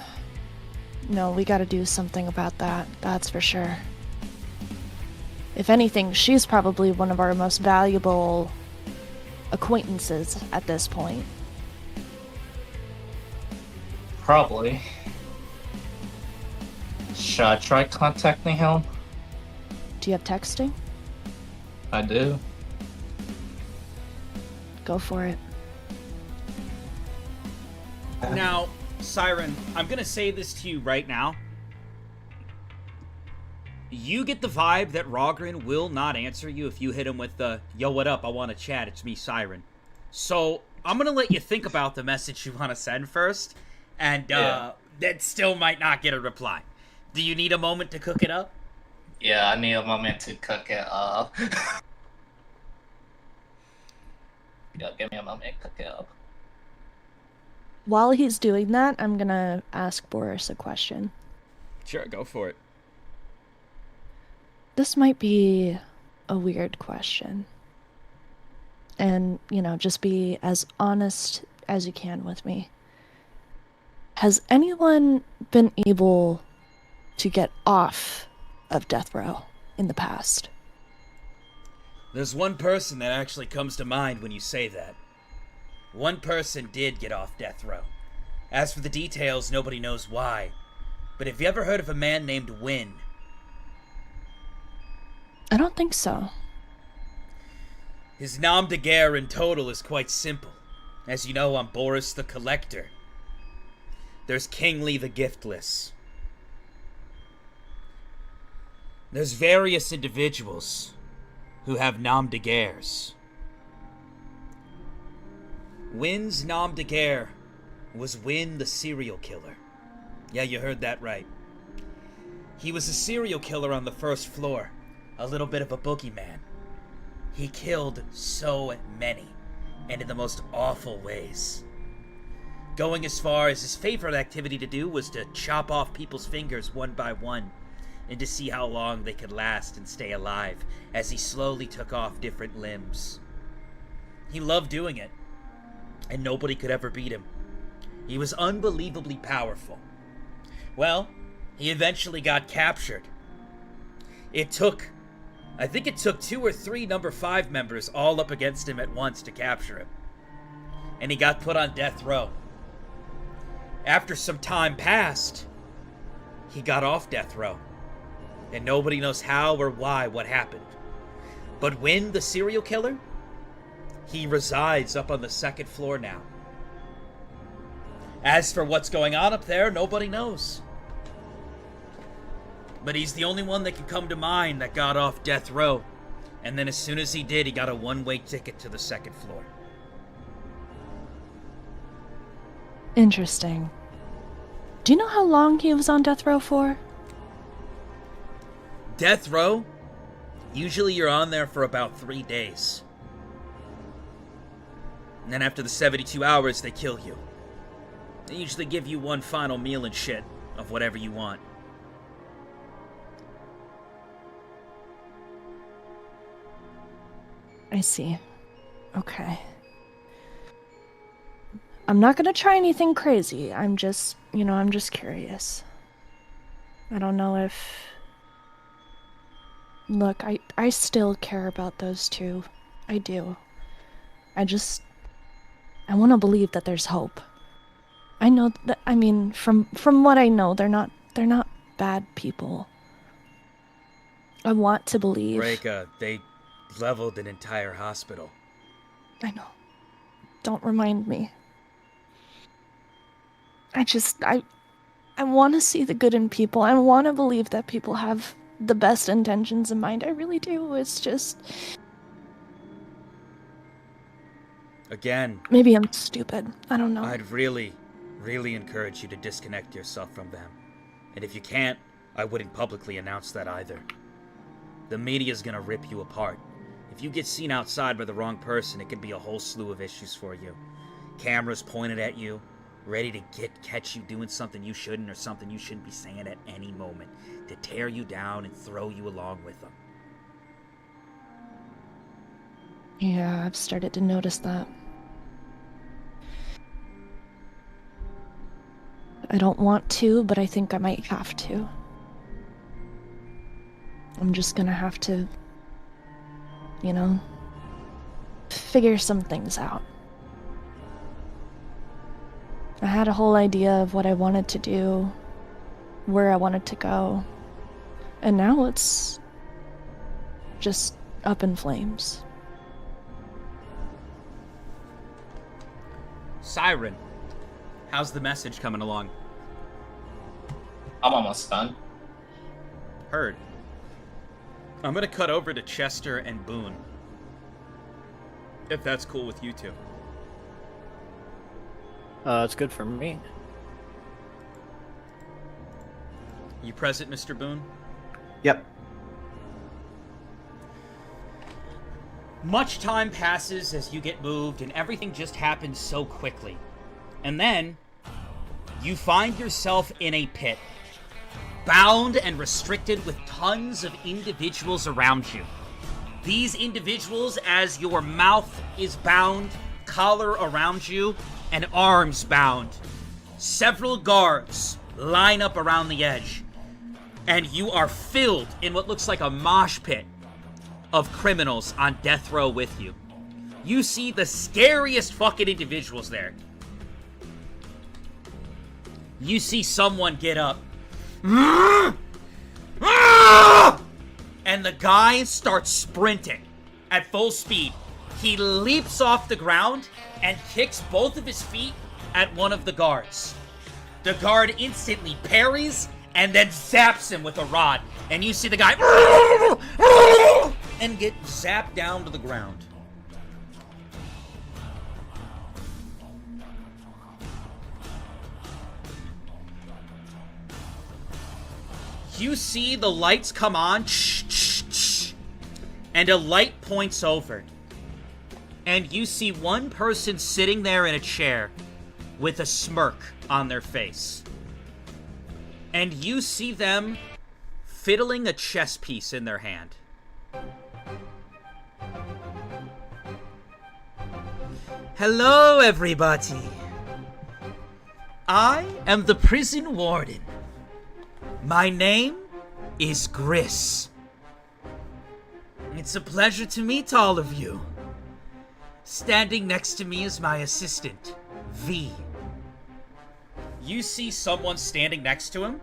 No, we gotta do something about that, that's for sure. If anything, she's probably one of our most valuable acquaintances at this point. Probably. Should I try contacting him? Do you have texting? I do. Go for it. Now, Siren, I'm gonna say this to you right now. You get the vibe that Rogren will not answer you if you hit him with the, yo, what up, I want to chat, it's me, Siren. So, I'm gonna let you think about the message you want to send first, and that still might not get a reply. Do you need a moment to cook it up? Yeah, I need a moment to cook it up. Yeah, give me a moment to cook it up. While he's doing that, I'm gonna ask Boris a question. Sure, go for it. This might be a weird question. And, just be as honest as you can with me. Has anyone been able to get off of death row in the past? There's one person that actually comes to mind when you say that. One person did get off death row. As for the details, nobody knows why. But have you ever heard of a man named Wynn? I don't think so. His nom de guerre in total is quite simple. As you know, I'm Boris the Collector. There's Kingly the Giftless. There's various individuals who have nom de guerres. Wynn's nom de guerre was Wynn the serial killer. Yeah, you heard that right. He was a serial killer on the first floor, a little bit of a boogeyman. He killed so many, and in the most awful ways. Going as far as his favorite activity to do was to chop off people's fingers one by one, and to see how long they could last and stay alive as he slowly took off different limbs. He loved doing it, and nobody could ever beat him. He was unbelievably powerful. Well, he eventually got captured. I think it took 2 or 3 number 5 members all up against him at once to capture him. And he got put on death row. After some time passed, he got off death row. And nobody knows how or why what happened. But Wynn, the serial killer, he resides up on the 2nd floor now. As for what's going on up there, nobody knows. But he's the only one that can come to mind that got off death row. And then as soon as he did, he got a one-way ticket to the 2nd floor. Interesting. Do you know how long he was on death row for? Death row? Usually you're on there for about 3 days. And then after the 72 hours, they kill you. They usually give you one final meal and shit of whatever you want. I see. Okay. I'm not gonna try anything crazy. I'm just curious. I don't know if... Look, I still care about those two. I do. I want to believe that there's hope. I know that, from what I know, they're not bad people. I want to believe. Reika, they leveled an entire hospital. I know. Don't remind me. I want to see the good in people. I want to believe that people have the best intentions in mind. I really do. It's just... Again... Maybe I'm stupid. I don't know. I'd really encourage you to disconnect yourself from them. And if you can't, I wouldn't publicly announce that either. The media's gonna rip you apart. If you get seen outside by the wrong person, it could be a whole slew of issues for you. Cameras pointed at you, ready to catch you doing something you shouldn't or something you shouldn't be saying at any moment, to tear you down and throw you along with them. Yeah, I've started to notice that. I don't want to, but I think I might have to. I'm just gonna have to, figure some things out. I had a whole idea of what I wanted to do, where I wanted to go, and now it's just up in flames. Siren, how's the message coming along? I'm almost done. Heard. I'm gonna cut over to Chester and Boone. If that's cool with you two. It's good for me. You present, Mr. Boone? Yep. Much time passes as you get moved, and everything just happens so quickly. And then, you find yourself in a pit, bound and restricted with tons of individuals around you. These individuals, as your mouth is bound, collar around you, and arms bound. Several guards line up around the edge, and you are filled in what looks like a mosh pit of criminals on death row with you. You see the scariest fucking individuals there. You see someone get up. And the guy starts sprinting at full speed. He leaps off the ground and kicks both of his feet at one of the guards. The guard instantly parries and then zaps him with a rod. And you see the guy and get zapped down to the ground. You see the lights come on, and a light points over. And you see one person sitting there in a chair with a smirk on their face. And you see them fiddling a chess piece in their hand. Hello, everybody. I am the prison warden. My name is Gris. It's a pleasure to meet all of you. Standing next to me is my assistant, V. You see someone standing next to him,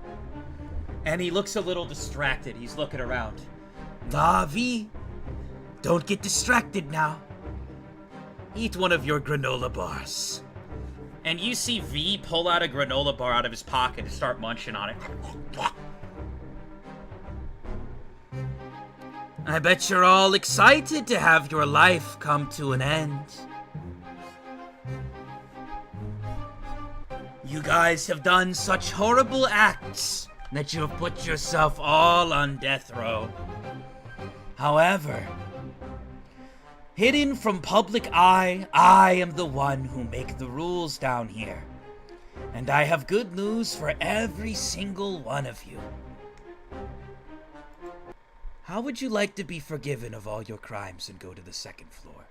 and he looks a little distracted. He's looking around. Ah, V, don't get distracted now. Eat one of your granola bars. And you see V pull out a granola bar out of his pocket and start munching on it. I bet you're all excited to have your life come to an end. You guys have done such horrible acts that you have put yourself all on death row. However, hidden from public eye, I am the one who make the rules down here. And I have good news for every single one of you. How would you like to be forgiven of all your crimes and go to the second floor?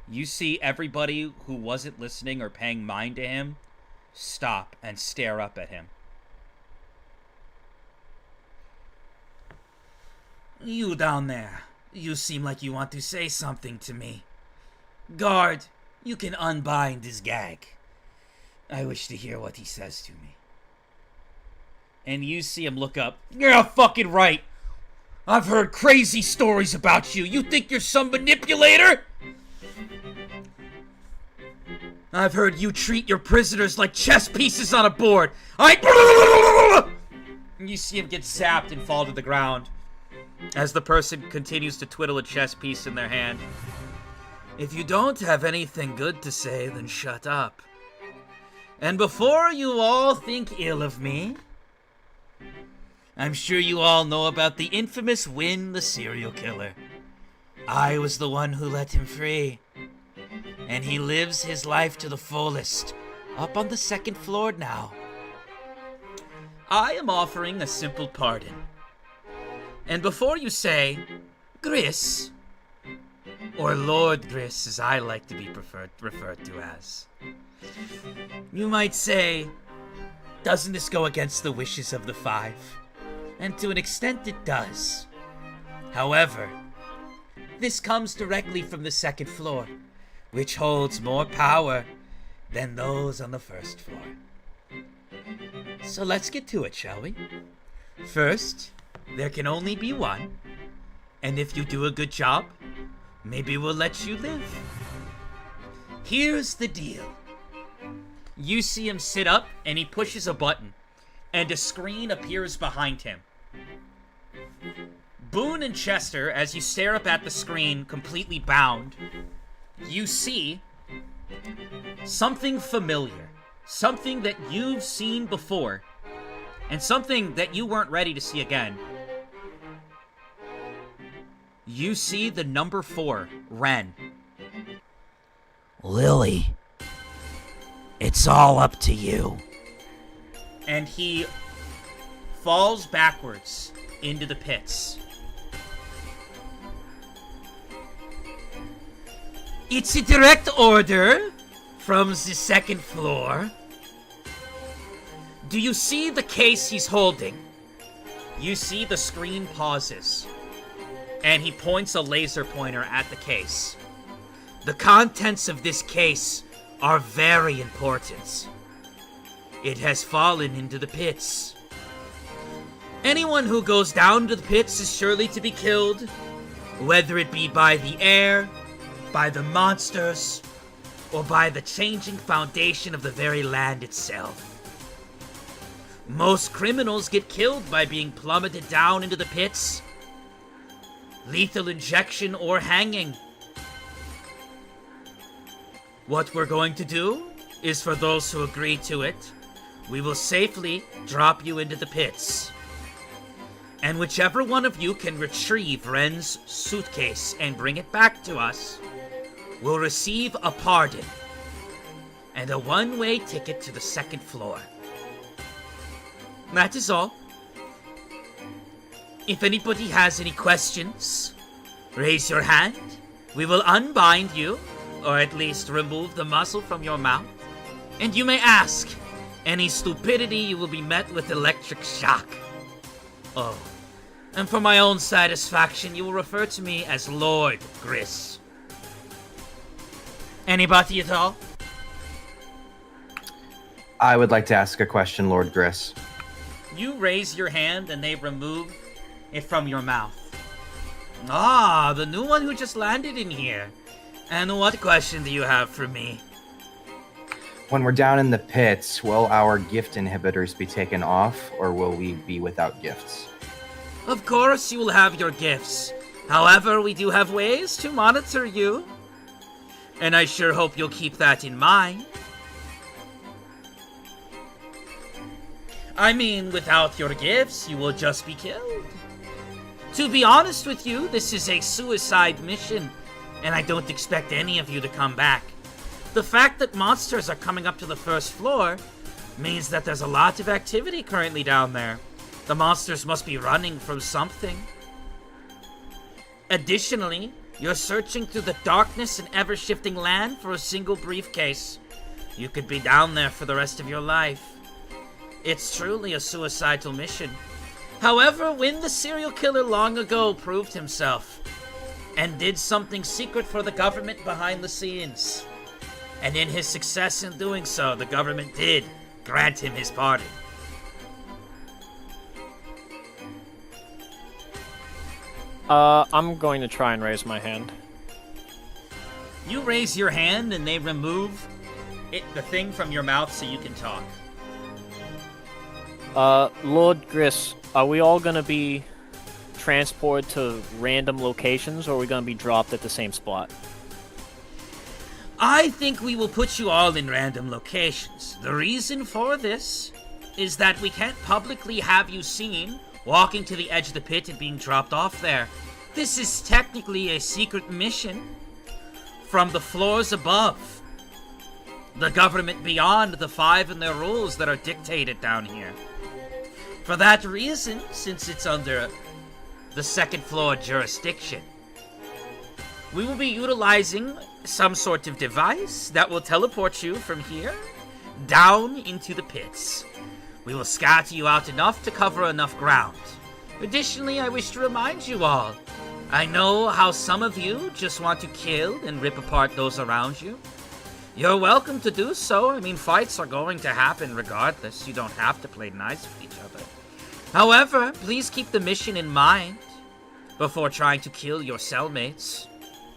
You see everybody who wasn't listening or paying mind to him stop and stare up at him. You down there, you seem like you want to say something to me. Guard, you can unbind his gag. I wish to hear what he says to me. And you see him look up. You're fucking right. I've heard crazy stories about you. You think you're some manipulator? I've heard you treat your prisoners like chess pieces on a board. And you see him get zapped and fall to the ground as the person continues to twiddle a chess piece in their hand. If you don't have anything good to say, then shut up. And before you all think ill of me, I'm sure you all know about the infamous Wynn the serial killer. I was the one who let him free. And he lives his life to the fullest, up on the second floor now. I am offering a simple pardon. And before you say, Gris, or Lord Gris as I like to be referred to as, you might say, doesn't this go against the wishes of the five? And to an extent it does. However, this comes directly from the second floor, which holds more power than those on the first floor. So let's get to it, shall we? First, there can only be one, and if you do a good job, maybe we'll let you live. Here's the deal. You see him sit up, and he pushes a button, and a screen appears behind him. Boone and Chester, as you stare up at the screen, completely bound, you see something familiar. Something that you've seen before. And something that you weren't ready to see again. You see the number 4, Ren. Lily, it's all up to you. And he falls backwards into the pits. It's a direct order from the 2nd floor. Do you see the case he's holding? You see the screen pauses. And he points a laser pointer at the case. The contents of this case are very important. It has fallen into the pits. Anyone who goes down to the pits is surely to be killed, whether it be by the air, by the monsters, or by the changing foundation of the very land itself. Most criminals get killed by being plummeted down into the pits, lethal injection, or hanging. What we're going to do is, for those who agree to it, we will safely drop you into the pits. And whichever one of you can retrieve Ren's suitcase and bring it back to us will receive a pardon and a one-way ticket to the 2nd floor. That is all. If anybody has any questions, raise your hand. We will unbind you, or at least remove the muscle from your mouth, and you may ask. Any stupidity, you will be met with electric shock. Oh, and for my own satisfaction, you will refer to me as Lord Gris. Anybody at all? I would like to ask a question, Lord Gris. You raise your hand and they remove it from your mouth. Ah, the new one who just landed in here. And what question do you have for me? When we're down in the pits, will our gift inhibitors be taken off, or will we be without gifts? Of course you will have your gifts. However, we do have ways to monitor you. And I sure hope you'll keep that in mind. I mean, without your gifts, you will just be killed. To be honest with you, this is a suicide mission, and I don't expect any of you to come back. The fact that monsters are coming up to the 1st floor means that there's a lot of activity currently down there. The monsters must be running from something. Additionally, you're searching through the darkness and ever-shifting land for a single briefcase. You could be down there for the rest of your life. It's truly a suicidal mission. However, when the serial killer long ago proved himself and did something secret for the government behind the scenes, and in his success in doing so, the government did grant him his pardon. I'm going to try and raise my hand. You raise your hand and they remove the thing from your mouth so you can talk. Lord Gris, are we all gonna be transported to random locations, or are we gonna be dropped at the same spot? I think we will put you all in random locations. The reason for this is that we can't publicly have you seen walking to the edge of the pit and being dropped off there. This is technically a secret mission from the floors above. The government beyond the 5 and their rules that are dictated down here. For that reason, since it's under the 2nd floor jurisdiction, we will be utilizing some sort of device that will teleport you from here down into the pits. We will scatter you out enough to cover enough ground. Additionally, I wish to remind you all, I know how some of you just want to kill and rip apart those around you. You're welcome to do so. I mean, fights are going to happen regardless. You don't have to play nice with each other. However, please keep the mission in mind before trying to kill your cellmates.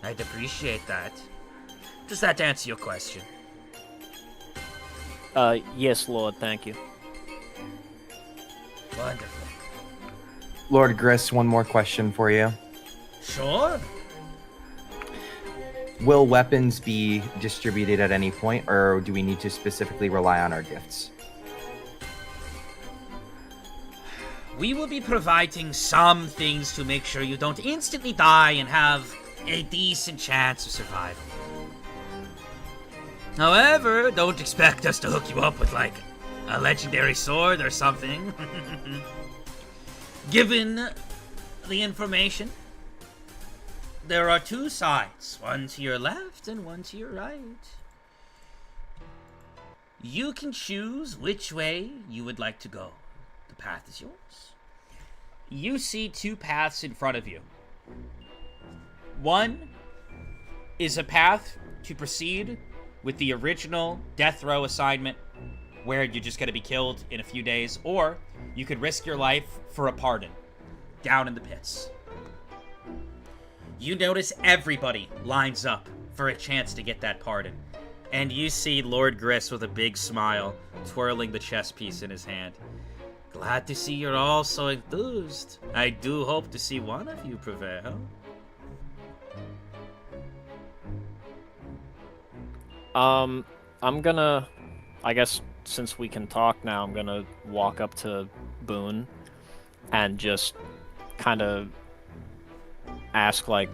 I'd appreciate that. Does that answer your question? Yes, Lord, thank you. Wonderful. Lord Gris, one more question for you. Sure. Will weapons be distributed at any point, or do we need to specifically rely on our gifts? We will be providing some things to make sure you don't instantly die and have a decent chance of survival. However, don't expect us to hook you up with, like, a legendary sword or something. Given the information, there are two sides, one to your left and one to your right. You can choose which way you would like to go. The path is yours. You see two paths in front of you. One is a path to proceed with the original death row assignment, where you're just going to be killed in a few days, or you could risk your life for a pardon down in the pits. You notice everybody lines up for a chance to get that pardon, and you see Lord Griss with a big smile twirling the chess piece in his hand. Glad to see you're all so enthused. I do hope to see one of you prevail. I'm gonna, I guess since we can talk now, I'm gonna walk up to Boone and just kind of ask, like,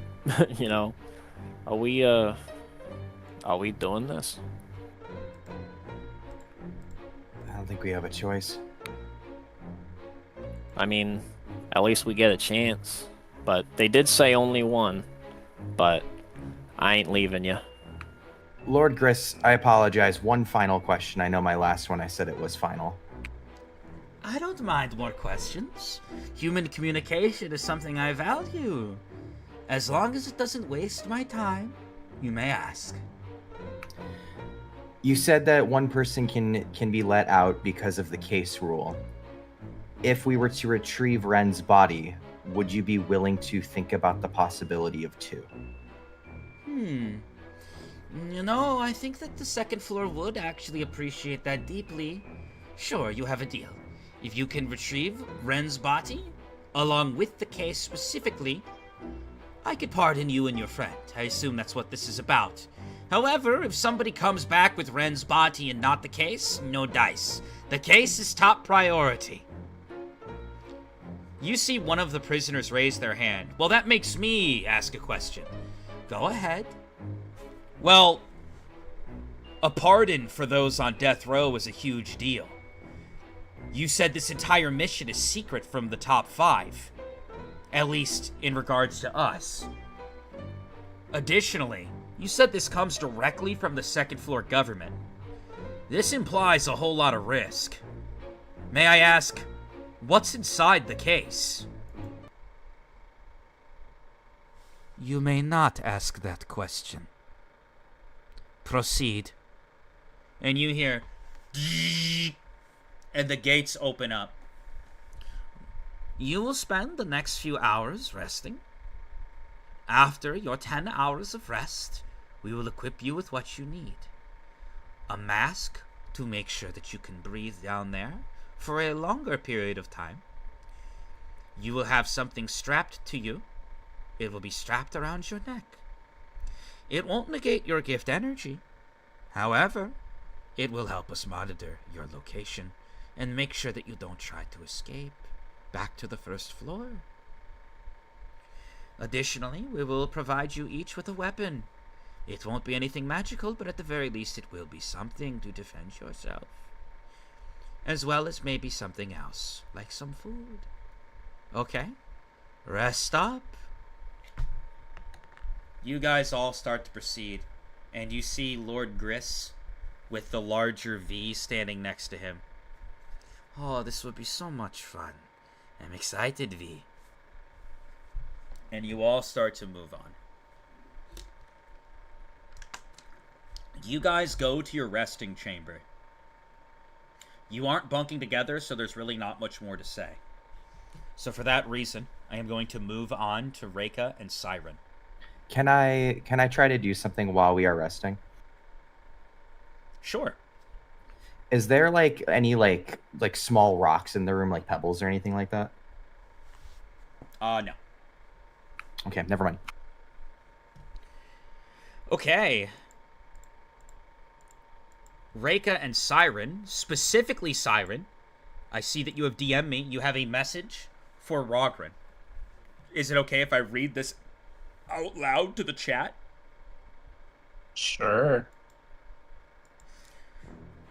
you know, are we doing this? I don't think we have a choice. I mean, at least we get a chance. But they did say only one. But I ain't leaving you. Lord Griss, I apologize. One final question. I know my last one, I said it was final. I don't mind more questions. Human communication is something I value. As long as it doesn't waste my time, you may ask. You said that one person can be let out because of the case rule. If we were to retrieve Ren's body, would you be willing to think about the possibility of two? You know, I think that the second floor would actually appreciate that deeply. Sure, you have a deal. If you can retrieve Ren's body, along with the case specifically, I could pardon you and your friend. I assume that's what this is about. However, if somebody comes back with Ren's body and not the case, no dice. The case is top priority. You see one of the prisoners raise their hand. Well, that makes me ask a question. Go ahead. Well, a pardon for those on death row is a huge deal. You said this entire mission is secret from the top 5. At least in regards to us. Additionally, you said this comes directly from the second floor government. This implies a whole lot of risk. May I ask, what's inside the case? You may not ask that question. Proceed. And you hear, and the gates open up. You will spend the next few hours resting. After your 10 hours of rest, we will equip you with what you need. A mask to make sure that you can breathe down there for a longer period of time. You will have something strapped to you. It will be strapped around your neck. It won't negate your gift energy. However, it will help us monitor your location and make sure that you don't try to escape back to the first floor. Additionally, we will provide you each with a weapon. It won't be anything magical, but at the very least it will be something to defend yourself. As well as maybe something else, like some food. Okay? Rest up. You guys all start to proceed, and you see Lord Griss with the larger V standing next to him. Oh, this would be so much fun. I'm excited, V. And you all start to move on. You guys go to your resting chamber. You aren't bunking together, so there's really not much more to say. So for that reason, I am going to move on to Reika and Siren. Can I try to do something while we are resting? Sure. Is there like any like small rocks in the room, like pebbles or anything like that? No. Okay, never mind. Okay. Reika and Siren, specifically Siren, I see that you have DM'd me. You have a message for Rogren. Is it okay if I read this out loud to the chat? Sure.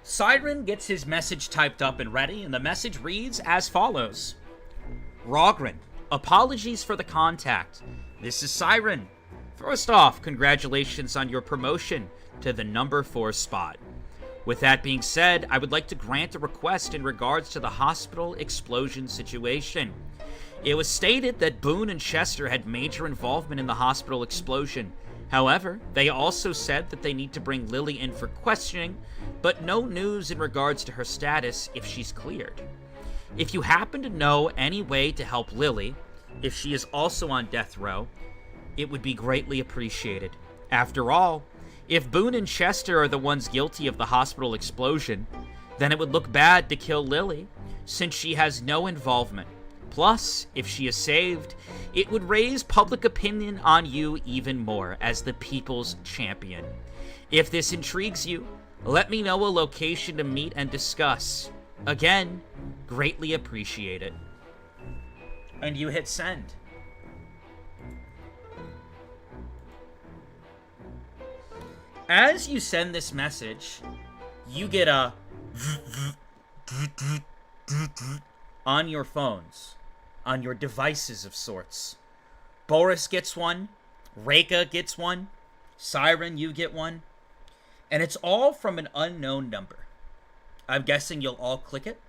Siren gets his message typed up and ready, and the message reads as follows. Rogren, apologies for the contact. This is Siren. First off, congratulations on your promotion to the number 4 spot. With that being said, I would like to grant a request in regards to the hospital explosion situation. It was stated that Boone and Chester had major involvement in the hospital explosion. However, they also said that they need to bring Lily in for questioning, but no news in regards to her status if she's cleared. If you happen to know any way to help Lily, if she is also on death row, it would be greatly appreciated. After all, if Boone and Chester are the ones guilty of the hospital explosion, then it would look bad to kill Lily, since she has no involvement. Plus, if she is saved, it would raise public opinion on you even more as the people's champion. If this intrigues you, let me know a location to meet and discuss. Again, greatly appreciate it. And you hit send. As you send this message, you get a on your phones, on your devices of sorts. Boris gets one, Reika gets one, Siren, you get one, and it's all from an unknown number. I'm guessing you'll all click it?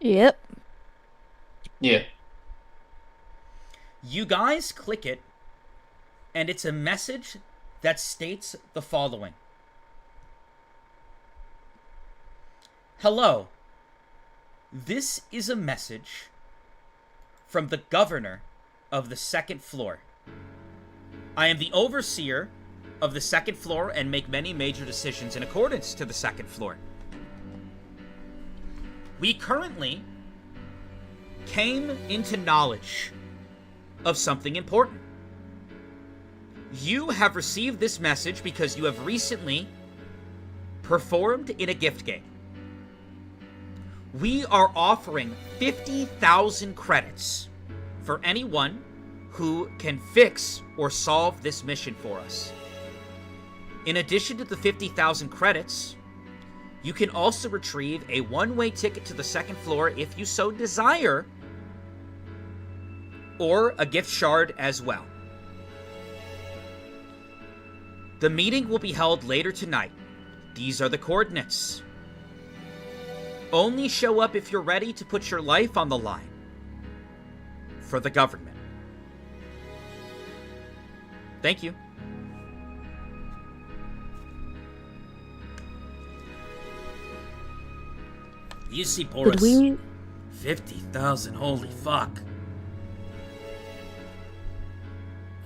Yep. Yeah. You guys click it, and it's a message that states the following. Hello. This is a message from the governor of the 2nd floor. I am the overseer of the 2nd floor and make many major decisions in accordance to the 2nd floor. We currently came into knowledge of something important. You have received this message because you have recently performed in a gift game. We are offering 50,000 credits for anyone who can fix or solve this mission for us. In addition to the 50,000 credits, you can also retrieve a one-way ticket to the 2nd floor if you so desire, or a gift shard as well. The meeting will be held later tonight. These are the coordinates. Only show up if you're ready to put your life on the line for the government. Thank you. You see, Boris. Did we? 50,000, holy fuck.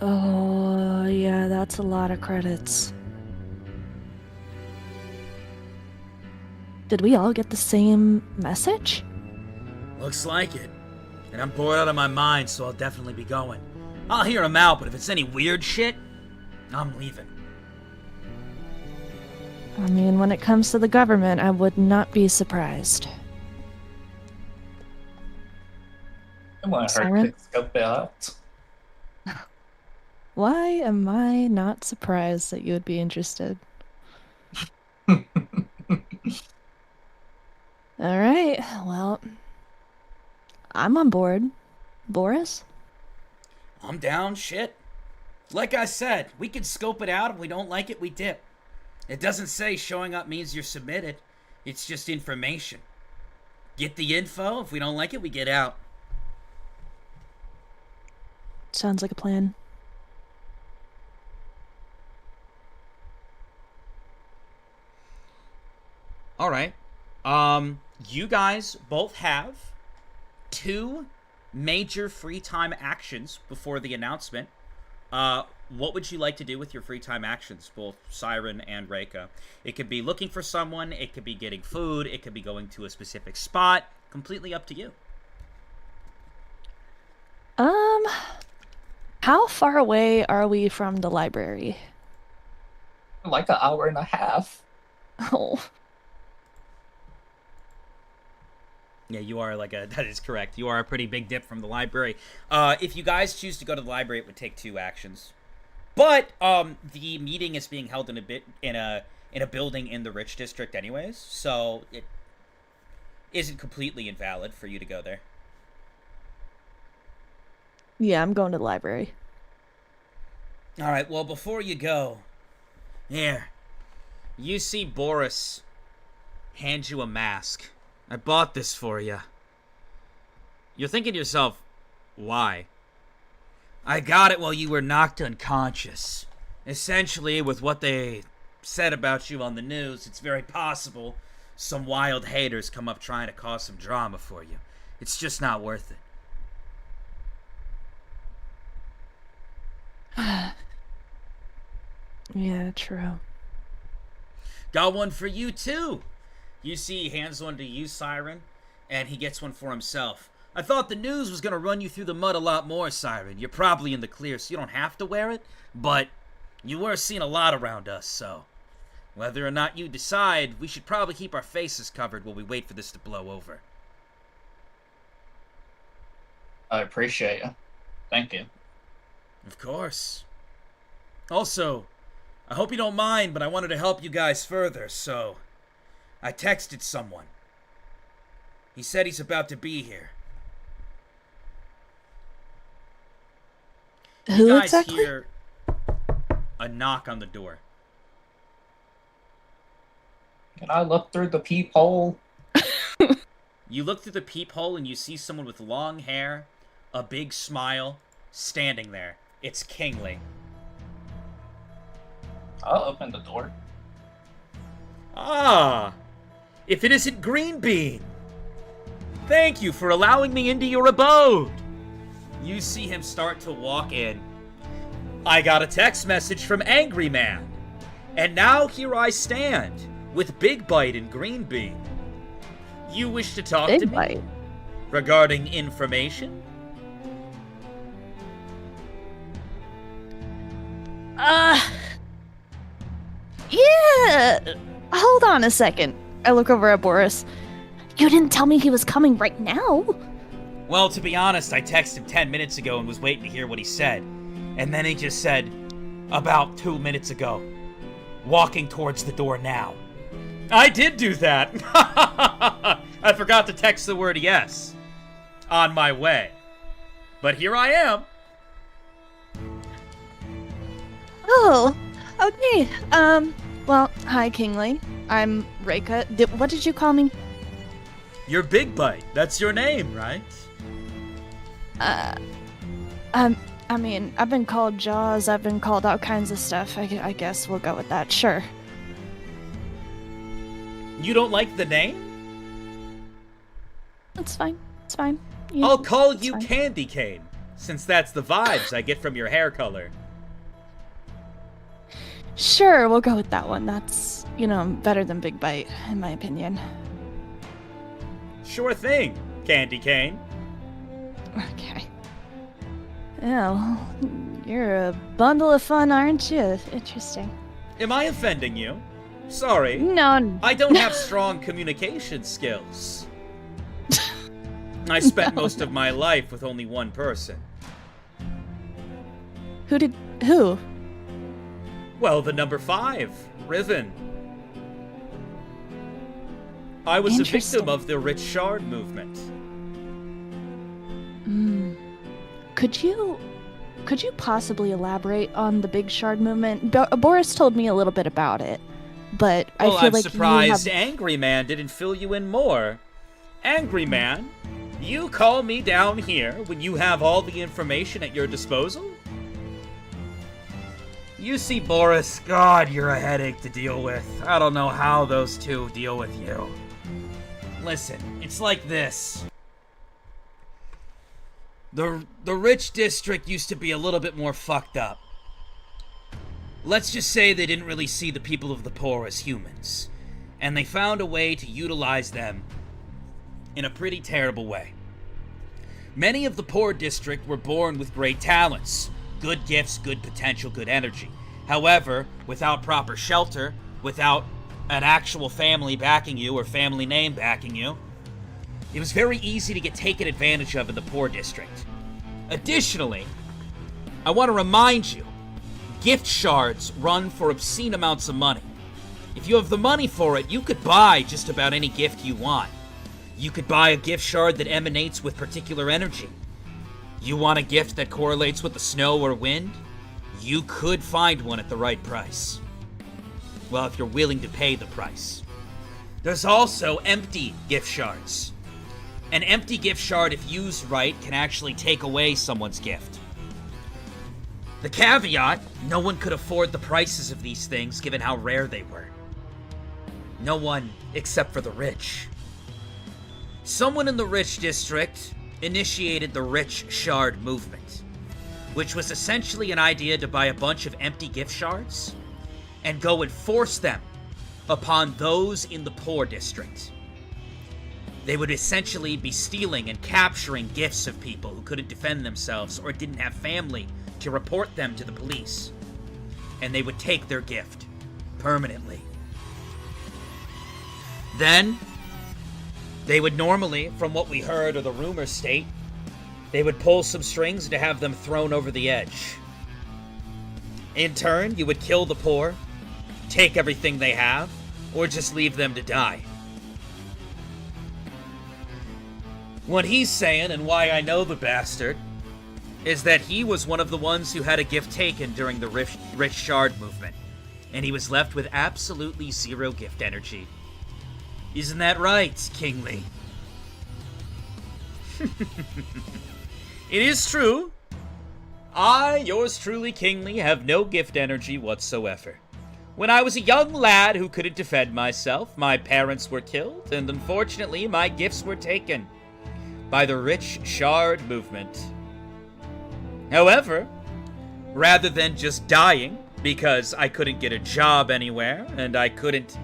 Oh, yeah, that's a lot of credits. Did we all get the same message? Looks like it. And I'm bored out of my mind, so I'll definitely be going. I'll hear him out, but if it's any weird shit, I'm leaving. I mean, when it comes to the government, I would not be surprised. I want her Siren? to scope it out. Why am I not surprised that you would be interested? Alright, well, I'm on board. Boris? I'm down, shit. Like I said, we can scope it out. If we don't like it, we dip. It doesn't say showing up means you're submitted. It's just information. Get the info. If we don't like it, we get out. Sounds like a plan. All right. You guys both have 2 major free time actions before the announcement. What would you like to do with your free time actions, both Siren and Reika? It could be looking for someone, it could be getting food, it could be going to a specific spot. Completely up to you. How far away are we from the library? Like an hour and a half. Oh. Yeah, you are that is correct. You are a pretty big dip from the library. If you guys choose to go to the library, it would take 2 actions. But, the meeting is being held in a building in the Rich District anyways, so it isn't completely invalid for you to go there. Yeah, I'm going to the library. Alright, well, before you go, here, you see Boris hand you a mask. I bought this for you. You're thinking to yourself, why? I got it while you were knocked unconscious. Essentially, with what they said about you on the news, it's very possible some wild haters come up trying to cause some drama for you. It's just not worth it. Yeah, true. Got one for you, too. You see he hands one to you, Siren, and he gets one for himself. I thought the news was going to run you through the mud a lot more, Siren. You're probably in the clear, so you don't have to wear it, but you were seen a lot around us, so whether or not you decide, we should probably keep our faces covered while we wait for this to blow over. I appreciate you. Thank you. Of course. Also, I hope you don't mind, but I wanted to help you guys further, so I texted someone. He said he's about to be here. Who You guys exactly? hear a knock on the door. Can I look through the peephole? You look through the peephole and you see someone with long hair, a big smile, standing there. It's Kingsley. I'll open the door. Ah, if it isn't Green Bean. Thank you for allowing me into your abode. You see him start to walk in. I got a text message from Angry Man. And now here I stand, with Big Bite and Green Bean. You wish to talk to Big me? Bite. Regarding information? Yeah. Hold on a second. I look over at Boris. You didn't tell me he was coming right now. Well, to be honest, I texted him 10 minutes ago and was waiting to hear what he said. And then he just said, about 2 minutes ago, walking towards the door now. I did do that. I forgot to text the word yes. On my way. But here I am. Oh, okay. Well, hi, Kingsley. I'm Reika. What did you call me? You're Big Bite. That's your name, right? I mean, I've been called Jaws. I've been called all kinds of stuff. I guess we'll go with that. Sure. You don't like the name? It's fine. It's fine. Yeah, I'll call it's you fine. Candy Cane, since that's the vibes I get from your hair color. Sure, we'll go with that one. That's, better than Big Bite, in my opinion. Sure thing, Candy Cane. Okay. Oh, you're a bundle of fun, aren't you? Interesting. Am I offending you? Sorry. No. I don't have strong communication skills. I spent most of my life with only one person. Who? Well, the number 5, Riven. I was a Interesting. victim of the Rich Shard movement. Could you possibly elaborate on the Big Shard movement? Boris told me a little bit about it, but I feel I'm like surprised you have... Angry Man didn't fill you in more. Angry Man, you call me down here when you have all the information at your disposal? You see, Boris, God, you're a headache to deal with. I don't know how those two deal with you. Listen, it's like this. The rich district used to be a little bit more fucked up. Let's just say they didn't really see the people of the poor as humans. And they found a way to utilize them in a pretty terrible way. Many of the poor district were born with great talents. Good gifts, good potential, good energy. However, without proper shelter, without an actual family backing you or family name backing you, it was very easy to get taken advantage of in the poor district. Additionally, I want to remind you, gift shards run for obscene amounts of money. If you have the money for it, you could buy just about any gift you want. You could buy a gift shard that emanates with particular energy. You want a gift that correlates with the snow or wind? You could find one at the right price. Well, if you're willing to pay the price. There's also empty gift shards. An empty gift shard, if used right, can actually take away someone's gift. The caveat, no one could afford the prices of these things given how rare they were. No one except for the rich. Someone in the rich district initiated the Rich Shard movement, which was essentially an idea to buy a bunch of empty gift shards and go and force them upon those in the poor district. They would essentially be stealing and capturing gifts of people who couldn't defend themselves or didn't have family to report them to the police. And they would take their gift permanently. Then, they would normally, from what we heard or the rumors state, they would pull some strings to have them thrown over the edge. In turn, you would kill the poor, take everything they have, or just leave them to die. What he's saying, and why I know the bastard, is that he was one of the ones who had a gift taken during the Rich Shard movement, and he was left with absolutely zero gift energy. Isn't that right, Kingly? It is true. I, yours truly, Kingly, have no gift energy whatsoever. When I was a young lad who couldn't defend myself, my parents were killed, and unfortunately my gifts were taken by the Rich Shard movement. However, rather than just dying because I couldn't get a job anywhere and I couldn't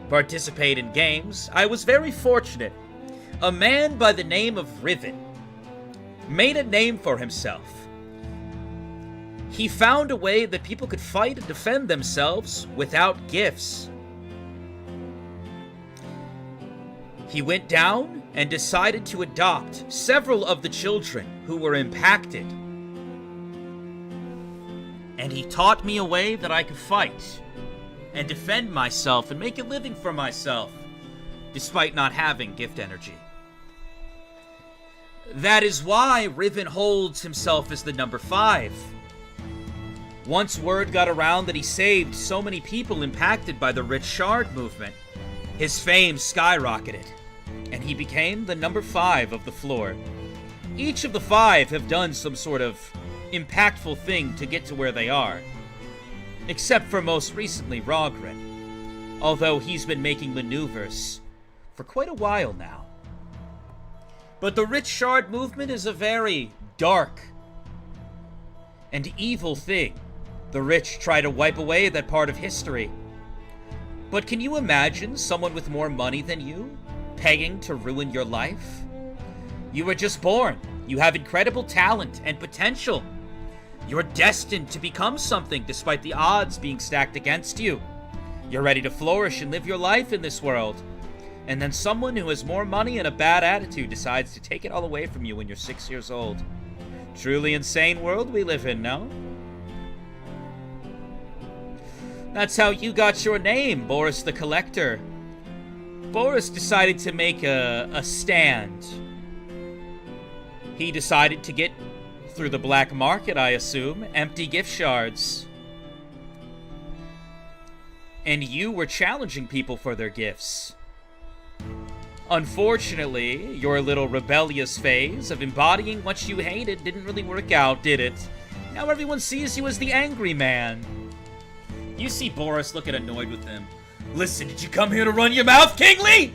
participate in games, I was very fortunate. A man by the name of Riven made a name for himself. He found a way that people could fight and defend themselves without gifts. He went down and decided to adopt several of the children who were impacted. And he taught me a way that I could fight and defend myself and make a living for myself, despite not having gift energy. That is why Riven holds himself as the number 5. Once word got around that he saved so many people impacted by the Rich Shard movement, his fame skyrocketed, and he became the number 5 of the floor. Each of the 5 have done some sort of impactful thing to get to where they are, except for most recently Rogren, although he's been making maneuvers for quite a while now. But the Rich Shard movement is a very dark and evil thing. The rich try to wipe away that part of history. But can you imagine someone with more money than you paying to ruin your life? You were just born. You have incredible talent and potential. You're destined to become something despite the odds being stacked against you. You're ready to flourish and live your life in this world. And then someone who has more money and a bad attitude decides to take it all away from you when you're 6 years old. Truly insane world we live in, no? That's how you got your name, Boris the Collector. Boris decided to make a stand. He decided to get, through the black market, I assume, empty gift shards. And you were challenging people for their gifts. Unfortunately, your little rebellious phase of embodying what you hated didn't really work out, did it? Now everyone sees you as the angry man. You see Boris looking annoyed with him. Listen, did you come here to run your mouth, Kingly?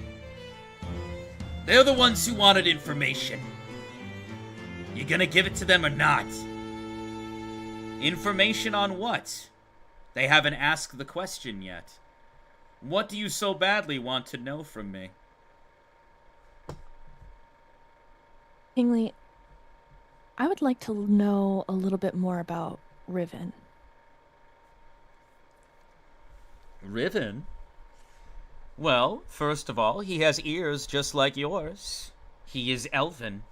They're the ones who wanted information. You gonna give it to them or not? Information on what? They haven't asked the question yet. What do you so badly want to know from me? Kingly, I would like to know a little bit more about Riven? Riven? Well, first of all, he has ears just like yours. He is elven.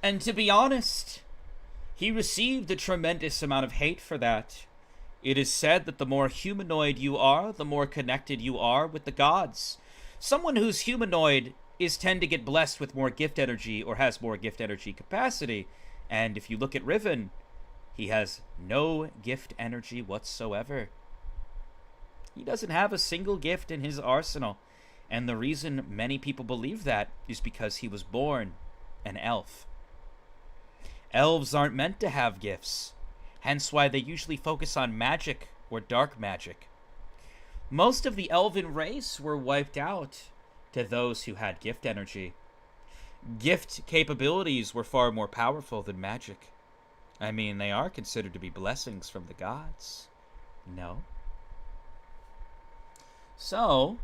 And to be honest, he received a tremendous amount of hate for that. It is said that the more humanoid you are, the more connected you are with the gods. Someone who's humanoid is tend to get blessed with more gift energy or has more gift energy capacity. And if you look at Riven, he has no gift energy whatsoever. He doesn't have a single gift in his arsenal. And the reason many people believe that is because he was born an elf. Elves aren't meant to have gifts, hence why they usually focus on magic or dark magic. Most of the elven race were wiped out to those who had gift energy. Gift capabilities were far more powerful than magic. I mean, they are considered to be blessings from the gods. No? So,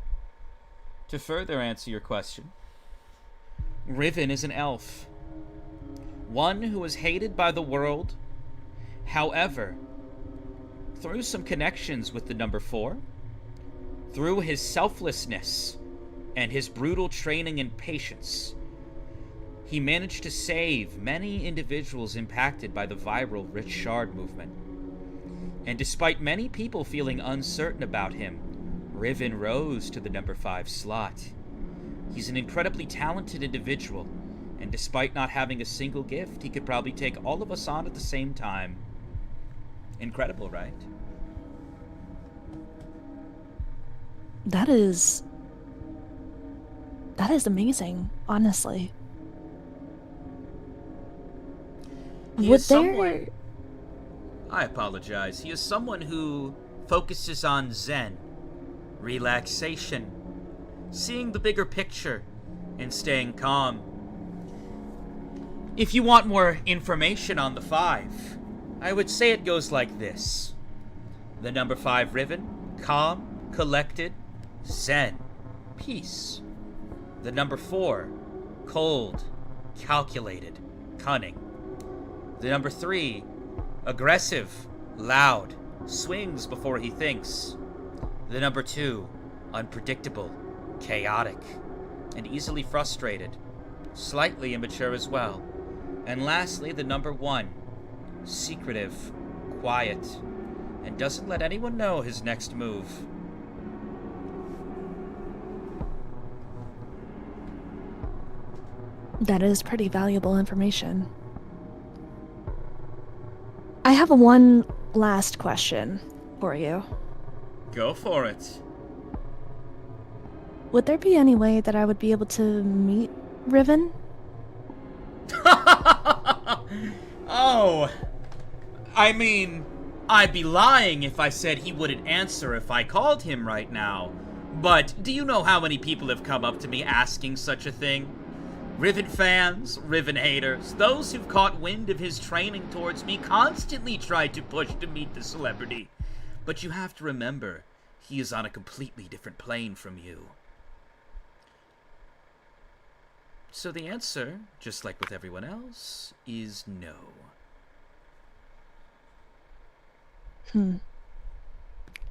to further answer your question, Riven is an elf. One who is hated by the world. However, through some connections with the number 4, through his selflessness and his brutal training and patience, he managed to save many individuals impacted by the viral Rich Shard movement. And despite many people feeling uncertain about him, Riven rose to the number 5 slot. He's an incredibly talented individual, and despite not having a single gift, he could probably take all of us on at the same time. Incredible, right? That is amazing, honestly. He Would is there... someone... I apologize. He is someone who focuses on Zen, relaxation, seeing the bigger picture, and staying calm. If you want more information on the 5, I would say it goes like this. The number 5 Riven, calm, collected, zen, peace. The number 4, cold, calculated, cunning. The number 3, aggressive, loud, swings before he thinks. The number 2, unpredictable, chaotic, and easily frustrated, slightly immature as well. And lastly, the number 1, secretive, quiet, and doesn't let anyone know his next move. That is pretty valuable information. I have one last question for you. Go for it. Would there be any way that I would be able to meet Riven? Oh, I mean, I'd be lying if I said he wouldn't answer if I called him right now. But do you know how many people have come up to me asking such a thing? Riven fans, Riven haters, those who've caught wind of his training towards me constantly tried to push to meet the celebrity. But you have to remember, he is on a completely different plane from you. So the answer, just like with everyone else, is no.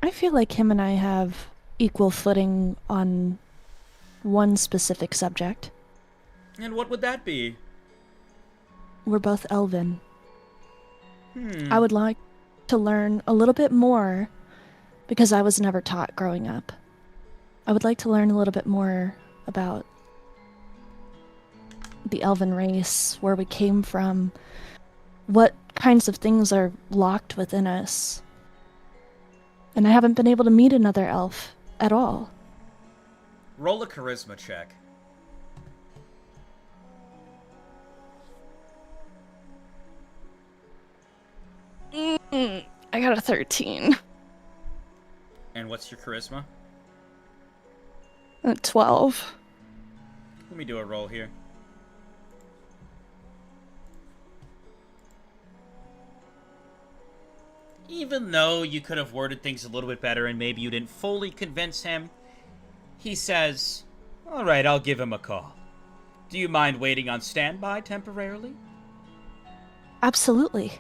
I feel like him and I have equal footing on one specific subject. And what would that be? We're both elven. I would like to learn a little bit more because I was never taught growing up. I would like to learn a little bit more about the elven race, where we came from, what kinds of things are locked within us. And I haven't been able to meet another elf at all. Roll a charisma check. I got a 13. And what's your charisma? A 12. Let me do a roll here. Even though you could have worded things a little bit better and maybe you didn't fully convince him, he says, "Alright, I'll give him a call. Do you mind waiting on standby temporarily?" Absolutely.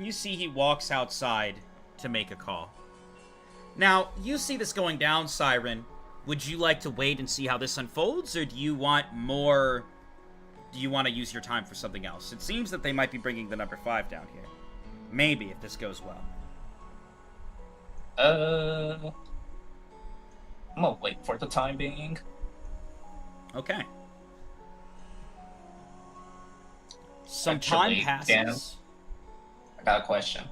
You see he walks outside to make a call. Now, you see this going down, Siren. Would you like to wait and see how this unfolds, or do you want more... Do you want to use your time for something else? It seems that they might be bringing the number 5 down here. Maybe, if this goes well. I'm gonna wait for the time being. Okay. Some time Actually, passes. Dan, I got a question.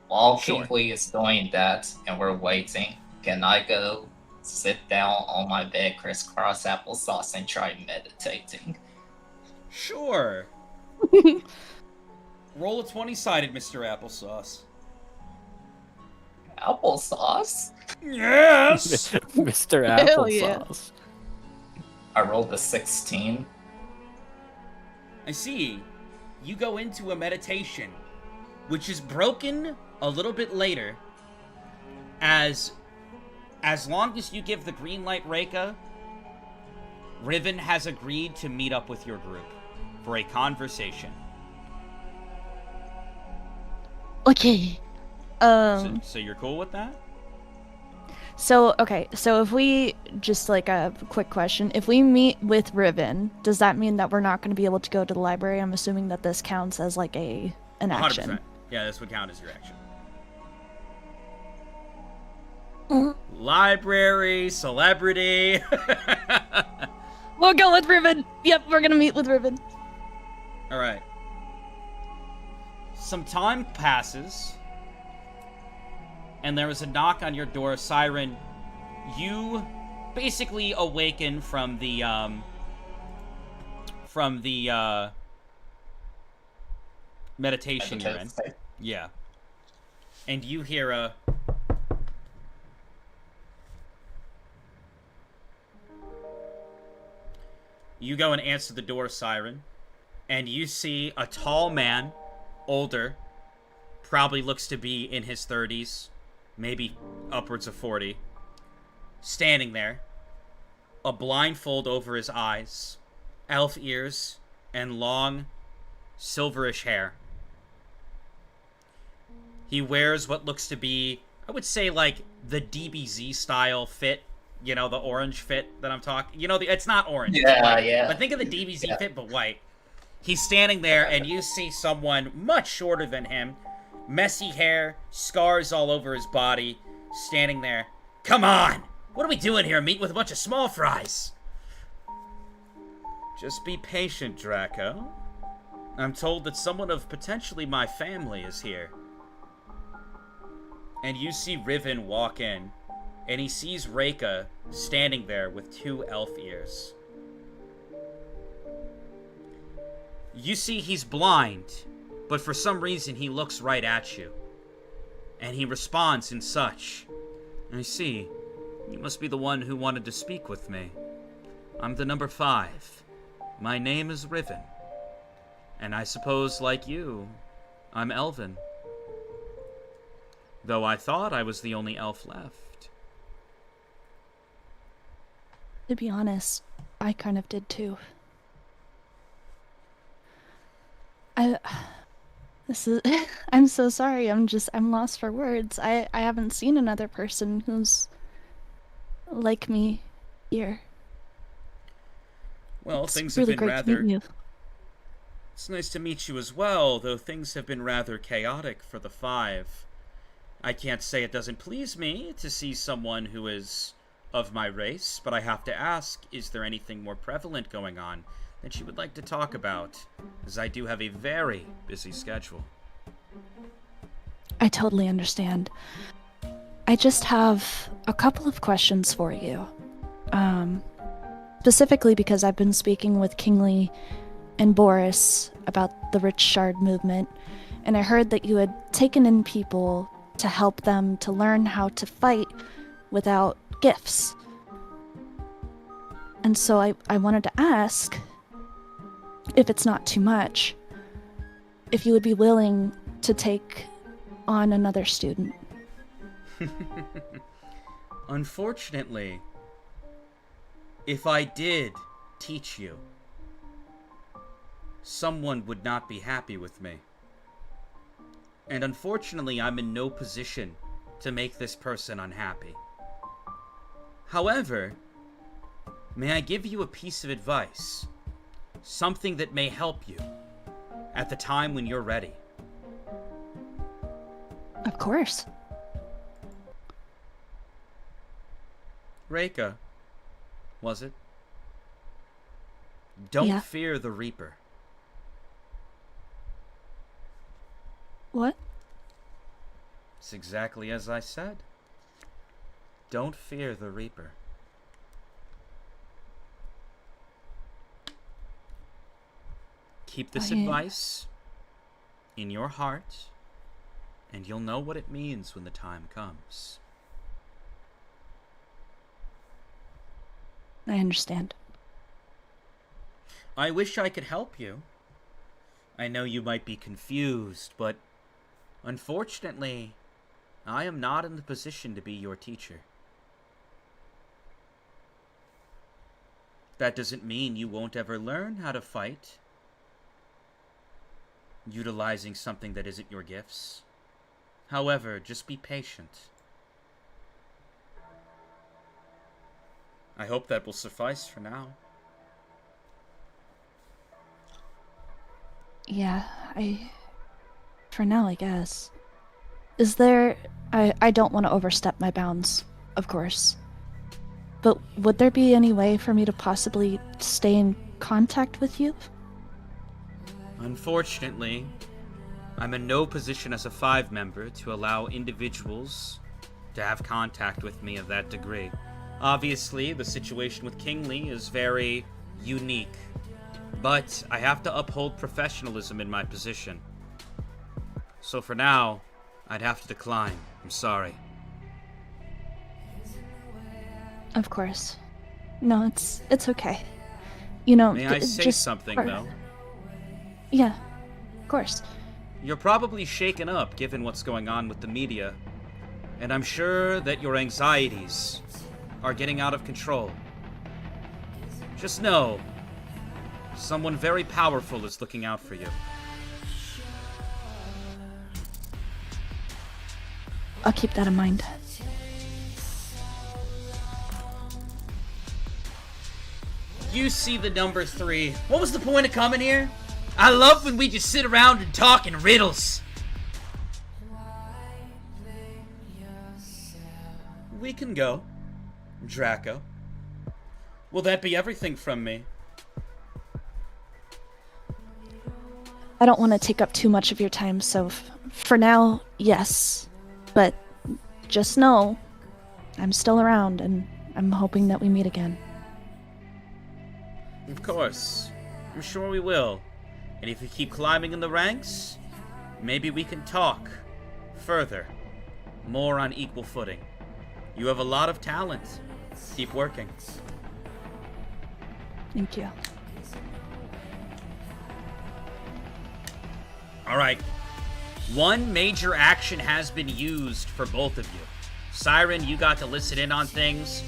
While Sure. Kingley is doing that and we're waiting, can I go sit down on my bed, crisscross applesauce, and try meditating? Sure. Roll a 20-sided, Mr. Applesauce. Applesauce? Yes! Mr. Hell yeah. Applesauce. I rolled a 16. I see. You go into a meditation, which is broken a little bit later, as long as you give the green light, Reika, Riven has agreed to meet up with your group for a conversation. Okay. So you're cool with that? So, okay, so if we, just like a quick question, if we meet with Riven, does that mean that we're not going to be able to go to the library? I'm assuming that this counts as like an 100%. action. Yeah, this would count as your action. Mm-hmm. Library, celebrity. We'll go with Riven. Yep, we're going to meet with Riven. Alright. Some time passes, and there is a knock on your door. Siren, you basically awaken from the meditation you're in. Yeah. And you hear a... You go and answer the door, Siren, and you see a tall man, older, probably looks to be in his 30s, maybe upwards of 40, standing there, a blindfold over his eyes, elf ears, and long, silverish hair. He wears what looks to be, I would say, like, the DBZ style fit. You know, the orange fit that I'm talking... You know, it's not orange. Yeah, yeah. But think of the DBZ fit, but white. He's standing there, and you see someone much shorter than him, messy hair, scars all over his body, standing there. Come on! What are we doing here? Meet with a bunch of small fries. Just be patient, Draco. I'm told that someone of potentially my family is here. And you see Riven walk in, and he sees Reika standing there with 2 elf ears. You see he's blind, but for some reason he looks right at you. And he responds in such. I see. You must be the one who wanted to speak with me. I'm the number 5. My name is Riven. And I suppose, like you, I'm Elven. Though I thought I was the only elf left. To be honest, I kind of did too. I'm so sorry. I'm lost for words. I haven't seen another person who's like me here. Well, It's things really have been great to rather... meet you. It's nice to meet you as well, though things have been rather chaotic for the 5. I can't say it doesn't please me to see someone who is of my race, but I have to ask, is there anything more prevalent going on that you would like to talk about? As I do have a very busy schedule. I totally understand. I just have a couple of questions for you. Specifically because I've been speaking with Kingsley and Boris about the Rich Shard movement, and I heard that you had taken in people to help them to learn how to fight without gifts. And so I wanted to ask, if it's not too much, if you would be willing to take on another student. Unfortunately, if I did teach you, someone would not be happy with me. And unfortunately, I'm in no position to make this person unhappy. However, may I give you a piece of advice? Something that may help you at the time when you're ready. Of course. Reika, was it? Don't Yeah. fear the Reaper. What? It's exactly as I said. Don't fear the Reaper. Keep this advice in your heart, and you'll know what it means when the time comes. I understand. I wish I could help you. I know you might be confused, but unfortunately, I am not in the position to be your teacher. That doesn't mean you won't ever learn how to fight, utilizing something that isn't your gifts. However, just be patient. I hope that will suffice for now. Yeah, for now, I guess. Is there... I don't want to overstep my bounds, of course. But would there be any way for me to possibly stay in contact with you? Unfortunately, I'm in no position as a 5 member to allow individuals to have contact with me of that degree. Obviously, the situation with Kingsley is very unique, but I have to uphold professionalism in my position. So for now, I'd have to decline. I'm sorry. Of course. No, it's okay. You know, May I say just something, though? Yeah, of course. You're probably shaken up given what's going on with the media, and I'm sure that your anxieties are getting out of control. Just know, someone very powerful is looking out for you. I'll keep that in mind. You see the number 3. What was the point of coming here? I love when we just sit around and talk in riddles. We can go, Draco. Will that be everything from me? I don't want to take up too much of your time, so for now, yes. But just know, I'm still around, and I'm hoping that we meet again. Of course. I'm sure we will. And if you keep climbing in the ranks, maybe we can talk further, more on equal footing. You have a lot of talent. Keep working. Thank you. Alright. One major action has been used for both of you. Siren, you got to listen in on things.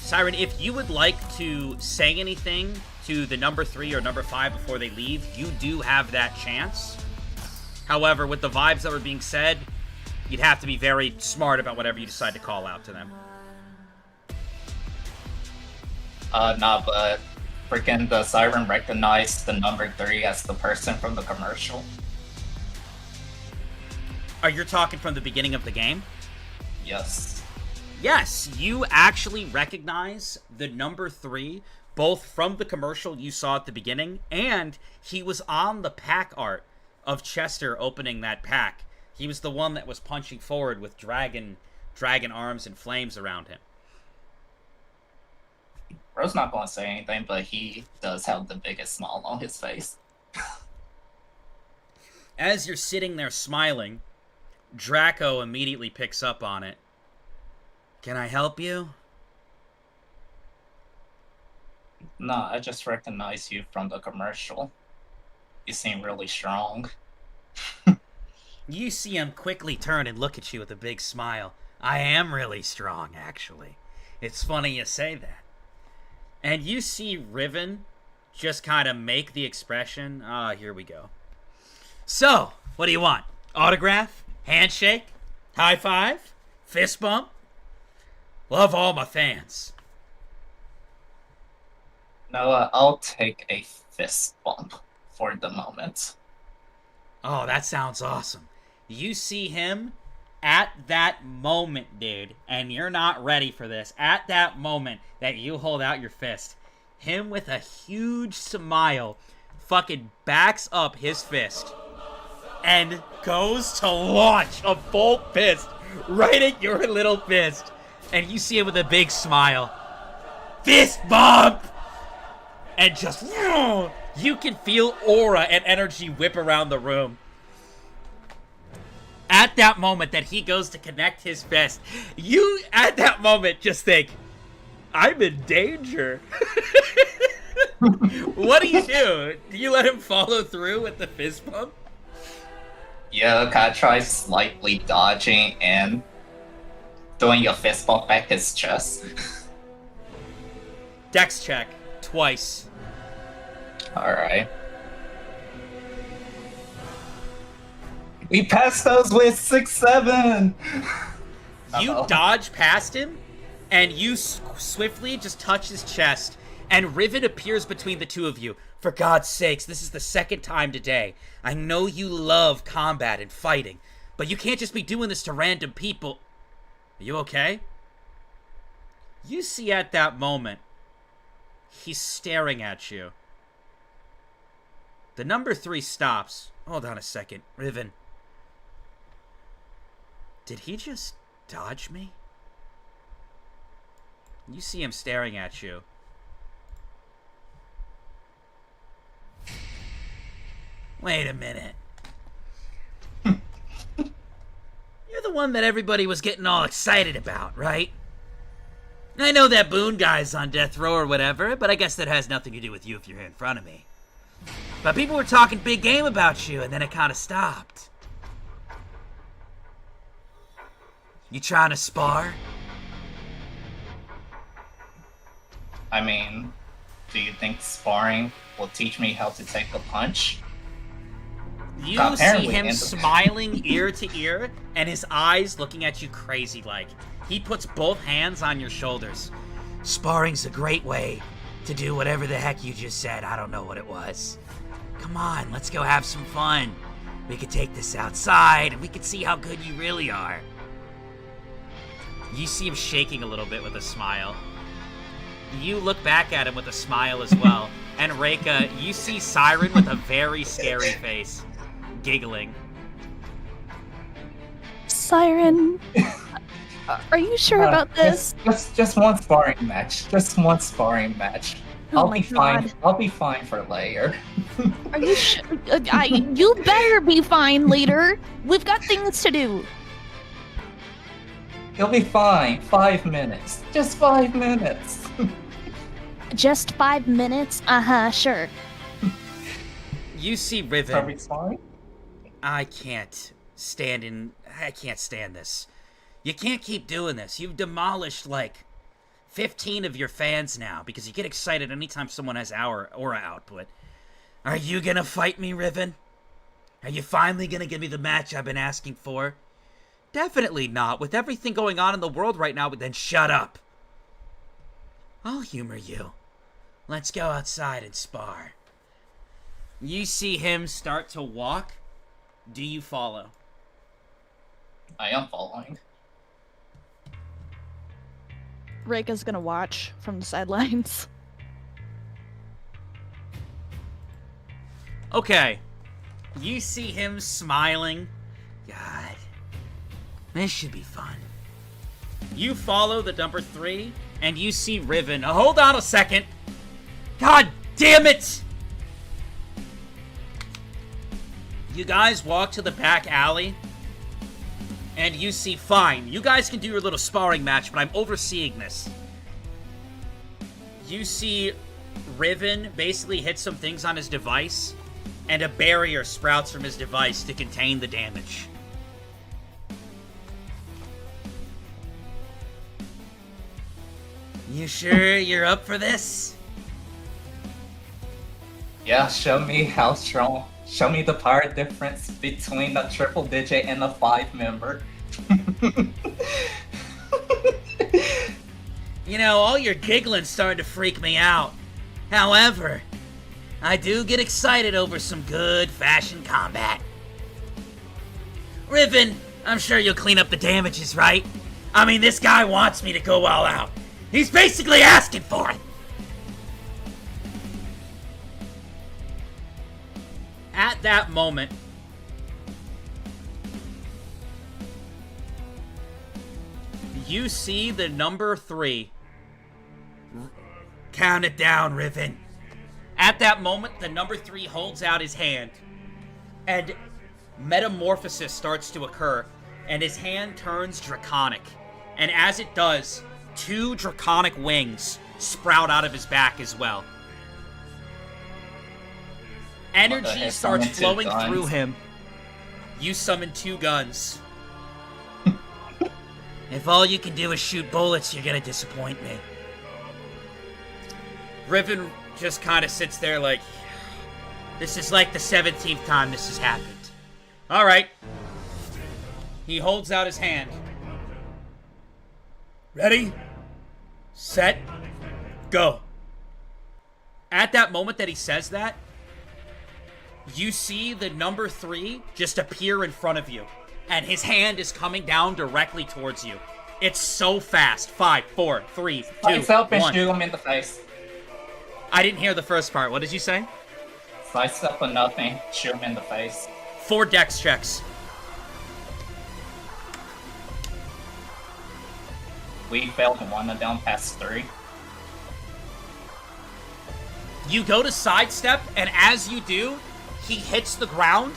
Siren, if you would like to say anything to the number 3 or number 5 before they leave, you do have that chance. However, with the vibes that were being said, you'd have to be very smart about whatever you decide to call out to them. Nah, but freaking the Siren recognized the number 3 as the person from the commercial. Are you talking from the beginning of the game? Yes. Yes, you actually recognize the number 3, both from the commercial you saw at the beginning, and he was on the pack art of Chester opening that pack. He was the one that was punching forward with dragon arms and flames around him. Bro's not gonna say anything, but he does have the biggest smile on his face. As you're sitting there smiling, Draco immediately picks up on it. Can I help you? Nah, I just recognize you from the commercial. You seem really strong. You see him quickly turn and look at you with a big smile. I am really strong, actually. It's funny you say that. And you see Riven just kind of make the expression. Here we go. So, what do you want? Autograph? Handshake? High five? Fist bump? Love all my fans. No, I'll take a fist bump for the moment. Oh, that sounds awesome. You see him at that moment, dude, and you're not ready for this. At that moment that you hold out your fist, him with a huge smile fucking backs up his fist and goes to launch a full fist right at your little fist. And you see him with a big smile. Fist bump! And just, you can feel aura and energy whip around the room. At that moment that he goes to connect his fist, you, at that moment, just think, I'm in danger. What do you do? Do you let him follow through with the fist bump? Yeah, kind of tries slightly dodging and doing a fist bump at his chest. Dex check, twice. Alright. We passed those with 6-7! You dodge past him, and you swiftly just touch his chest, and Riven appears between the two of you. For God's sakes, this is the second time today. I know you love combat and fighting, but you can't just be doing this to random people. Are you okay? You see at that moment, he's staring at you. The number 3 stops. Hold on a second. Riven. Did he just dodge me? You see him staring at you. Wait a minute. You're the one that everybody was getting all excited about, right? I know that Boone guy's on death row or whatever, but I guess that has nothing to do with you if you're here in front of me. But people were talking big game about you, and then it kind of stopped. You trying to spar? I mean, do you think sparring will teach me how to take a punch? You see Apparently, him smiling ear to ear, and his eyes looking at you crazy-like. He puts both hands on your shoulders. Sparring's a great way to do whatever the heck you just said. I don't know what it was. Come on, let's go have some fun. We could take this outside, and we could see how good you really are. You see him shaking a little bit with a smile. You look back at him with a smile as well. And Reika, you see Siren with a very scary face, giggling. Siren, are you sure about this? Just one sparring match. Just one sparring match. Oh I'll my be fine. God. I'll be fine for later. Are you sure? You better be fine later. We've got things to do. He'll be fine. 5 minutes. Just 5 minutes. Just 5 minutes? Uh-huh, sure. You see Are Riven. we fine? I can't stand this. You can't keep doing this. You've demolished like 15 of your fans now because you get excited anytime someone has our aura output. Are you gonna fight me, Riven? Are you finally gonna give me the match I've been asking for? Definitely not. With everything going on in the world right now, then shut up. I'll humor you. Let's go outside and spar. You see him start to walk. Do you follow? I am following. Reika's gonna watch from the sidelines. Okay. You see him smiling. God. This should be fun. You follow the number 3, and you see Riven. Hold on a second. God damn it! You guys walk to the back alley, and you see, fine, you guys can do your little sparring match, but I'm overseeing this. You see Riven basically hit some things on his device, and a barrier sprouts from his device to contain the damage. You sure you're up for this? Yeah, show me how strong Show me the power difference between a triple digit and a 5-member. You know, all your giggling's starting to freak me out. However, I do get excited over some good fashion combat. Riven, I'm sure you'll clean up the damages, right? I mean, this guy wants me to go all out. He's basically asking for it. At that moment, you see the number 3. Count it down, Riven. At that moment, the number 3 holds out his hand, and metamorphosis starts to occur, and his hand turns draconic. And as it does, 2 draconic wings sprout out of his back as well. Energy starts flowing through him. You summon 2 guns. If all you can do is shoot bullets, you're gonna disappoint me. Riven just kind of sits there like, this is like the 17th time this has happened. Alright. He holds out his hand. Ready? Set. Go. At that moment that he says that, you see the number 3 just appear in front of you. And his hand is coming down directly towards you. It's so fast. 5, 4, 3, 2, 1. Shoot him in the face. I didn't hear the first part. What did you say? Slice up for nothing. Shoot him in the face. 4 dex checks. We failed one of them past 3. You go to sidestep, and as you do, he hits the ground.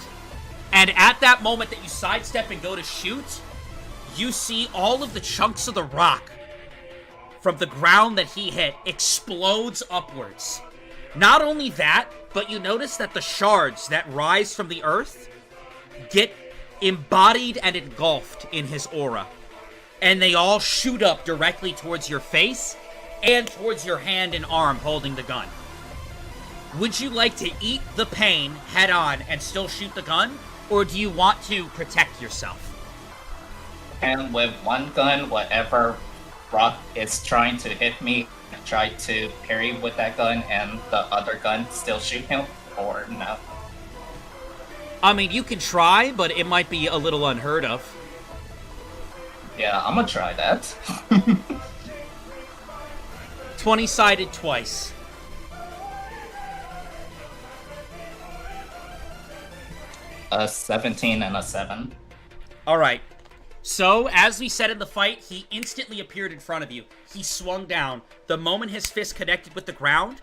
And at that moment that you sidestep and go to shoot, you see all of the chunks of the rock from the ground that he hit explodes upwards. Not only that, but you notice that the shards that rise from the earth get embodied and engulfed in his aura. And they all shoot up directly towards your face and towards your hand and arm holding the gun. Would you like to eat the pain head on and still shoot the gun? Or do you want to protect yourself? And with one gun, whatever rock is trying to hit me, I try to parry with that gun and the other gun still shoot him, or no? I mean, you can try, but it might be a little unheard of. Yeah, I'm gonna try that. 20-sided twice. A 17 and a 7. Alright. So, as we said in the fight, he instantly appeared in front of you. He swung down. The moment his fist connected with the ground,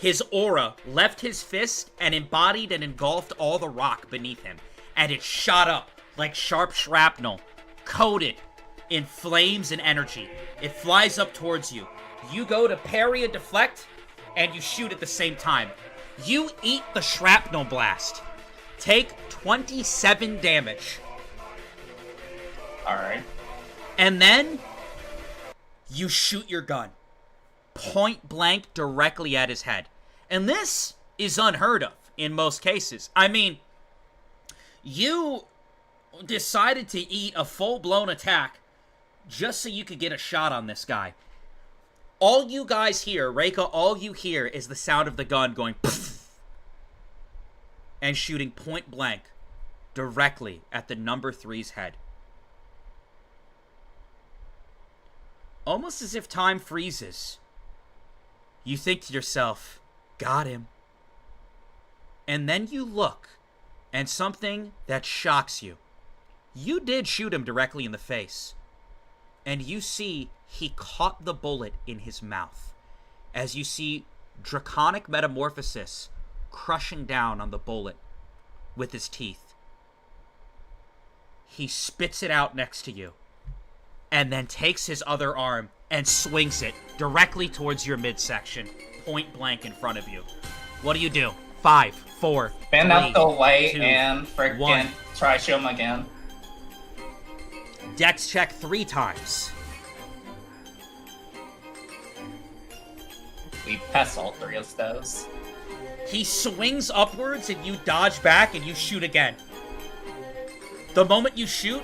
his aura left his fist and embodied and engulfed all the rock beneath him. And it shot up like sharp shrapnel, coated in flames and energy. It flies up towards you. You go to parry and deflect, and you shoot at the same time. You eat the shrapnel blast. Take 27 damage. Alright. And then you shoot your gun. Point blank directly at his head. And this is unheard of in most cases. I mean, you decided to eat a full-blown attack just so you could get a shot on this guy. All you guys hear, Reika, all you hear is the sound of the gun going pfft, and shooting point blank directly at the number 3's head. Almost as if time freezes. You think to yourself, got him. And then you look, and something that shocks you. You did shoot him directly in the face. And you see he caught the bullet in his mouth. As you see draconic metamorphosis crushing down on the bullet with his teeth. He spits it out next to you. And then takes his other arm and swings it directly towards your midsection, point blank in front of you. What do you do? 5, 4, Bend 3, out the way 2, and freaking 1. try shoot him again. Dex check 3 times. We pass all 3 of those. He swings upwards and you dodge back and you shoot again. The moment you shoot,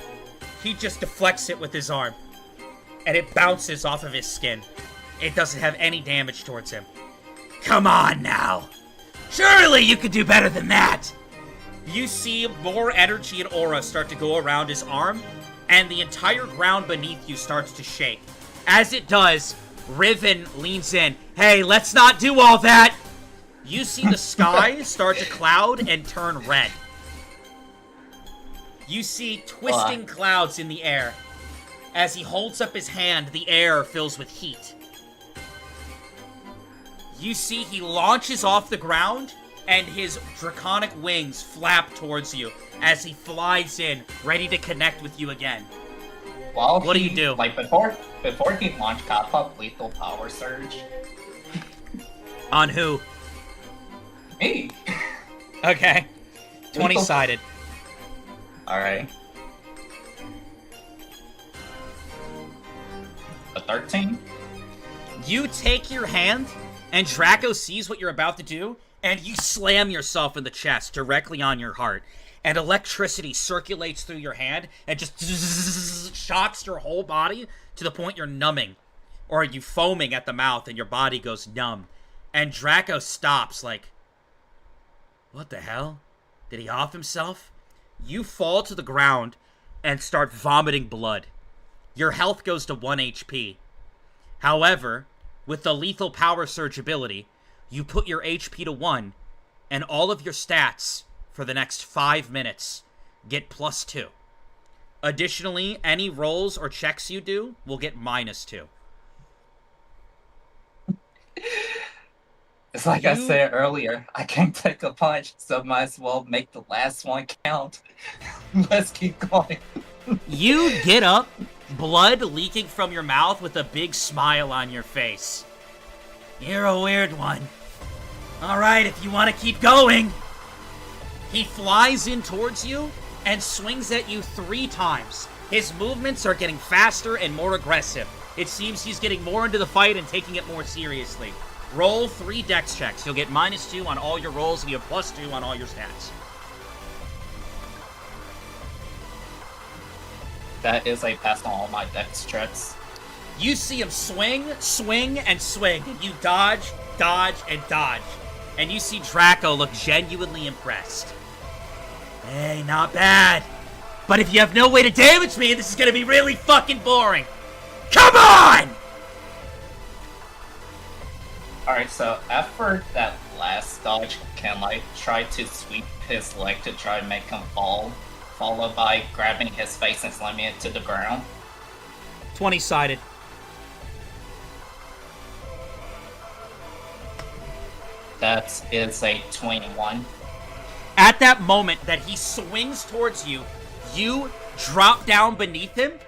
he just deflects it with his arm. And it bounces off of his skin. It doesn't have any damage towards him. Come on now. Surely you could do better than that. You see more energy and aura start to go around his arm, and the entire ground beneath you starts to shake. As it does, Riven leans in. Hey, let's not do all that. You see the sky start to cloud and turn red. You see twisting clouds in the air. As he holds up his hand, the air fills with heat. You see he launches off the ground, and his draconic wings flap towards you as he flies in, ready to connect with you again. Well, what do you do? Like, before he launched Kappa, lethal power surge. On who? Me. Okay. 20-sided. Alright. A 13? You take your hand, and Draco sees what you're about to do, and you slam yourself in the chest directly on your heart. And electricity circulates through your hand and just shocks your whole body to the point you're numbing. Or you foaming at the mouth and your body goes numb. And Draco stops like, what the hell? Did he off himself? You fall to the ground and start vomiting blood. Your health goes to 1 HP. However, with the lethal power surge ability, you put your HP to 1, and all of your stats for the next 5 minutes get +2. Additionally, any rolls or checks you do will get -2. It's like I said earlier, I can't take a punch, so might as well make the last one count. Let's keep going. You get up, blood leaking from your mouth with a big smile on your face. You're a weird one. Alright, if you want to keep going. He flies in towards you and swings at you 3 times. His movements are getting faster and more aggressive. It seems he's getting more into the fight and taking it more seriously. Roll 3 dex checks. You'll get -2 on all your rolls and you have +2 on all your stats. That is a pass on all my dex checks. You see him swing, swing, and swing. And you dodge, dodge, and dodge. And you see Draco look genuinely impressed. Hey, not bad. But if you have no way to damage me, this is gonna be really fucking boring. Come on! Alright, so after that last dodge, can I try to sweep his leg to try and make him fall? Followed by grabbing his face and slamming it to the ground? 20-sided. That is a 21. At that moment that he swings towards you, you drop down beneath him,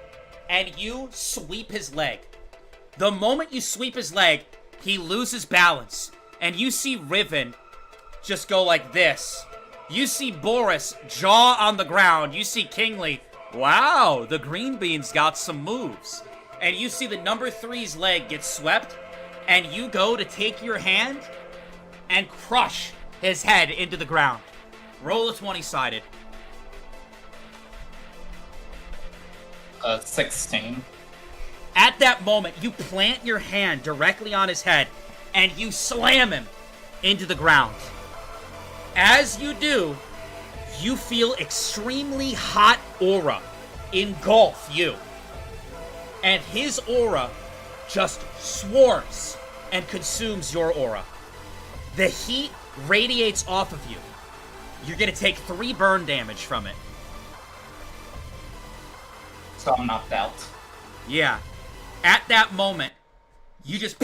and you sweep his leg. The moment you sweep his leg, he loses balance, and you see Riven just go like this. You see Boris jaw on the ground. You see Kingsley, wow, the green bean's got some moves. And you see the number 3's leg get swept, and you go to take your hand and crush his head into the ground. Roll a 20-sided. 16. At that moment, you plant your hand directly on his head, and you slam him into the ground. As you do, you feel extremely hot aura engulf you. And his aura just swarms and consumes your aura. The heat radiates off of you. You're gonna take 3 burn damage from it. So I'm knocked out. Yeah. At that moment, you just...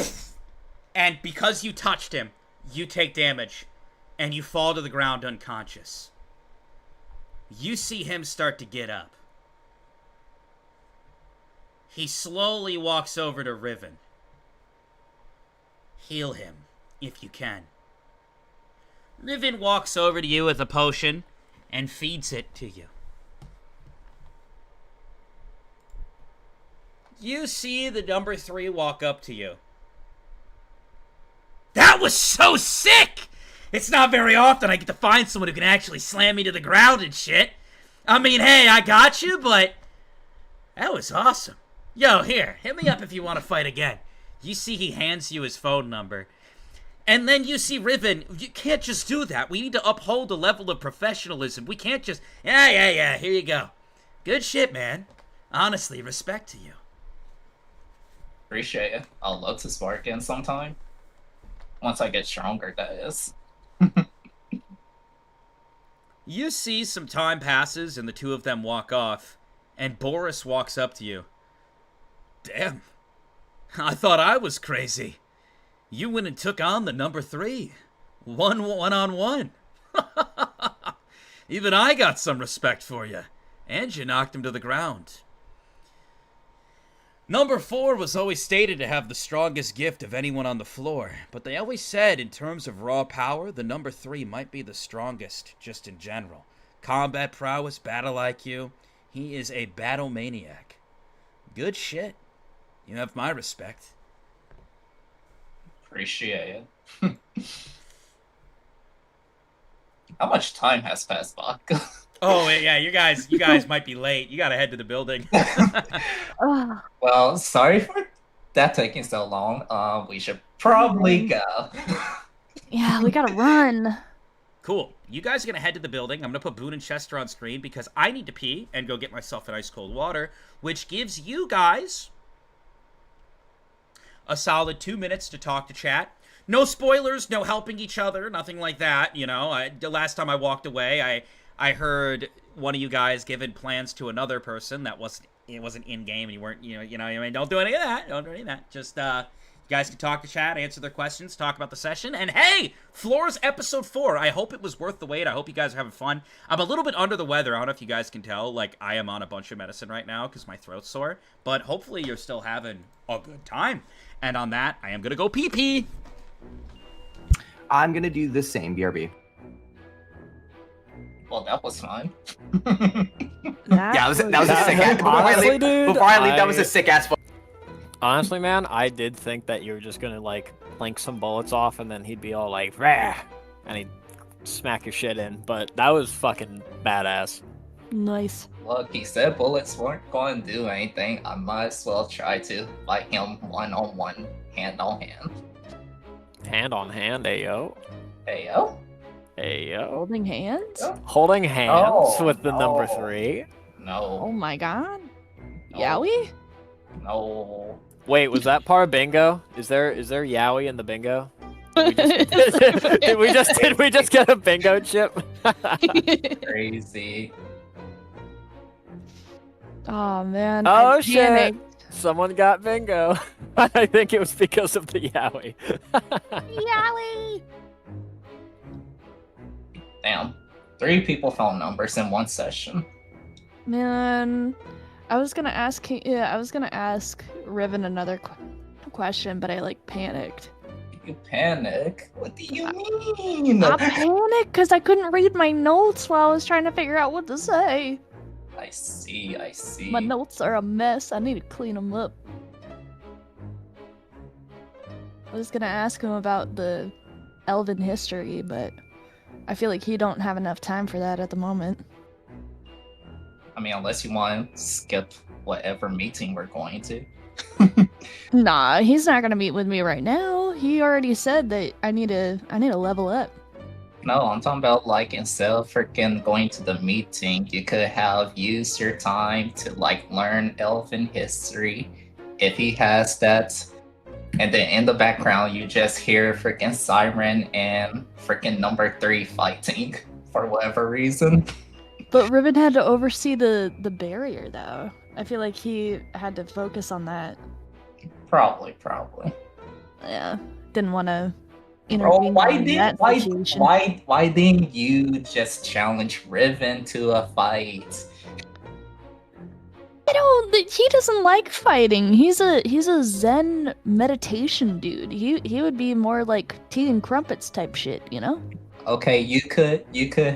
And because you touched him, you take damage. And you fall to the ground unconscious. You see him start to get up. He slowly walks over to Riven. Heal him, if you can. Riven walks over to you with a potion and feeds it to you. You see the number 3 walk up to you. That was so sick! It's not very often I get to find someone who can actually slam me to the ground and shit. I mean, hey, I got you, but that was awesome. Yo, here, hit me up if you want to fight again. You see he hands you his phone number. And then you see Riven, you can't just do that. We need to uphold a level of professionalism. We can't just, yeah, here you go. Good shit, man. Honestly, respect to you. Appreciate it. I'll love to spar again sometime. Once I get stronger, that is. You see some time passes and the two of them walk off, and Boris walks up to you. Damn. I thought I was crazy. You went and took on the number 3. One-on-one. Even I got some respect for you. And you knocked him to the ground. Number 4 was always stated to have the strongest gift of anyone on the floor, but they always said in terms of raw power, the number 3 might be the strongest, just in general. Combat prowess, battle IQ, he is a battle maniac. Good shit. You have my respect. Appreciate it. How much time has passed, Vodka? Oh, yeah, you guys might be late. You gotta head to the building. Well, sorry for that taking so long. We should probably go. Yeah, we gotta run. Cool. You guys are gonna head to the building. I'm gonna put Boone and Chester on screen because I need to pee and go get myself an ice cold water, which gives you guys a solid 2 minutes to talk to chat. No spoilers, no helping each other, nothing like that. You know, the last time I walked away, I heard one of you guys giving plans to another person that wasn't in game, and you weren't, you know, I mean, don't do any of that. Don't do any of that. Just you guys can talk to chat, answer their questions, talk about the session, and hey, Floor's episode 4. I hope it was worth the wait. I hope you guys are having fun. I'm a little bit under the weather. I don't know if you guys can tell. Like, I am on a bunch of medicine right now because my throat's sore, but hopefully you're still having a good time. And on that, I am gonna go pee. I'm gonna do the same, BRB. Well, that was fun. Yeah, that was a sick ass. Honestly, dude, Before I leave, that was a sick ass. Honestly, man, I did think that you were just gonna like blink some bullets off and then he'd be all like, rah, and he'd smack your shit in. But that was fucking badass. Nice. Look, he said bullets weren't going to do anything. I might as well try to fight him one-on-one, hand-on-hand. Hand-on-hand, ayo. Ayo? Ayo. Holding hands? Holding hands Oh, with the number no. 3. No. Oh my god. No. Yowie? No. Wait, was that part of bingo? Is there Yowie in the bingo? Did we just get a bingo chip? Crazy. Oh man. Oh I shit! panicked. Someone got bingo. I think it was because of the Yowie. Yowie! Damn. 3 people phone numbers in one session. Man, I was gonna ask Riven another question, but I like panicked. You panic? What do you mean? I panicked because I couldn't read my notes while I was trying to figure out what to say. I see. My notes are a mess. I need to clean them up. I was gonna ask him about the Elven history, but I feel like he don't have enough time for that at the moment. I mean, unless you want to skip whatever meeting we're going to. Nah, he's not gonna meet with me right now. He already said that I need to level up. No, I'm talking about like instead of freaking going to the meeting, you could have used your time to like learn Elven history if he has that. And then in the background, you just hear freaking Siren and freaking number 3 fighting for whatever reason. But Riven had to oversee the barrier, though. I feel like he had to focus on that. Probably. Yeah, didn't want to Bro, intervene in that situation. why didn't you just challenge Riven to a fight? He doesn't like fighting. He's a Zen meditation dude. He would be more like tea and crumpets type shit, you know? Okay, you could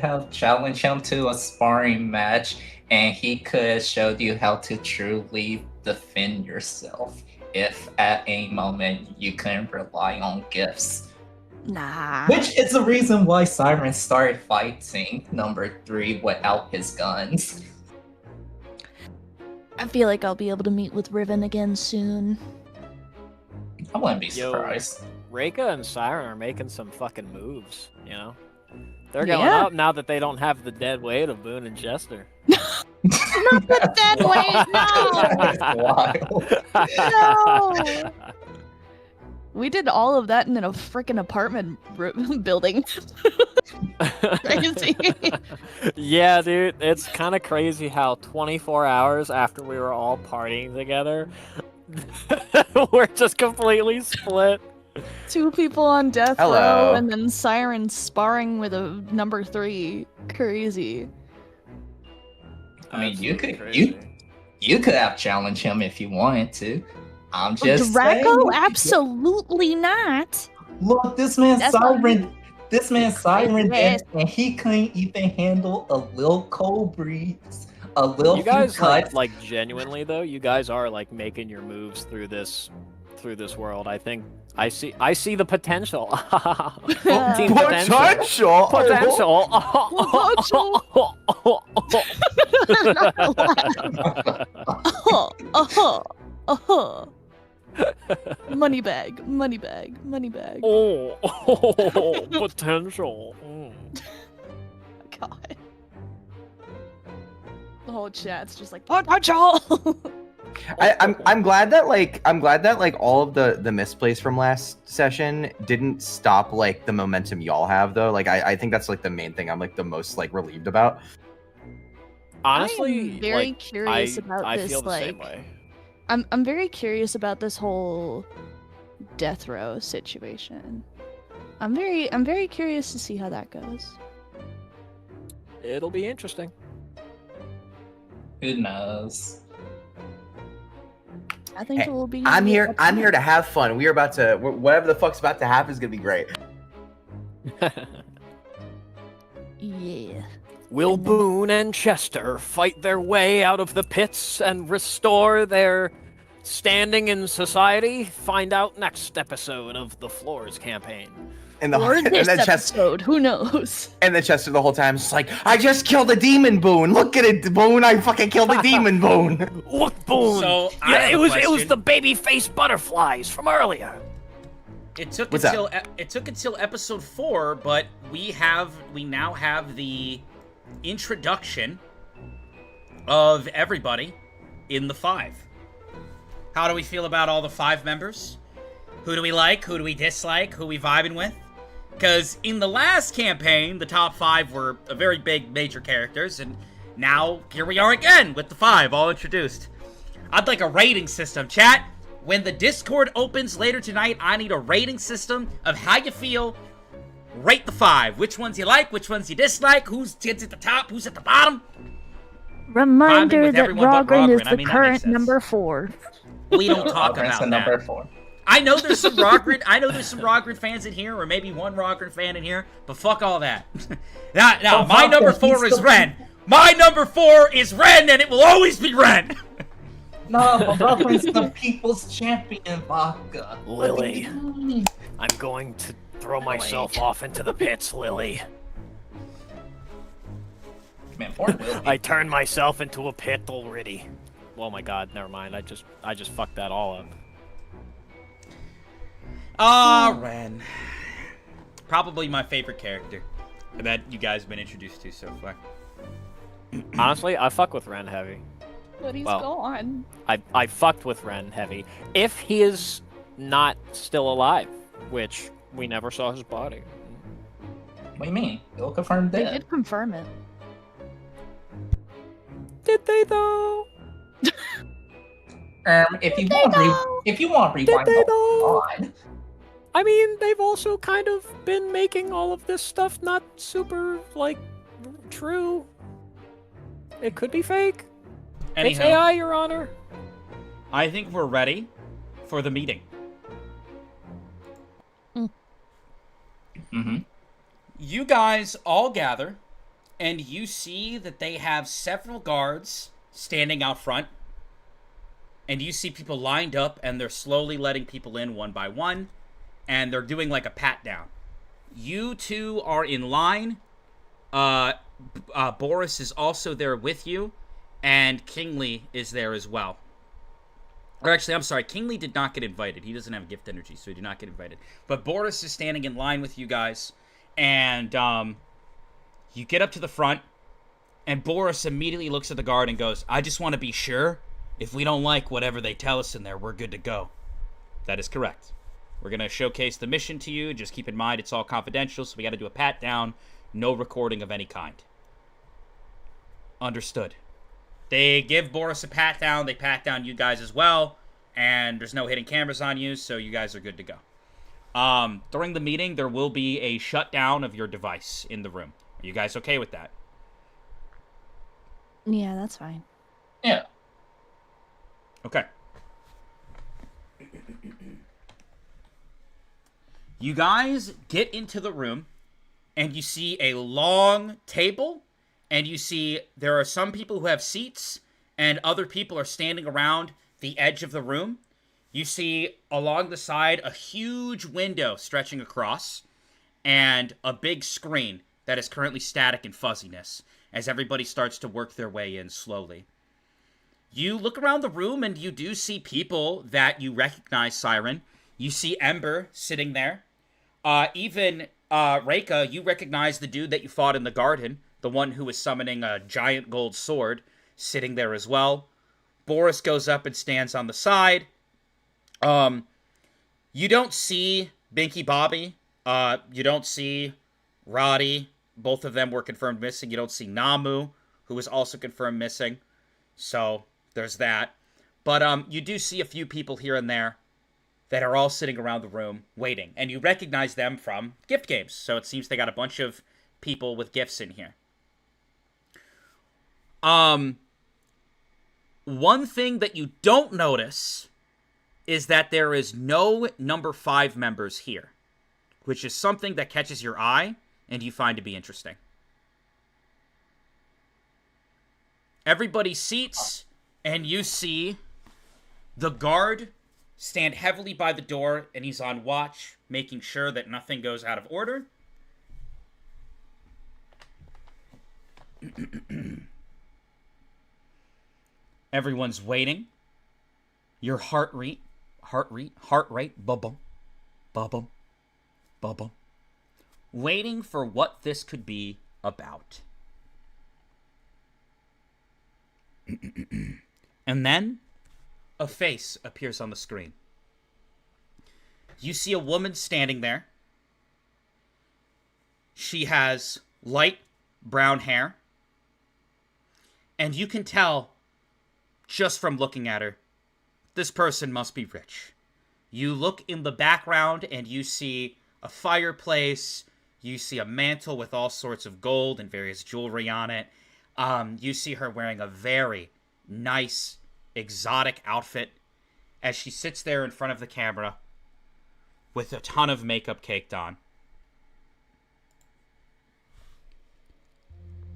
have challenged him to a sparring match, and he could have showed you how to truly defend yourself if at any moment you couldn't rely on gifts. Nah. Which is the reason why Siren started fighting number 3 without his guns. I feel like I'll be able to meet with Riven again soon. I wouldn't be Yo. surprised. Reika and Siren are making some fucking moves, you know? They're going Yeah. up now that they don't have the dead weight of Boone and Chester. Not the dead weight, no! No! We did all of that in a freaking apartment building. Crazy. Yeah, dude, it's kind of crazy how 24 hours after we were all partying together, we're just completely split. 2 people on death Hello. row, and then Siren sparring with a number 3. Crazy. I mean, you Absolutely could crazy. you could have challenged him if you wanted to. I'm just Draco? saying. Absolutely not. Look, this man's That's not Siren. This man's Siren, Yes. and he couldn't even handle a little cold breeze, a little You guys few cuts. like genuinely though, you guys are like making your moves through this world. I think I see the potential. Team potential. Potential. Money bag, money bag, money bag. Oh, potential. God. The whole chat's just like potential. I'm glad that like all of the misplays from last session didn't stop like the momentum y'all have though. Like I think that's like the main thing I'm like the most like relieved about. Honestly, I'm very like, curious about I this. feel the same Like, way. I'm very curious about this whole death row situation. I'm very curious to see how that goes. It'll be interesting. Who knows? I think Hey, it will be. I'm here to have fun. We're about to whatever the fuck's about to happen is gonna be great. Yeah. Will Boone and Chester fight their way out of the pits and restore their standing in society? Find out next episode of the Floors campaign. And the Or and this then Chester episode, who knows? and then Chester the whole time is like, I just killed a demon, Boone. Look at it, Boone. I fucking killed a demon, Boone. Look, Boone. So, I yeah, have it a was question. the baby face butterflies from earlier. It took What's until episode 4, but we now have the introduction of everybody in the 5. How do we feel about all the 5 members? Who do we like? Who do we dislike? Who we vibing with? Because in the last campaign, the top 5 were a very big major characters, and now here we are again with the 5 all introduced. I'd like a rating system, chat. When the Discord opens later tonight, I need a rating system of how you feel. Rate the 5. Which ones you like, which ones you dislike, who's at the top, who's at the bottom. Reminder with that everyone but Rogren is Rogren. I the mean, that makes current sense. number 4. We don't talk Rogren's about the that. number 4. I know there's some Rogren fans in here, or maybe one Rogren fan in here, but fuck all that. Now, my number 4 is Ren. My number 4 is Ren, and it will always be Ren. No, but Rogren's the people's champion, Vodka. Lily, I'm going to throw myself off into the pits, Lily. Man, poor Lily. I turned myself into a pit already. Oh my god, never mind. I just fucked that all up. Ren. Probably my favorite character that you guys have been introduced to so far. Honestly, I fuck with Ren heavy. But he's Well. gone. I fucked with Ren heavy. If he is not still alive, which we never saw his body. What do you mean? You'll confirm They dead. did confirm it. Did they though? If you want to rewind they the though? pod, I mean, they've also kind of been making all of this stuff not super, like, true. It could be fake. It's Anyhow, AI, Your Honor. I think we're ready for the meeting. Mm-hmm. You guys all gather, and you see that they have several guards standing out front. And you see people lined up, and they're slowly letting people in one by one. And they're doing like a pat down. you two are in line. Boris is also there with you, and Kingsley is there as well. Or actually, I'm sorry, Kingsley did not get invited. He doesn't have gift energy, so he did not get invited. But Boris is standing in line with you guys, and you get up to the front, and Boris immediately looks at the guard and goes, I just want to be sure, if we don't like whatever they tell us in there, we're good to go. That is correct. We're going to showcase the mission to you. Just keep in mind, it's all confidential, so we got to do a pat-down. No recording of any kind. Understood. They give Boris a pat-down. They pat down you guys as well. And there's no hidden cameras on you, so you guys are good to go. During the meeting, there will be a shutdown of your device in the room. Are you guys okay with that? Yeah, that's fine. Yeah. Okay. You guys get into the room, and you see a long table, and you see there are some people who have seats, and other people are standing around the edge of the room. You see along the side a huge window stretching across, and a big screen that is currently static and fuzziness, as everybody starts to work their way in slowly. You look around the room, and you do see people that you recognize, Siren. You see Ember sitting there. Even Reika, you recognize the dude that you fought in the garden, the one who was summoning a giant gold sword, sitting there as well. Boris goes up and stands on the side. You don't see Binky Bobby. You don't see Roddy. Both of them were confirmed missing. You don't see Namu, who was also confirmed missing. So there's that. But you do see a few people here and there that are all sitting around the room waiting. And you recognize them from gift games. So it seems they got a bunch of people with gifts in here. One thing that you don't notice is that there is no number 5 members here, which is something that catches your eye and you find to be interesting. Everybody seats, and you see the guard stand heavily by the door, and he's on watch, making sure that nothing goes out of order. Everyone's waiting. Your heart rate, bubble, bubble, bubble. Waiting for what this could be about. And then a face appears on the screen. You see a woman standing there. She has light brown hair. And you can tell, just from looking at her, this person must be rich. You look in the background and you see a fireplace. You see a mantle with all sorts of gold and various jewelry on it. You see her wearing a very nice, exotic outfit as she sits there in front of the camera with a ton of makeup caked on.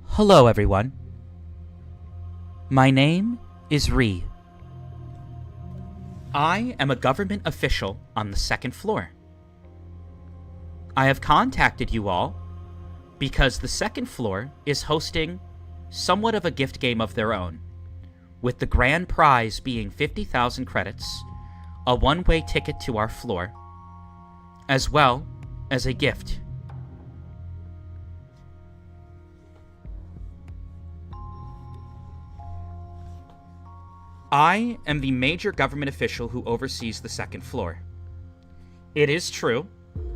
Hello, everyone. My name is Ree. I am a government official on the 2nd floor. I have contacted you all because the 2nd floor is hosting somewhat of a gift game of their own, with the grand prize being 50,000 credits, a one-way ticket to our floor, as well as a gift. I am the major government official who oversees the 2nd floor. It is true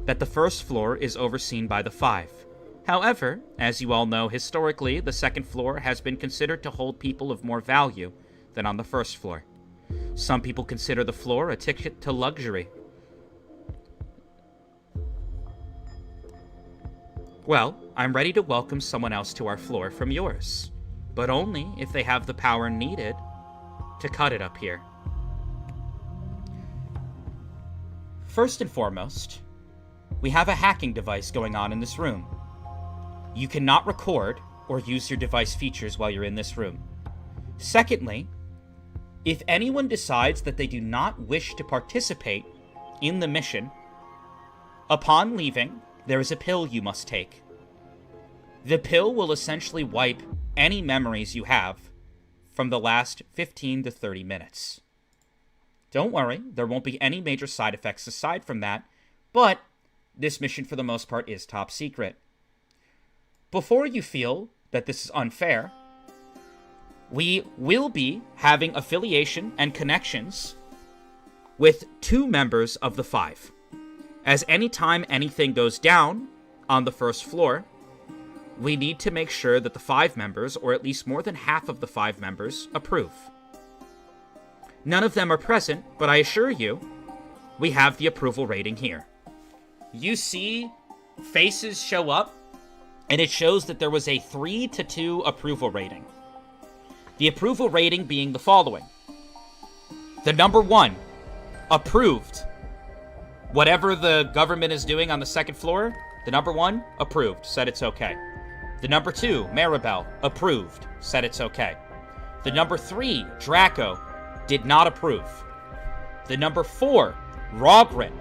that the 1st floor is overseen by the 5. However, as you all know, historically, the 2nd floor has been considered to hold people of more value than on the 1st floor. Some people consider the floor a ticket to luxury. Well, I'm ready to welcome someone else to our floor from yours, but only if they have the power needed to cut it up here. First and foremost, we have a hacking device going on in this room. You cannot record or use your device features while you're in this room. Secondly, if anyone decides that they do not wish to participate in the mission, upon leaving, there is a pill you must take. The pill will essentially wipe any memories you have from the last 15 to 30 minutes. Don't worry, there won't be any major side effects aside from that, but this mission for the most part is top secret. Before you feel that this is unfair, we will be having affiliation and connections with 2 members of the 5. As anytime anything goes down on the first floor, we need to make sure that the 5 members, or at least more than half of the 5 members, approve. None of them are present, but I assure you, we have the approval rating here. You see faces show up, and it shows that there was a 3-2 approval rating. The approval rating being the following. The number 1, approved. Whatever the government is doing on the second floor, the number 1, approved, said it's okay. The number 2, Maribel, approved, said it's okay. The number 3, Draco, did not approve. The number 4, Rogren,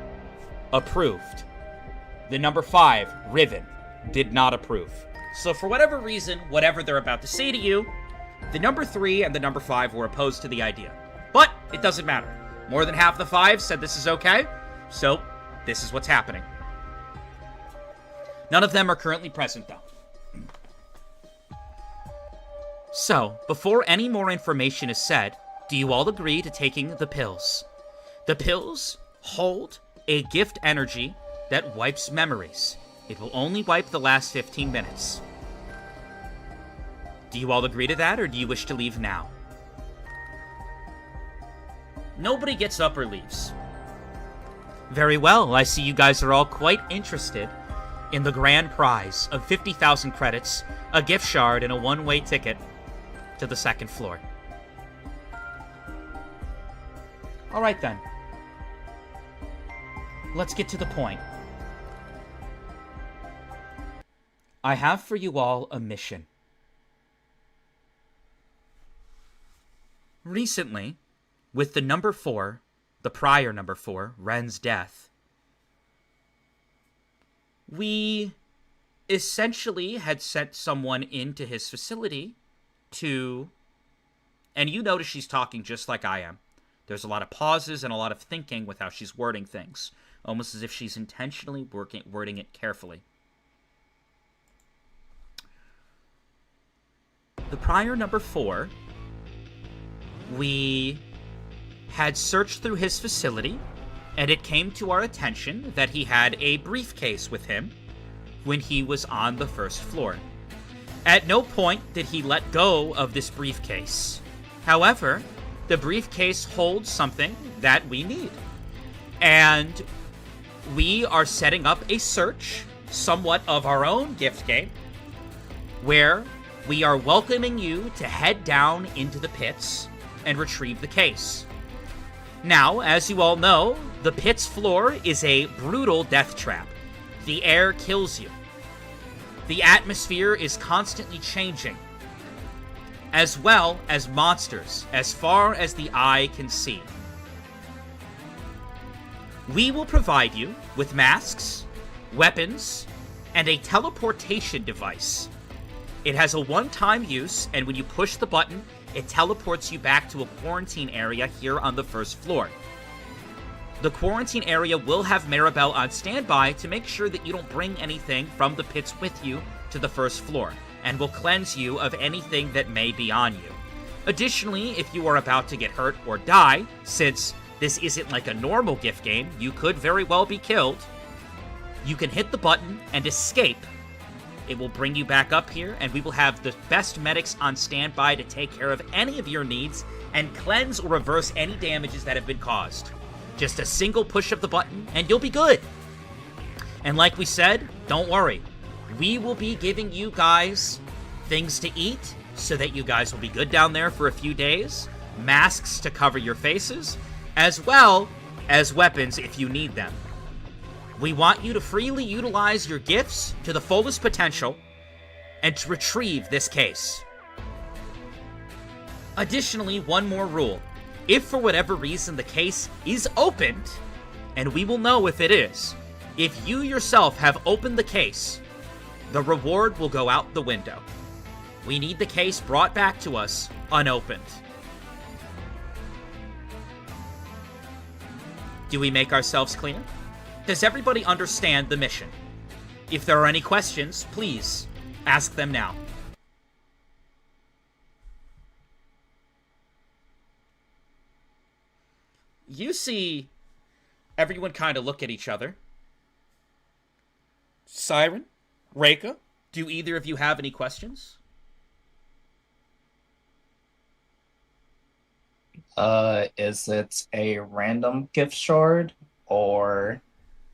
approved. The number 5, Riven, did not approve. So for whatever reason, whatever they're about to say to you, the number 3 and the number 5 were opposed to the idea. But it doesn't matter. More than half the 5 said this is okay, so this is what's happening. None of them are currently present, though. So, before any more information is said, do you all agree to taking the pills? The pills hold a gift energy that wipes memories. It will only wipe the last 15 minutes. Do you all agree to that, or do you wish to leave now? Nobody gets up or leaves. Very well, I see you guys are all quite interested in the grand prize of 50,000 credits, a gift shard, and a one-way ticket to the second floor. Alright then. Let's get to the point. I have for you all a mission. Recently, with the number 4, the prior number 4, Ren's death, we essentially had sent someone into his facility to... And you notice she's talking just like I am. There's a lot of pauses and a lot of thinking with how she's wording things, almost as if she's intentionally wording it carefully. The prior number 4, we had searched through his facility, and it came to our attention that he had a briefcase with him when he was on the first floor. At no point did he let go of this briefcase. However, the briefcase holds something that we need. And we are setting up a search, somewhat of our own gift game, where we are welcoming you to head down into the pits and retrieve the case. Now, as you all know, the pit's floor is a brutal death trap. The air kills you. The atmosphere is constantly changing, as well as monsters, as far as the eye can see. We will provide you with masks, weapons, and a teleportation device. It has a one-time use, and when you push the button, it teleports you back to a quarantine area here on the first floor. The quarantine area will have Maribel on standby to make sure that you don't bring anything from the pits with you to the first floor, and will cleanse you of anything that may be on you. Additionally, if you are about to get hurt or die, since this isn't like a normal gift game, you could very well be killed, you can hit the button and escape. It will bring you back up here, and we will have the best medics on standby to take care of any of your needs and cleanse or reverse any damages that have been caused. Just a single push of the button, and you'll be good. And like we said, don't worry. We will be giving you guys things to eat so that you guys will be good down there for a few days, masks to cover your faces, as well as weapons if you need them. We want you to freely utilize your gifts to the fullest potential and to retrieve this case. Additionally, one more rule. If for whatever reason the case is opened, and we will know if If you yourself have opened the case, the reward will go out the window. We need the case brought back to us unopened. Do we make ourselves clear? Does everybody understand the mission? If there are any questions, please ask them now. You see everyone kind of look at each other. Siren, Reika, do either of you have any questions? Is it a random gift shard, or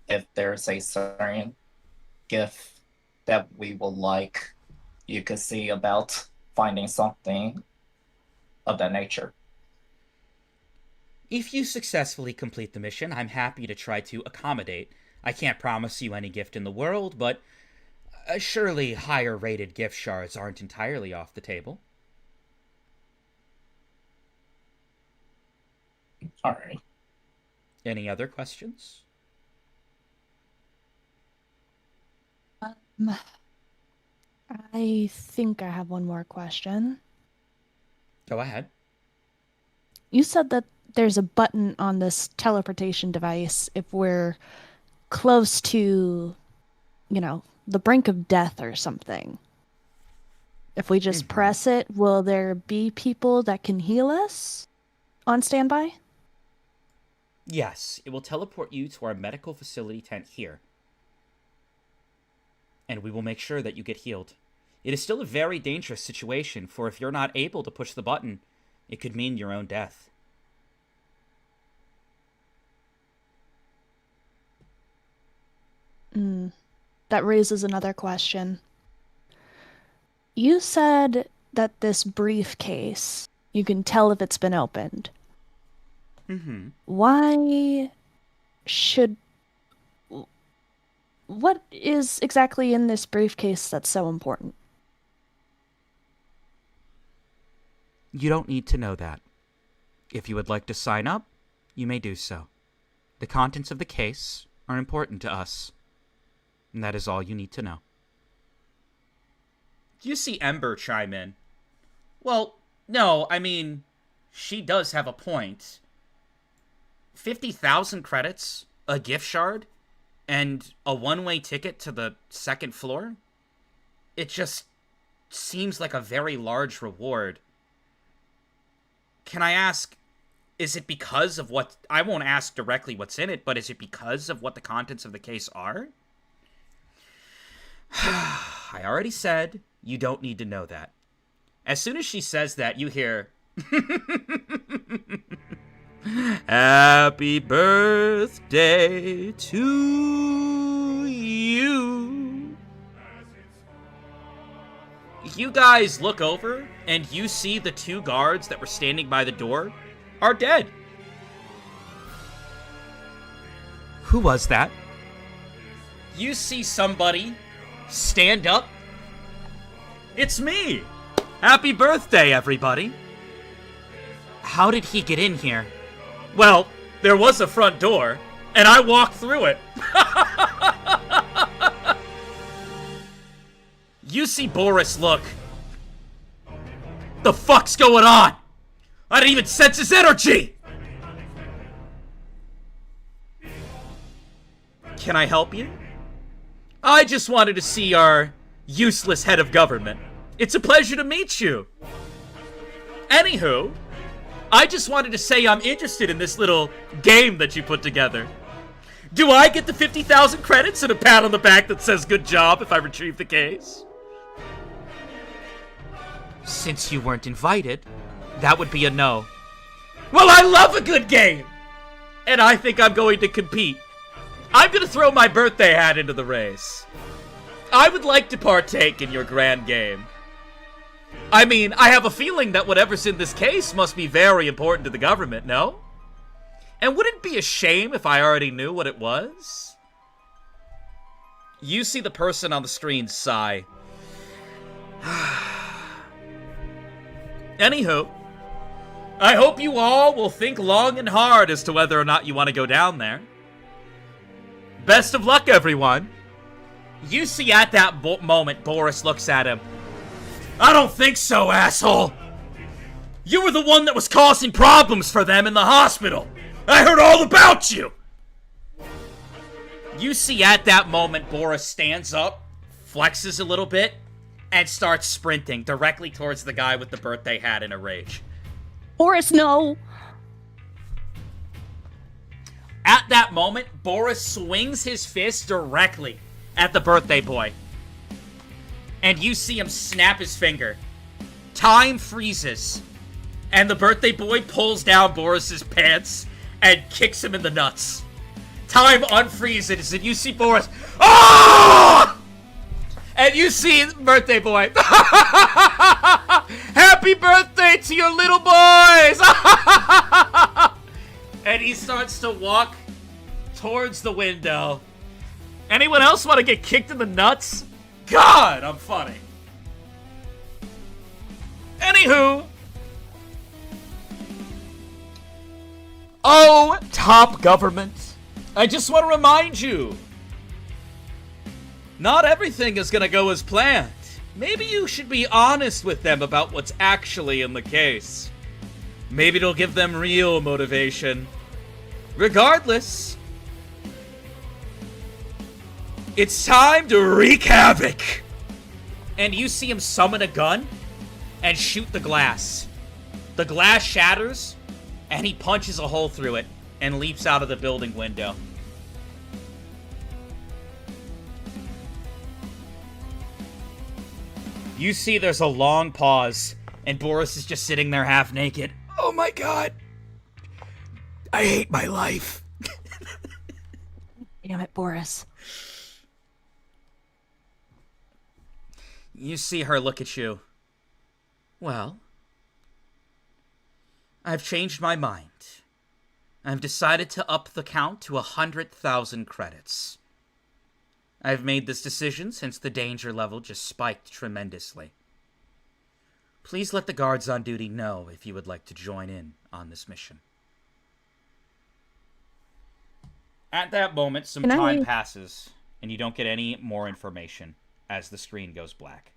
if there's a certain gift that we would like, you could see about finding something of that nature? If you successfully complete the mission, I'm happy to try to accommodate. I can't promise you any gift in the world, but surely higher-rated gift shards aren't entirely off the table. Alright. Any other questions? I think I have one more question. Go ahead. You said that there's a button on this teleportation device if we're close to, the brink of death or something. If we just press it, will there be people that can heal us on standby? Yes, it will teleport you to our medical facility tent here. And we will make sure that you get healed. It is still a very dangerous situation, for if you're not able to push the button, it could mean your own death. That raises another question. You said that this briefcase, you can tell if it's been opened. Why should... What is exactly in this briefcase that's so important? You don't need to know that. If you would like to sign up, you may do so. The contents of the case are important to us. And that is all you need to know. You see Ember chime in. Well, no, I mean, she does have a point. 50,000 credits, a gift shard, and a one-way ticket to the second floor? It just seems like a very large reward. Can I ask, is it because of what... I won't ask directly what's in it, but is it because of what the contents of the case are? I already said you don't need to know that. As soon as she says that, you hear... Happy birthday to you. You guys look over, and you see the two guards that were standing by the door are dead. Who was that? You see somebody stand up. It's me. Happy birthday, everybody. How did he get in here? Well, there was a front door, and I walked through it. You see Boris look. The fuck's going on? I didn't even sense his energy! Can I help you? I just wanted to see our useless head of government. It's a pleasure to meet you. Anywho, I just wanted to say I'm interested in this little game that you put together. Do I get the 50,000 credits and a pat on the back that says good job if I retrieve the case? Since you weren't invited, that would be a no. Well, I love a good game! And I think I'm going to compete. I'm going to throw my birthday hat into the race. I would like to partake in your grand game. I mean, I have a feeling that whatever's in this case must be very important to the government, no? And would it be a shame if I already knew what it was? You see the person on the screen sigh. Anywho, I hope you all will think long and hard as to whether or not you want to go down there. Best of luck, everyone. You see at that moment, Boris looks at him. I don't think so, asshole. You were the one that was causing problems for them in the hospital. I heard all about you. You see at that moment, Boris stands up, flexes a little bit, and starts sprinting directly towards the guy with the birthday hat in a rage. Boris, no! At that moment, Boris swings his fist directly at the birthday boy. And you see him snap his finger. Time freezes. And the birthday boy pulls down Boris's pants and kicks him in the nuts. Time unfreezes, and you see Boris. Oh! And you see birthday boy. Happy birthday to your little boys! And he starts to walk towards the window. Anyone else want to get kicked in the nuts? God, I'm funny. Anywho. Oh, top government. I just want to remind you. Not everything is going to go as planned. Maybe you should be honest with them about what's actually in the case. Maybe it'll give them real motivation. Regardless, it's time to wreak havoc. And you see him summon a gun and shoot the glass. The glass shatters, and he punches a hole through it and leaps out of the building window. You see there's a long pause, and Boris is just sitting there half naked. Oh my god. I hate my life. Damn it, Boris. You see her look at you. Well, I've changed my mind. I've decided to up the count to 100,000 credits. I've made this decision since the danger level just spiked tremendously. Please let the guards on duty know if you would like to join in on this mission. At that moment, some time passes, and you don't get any more information as the screen goes black.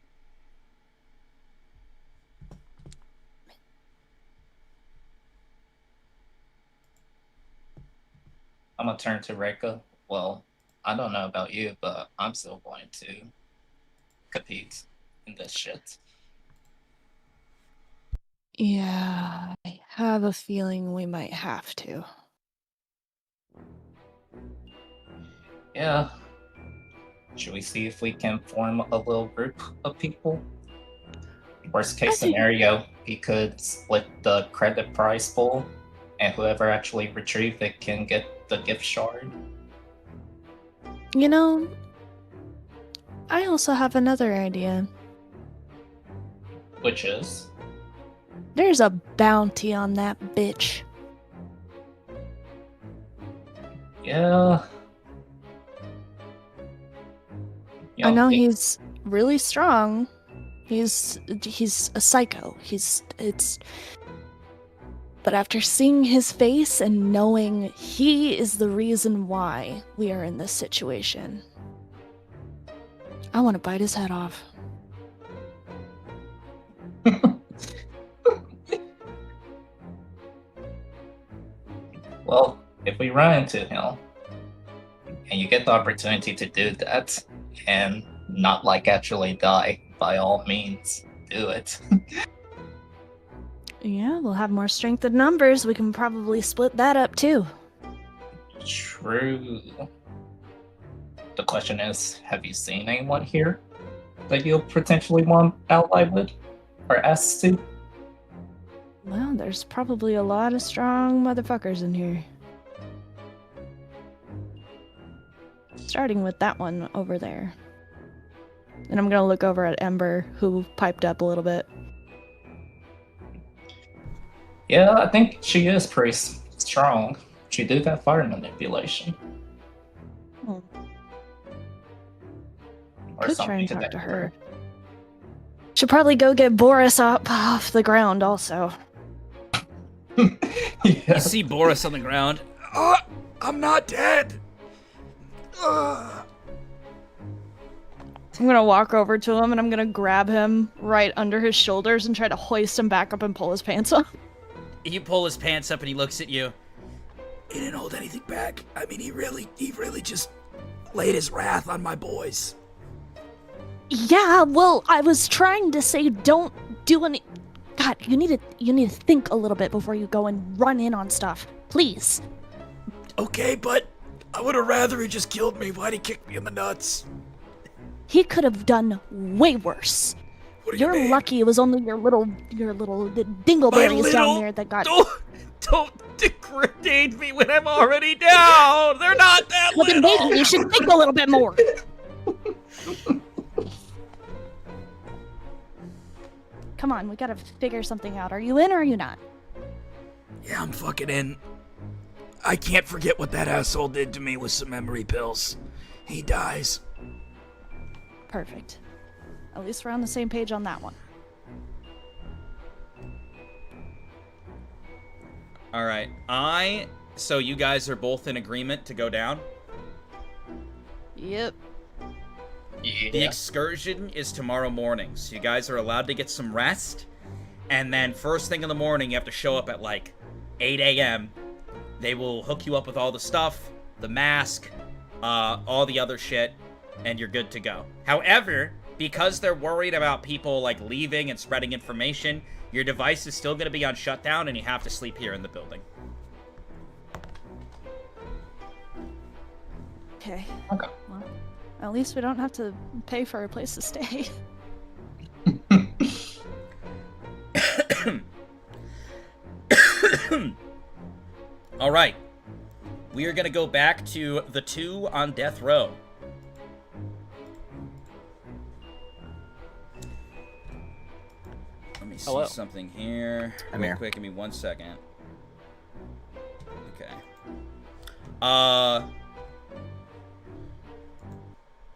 I'm gonna turn to Reika. Well, I don't know about you, but I'm still going to compete in this shit. Yeah, I have a feeling we might have to. Yeah. Should we see if we can form a little group of people? Worst case scenario, we could split the credit prize pool, and whoever actually retrieve it can get the gift shard. You know, I also have another idea. Which is? There's a bounty on that bitch. Yeah. I know he's really strong. He's a psycho. But after seeing his face and knowing he is the reason why we are in this situation, I want to bite his head off. Well, if we run into him, and you get the opportunity to do that, and not like actually die, by all means, do it. Yeah, we'll have more strength in numbers. We can probably split that up too. True. The question is, have you seen anyone here that you'll potentially want ally with? Or asked to? Well, there's probably a lot of strong motherfuckers in here. Starting with that one over there. And I'm gonna look over at Ember, who piped up a little bit. Yeah, I think she is pretty strong. She do that fire manipulation. Or Could try and to talk that to her. Should probably go get Boris up off the ground also. You see Boris on the ground. Oh, I'm not dead. I'm gonna walk over to him and I'm gonna grab him right under his shoulders and try to hoist him back up and pull his pants up. You pull his pants up and he looks at you. He didn't hold anything back. I mean, he really just laid his wrath on my boys. Yeah, well, I was trying to say don't do any. God, you need to think a little bit before you go and run in on stuff, please. Okay, but I would have rather he just killed me. Why'd he kick me in the nuts? He could have done way worse. What do you You're mean? lucky it was only your little dingleberries down there that got. Don't degrade me when I'm already down. They're not that Well, then little. maybe you should think a little bit more. Come on, we gotta figure something out. Are you in or are you not? Yeah, I'm fucking in. I can't forget what that asshole did to me with some memory pills. He dies. Perfect. At least we're on the same page on that one. All right. So you guys are both in agreement to go down? Yep. The excursion is tomorrow morning, so you guys are allowed to get some rest. And then first thing in the morning, you have to show up at like 8 a.m. They will hook you up with all the stuff, the mask, all the other shit, and you're good to go. However, because they're worried about people like leaving and spreading information, your device is still going to be on shutdown and you have to sleep here in the building. Okay. Okay. Well, at least we don't have to pay for a place to stay. All right. We are going to go back to the two on death row. Let me see Hello. something here. I'm Real here. quick, give me 1 second. Okay.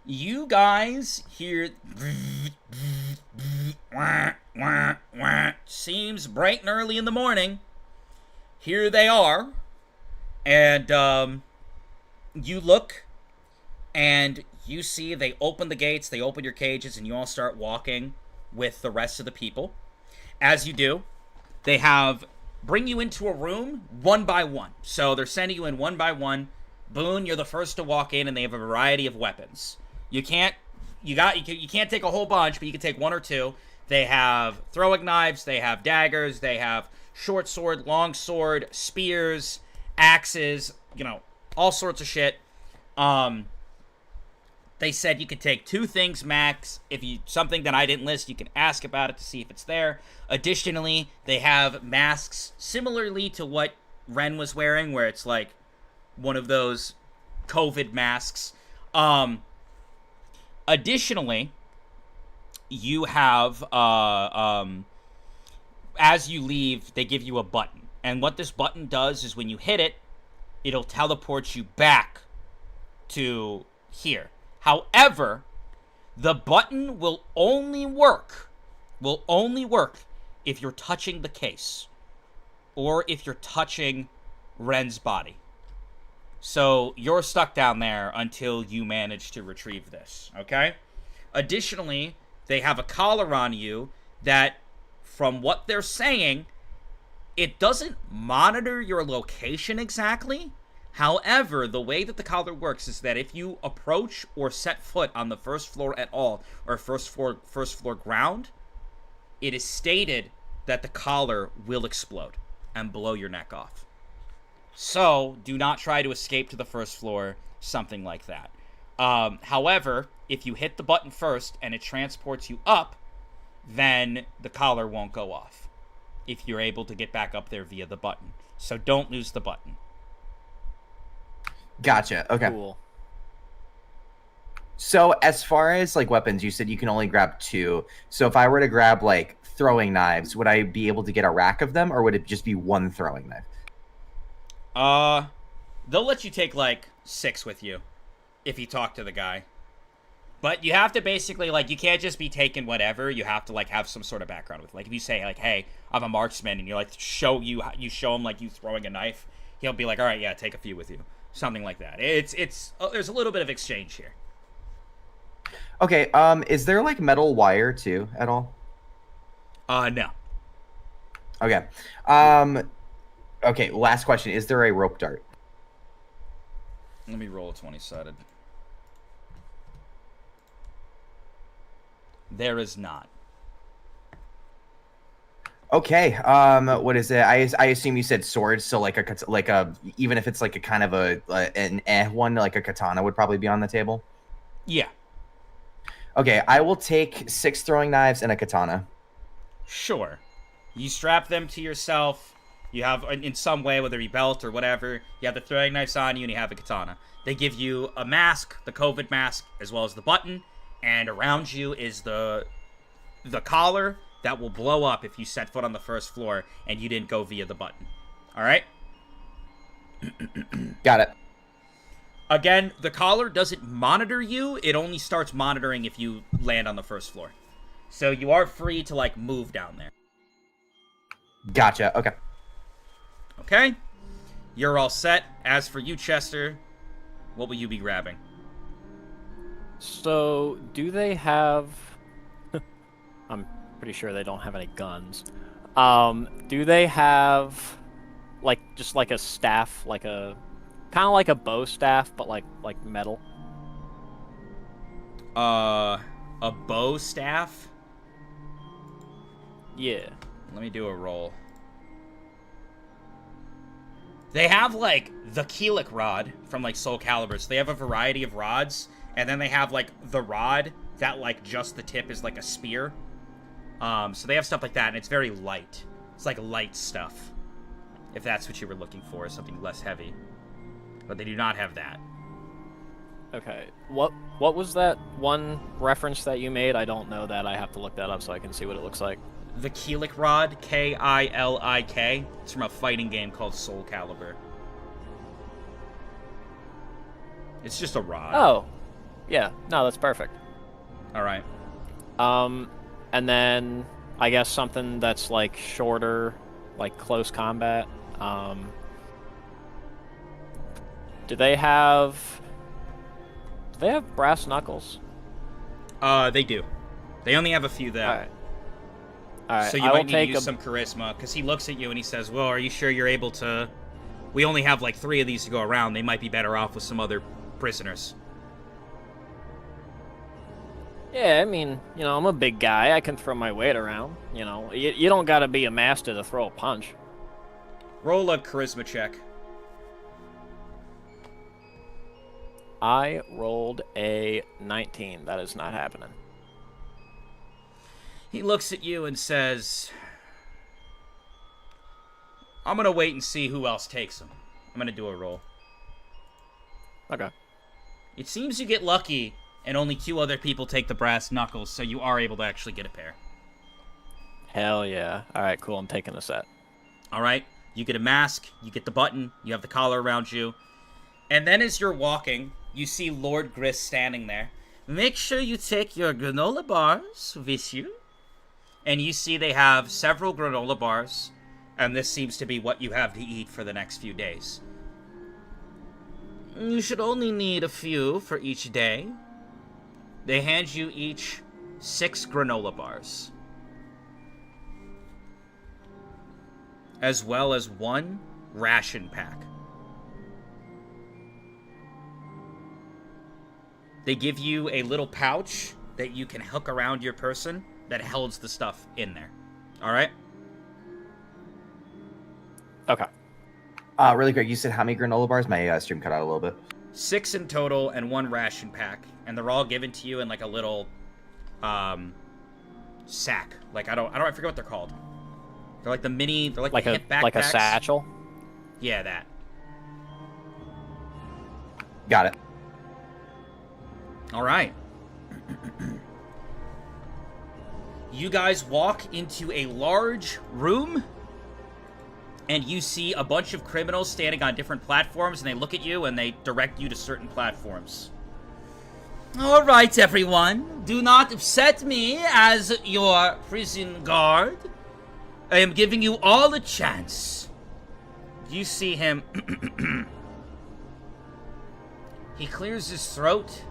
You guys hear seems bright and early in the morning. Here they are. And you look and you see they open the gates, they open your cages, and you all start walking with the rest of the people. As you do, they bring you into a room one by one. So they're sending you in one by one. Boone, you're the first to walk in, and they have a variety of weapons. You can't take a whole bunch, but you can take one or two. They have throwing knives, they have daggers, they have short sword, long sword, spears, axes, all sorts of shit. They said you could take 2 things max. If something that I didn't list, you can ask about it to see if it's there. Additionally, they have masks similarly to what Ren was wearing, where it's like one of those COVID masks. Additionally, you have as you leave, they give you a button. And what this button does is when you hit it, it'll teleport you back to here. However, the button will only work if you're touching the case or if you're touching Ren's body. So you're stuck down there until you manage to retrieve this, okay? Additionally, they have a collar on you that, from what they're saying, it doesn't monitor your location exactly. However, the way that the collar works is that if you approach or set foot on the first floor at all, or first floor ground, it is stated that the collar will explode and blow your neck off. So, do not try to escape to the first floor, something like that. However, if you hit the button first and it transports you up, then the collar won't go off if you're able to get back up there via the button. So don't lose the button. Gotcha. Okay. Cool. So as far as like weapons, you said you can only grab 2. So if I were to grab like throwing knives, would I be able to get a rack of them, or would it just be 1 throwing knife? They'll let you take like 6 with you if you talk to the guy. But you have to basically, like, you can't just be taking whatever. You have to, like, have some sort of background with it. Like, if you say, like, hey, I'm a marksman, and you're, like, you show him, like, you throwing a knife, he'll be like, all right, yeah, take a few with you. Something like that. There's a little bit of exchange here. Okay, is there like metal wire too at all? No. Okay. Okay, last question. Is there a rope dart? Let me roll a 20-sided. There is not. Okay. What is it? I assume you said sword, so like a even if it's like a kind of an one, like a katana would probably be on the table. Yeah. Okay, I will take 6 throwing knives and a katana. Sure. You strap them to yourself. You have, in some way, whether it be belt or whatever, you have the throwing knives on you and you have a katana. They give you a mask, the COVID mask, as well as the button, and around you is the collar that will blow up if you set foot on the first floor and you didn't go via the button. Alright? Got it. Again, the collar doesn't monitor you, it only starts monitoring if you land on the first floor. So you are free to, like, move down there. Gotcha, okay. Okay? You're all set. As for you, Chester, what will you be grabbing? So, do they have... I'm pretty sure they don't have any guns. Do they have, like, just like a staff, like a... kind of like a bow staff, but like metal? A bow staff? Yeah. Let me do a roll. They have, like, the Keelik rod from, like, Soul Calibur. So they have a variety of rods. And then they have, like, the rod that, like, just the tip is, like, a spear. So they have stuff like that, and it's very light. It's, like, light stuff. If that's what you were looking for, something less heavy. But they do not have that. Okay. What was that one reference that you made? I don't know that. I have to look that up so I can see what it looks like. The Keelik rod, K-I-L-I-K. It's from a fighting game called Soul Calibur. It's just a rod. Oh. Yeah. No, that's perfect. Alright. And then I guess something that's like shorter, like close combat. Do they have brass knuckles? They do. They only have a few there. Alright, so you might need to use some charisma, because he looks at you and he says, well, are you sure you're able to... We only have like 3 of these to go around. They might be better off with some other prisoners. Yeah, I mean, you know, I'm a big guy. I can throw my weight around. You know, you don't gotta be a master to throw a punch. Roll a charisma check. I rolled a 19. That is not happening. He looks at you and says, I'm gonna wait and see who else takes him. I'm gonna do a roll. Okay. It seems you get lucky and only 2 other people take the brass knuckles, so you are able to actually get a pair. Hell yeah. Alright, cool. I'm taking a set. Alright. You get a mask, you get the button, you have the collar around you. And then as you're walking, you see Lord Gris standing there. Make sure you take your granola bars with you. And you see they have several granola bars, and this seems to be what you have to eat for the next few days. You should only need a few for each day. They hand you each 6 granola bars, as well as 1 ration pack. They give you a little pouch that you can hook around your person that holds the stuff in there. Alright? Okay. Really quick, you said how many granola bars? My stream cut out a little bit. 6 in total and 1 ration pack. And they're all given to you in like a little sack. Like I forget what they're called. They're like the mini, they're like the hip backpacks. Like a satchel? Yeah, that. Got it. Alright. You guys walk into a large room, and you see a bunch of criminals standing on different platforms, and they look at you, and they direct you to certain platforms. Alright, everyone. Do not upset me as your prison guard. I am giving you all a chance. You see him He clears his throat.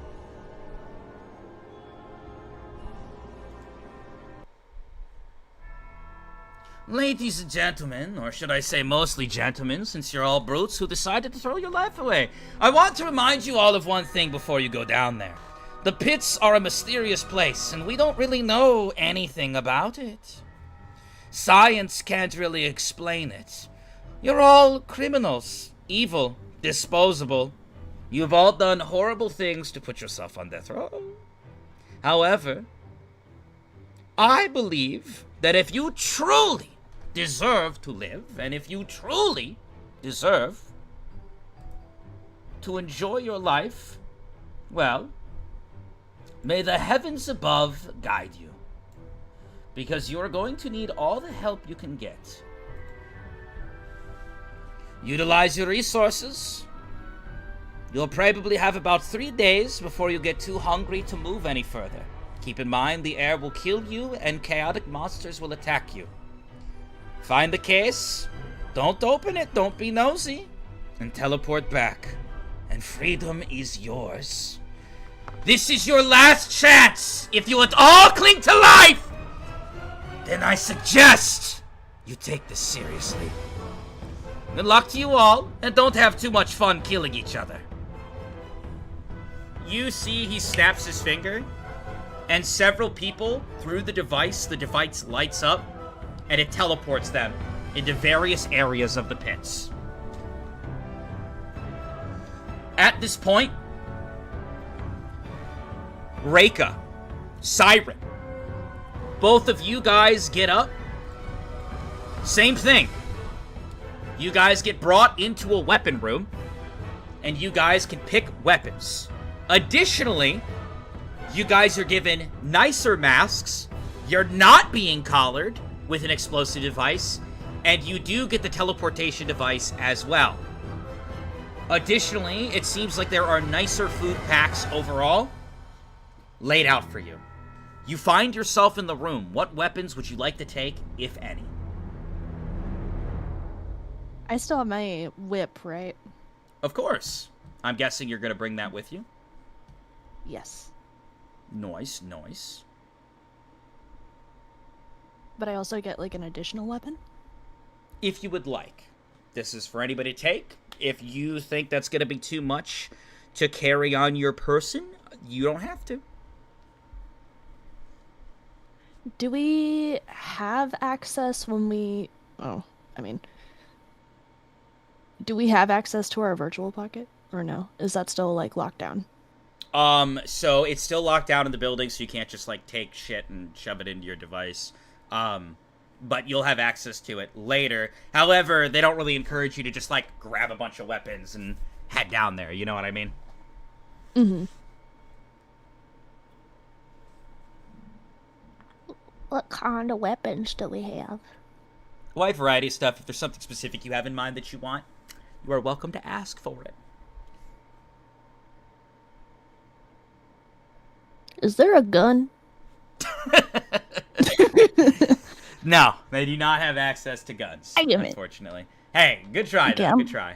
Ladies and gentlemen, or should I say mostly gentlemen, since you're all brutes who decided to throw your life away, I want to remind you all of one thing before you go down there. The pits are a mysterious place, and we don't really know anything about it. Science can't really explain it. You're all criminals, evil, disposable. You've all done horrible things to put yourself on death row. However, I believe that if you truly deserve to live, and if you truly deserve to enjoy your life, well, may the heavens above guide you. Because you're going to need all the help you can get. Utilize your resources. You'll probably have about 3 days before you get too hungry to move any further. Keep in mind, the air will kill you and chaotic monsters will attack you. Find the case, don't open it, don't be nosy, and teleport back. And freedom is yours. This is your last chance! If you would all cling to life, then I suggest you take this seriously. Good luck to you all, and don't have too much fun killing each other. You see he snaps his finger, and several people, through the device lights up, and it teleports them into various areas of the pits. At this point, Reika, Siren, both of you guys get up. Same thing. You guys get brought into a weapon room, and you guys can pick weapons. Additionally, you guys are given nicer masks. You're not being collared with an explosive device, and you do get the teleportation device as well. Additionally, it seems like there are nicer food packs overall laid out for you. You find yourself in the room. What weapons would you like to take, if any? I still have my whip, right? Of course. I'm guessing you're going to bring that with you? Yes. Nice, nice. But I also get, like, an additional weapon? If you would like. This is for anybody to take. If you think that's going to be too much to carry on your person, you don't have to. Do we have access when we... do we have access to our virtual pocket? Or no? Is that still, like, locked down? So it's still locked down in the building, so you can't just, like, take shit and shove it into your device. But you'll have access to it later. However, they don't really encourage you to just, like, grab a bunch of weapons and head down there, you know what I mean? Mm-hmm. What kind of weapons do we have? Wide variety of stuff. If there's something specific you have in mind that you want, you are welcome to ask for it. Is there a gun? No, they do not have access to guns, unfortunately. Hey, good try, Okay, though. Good try.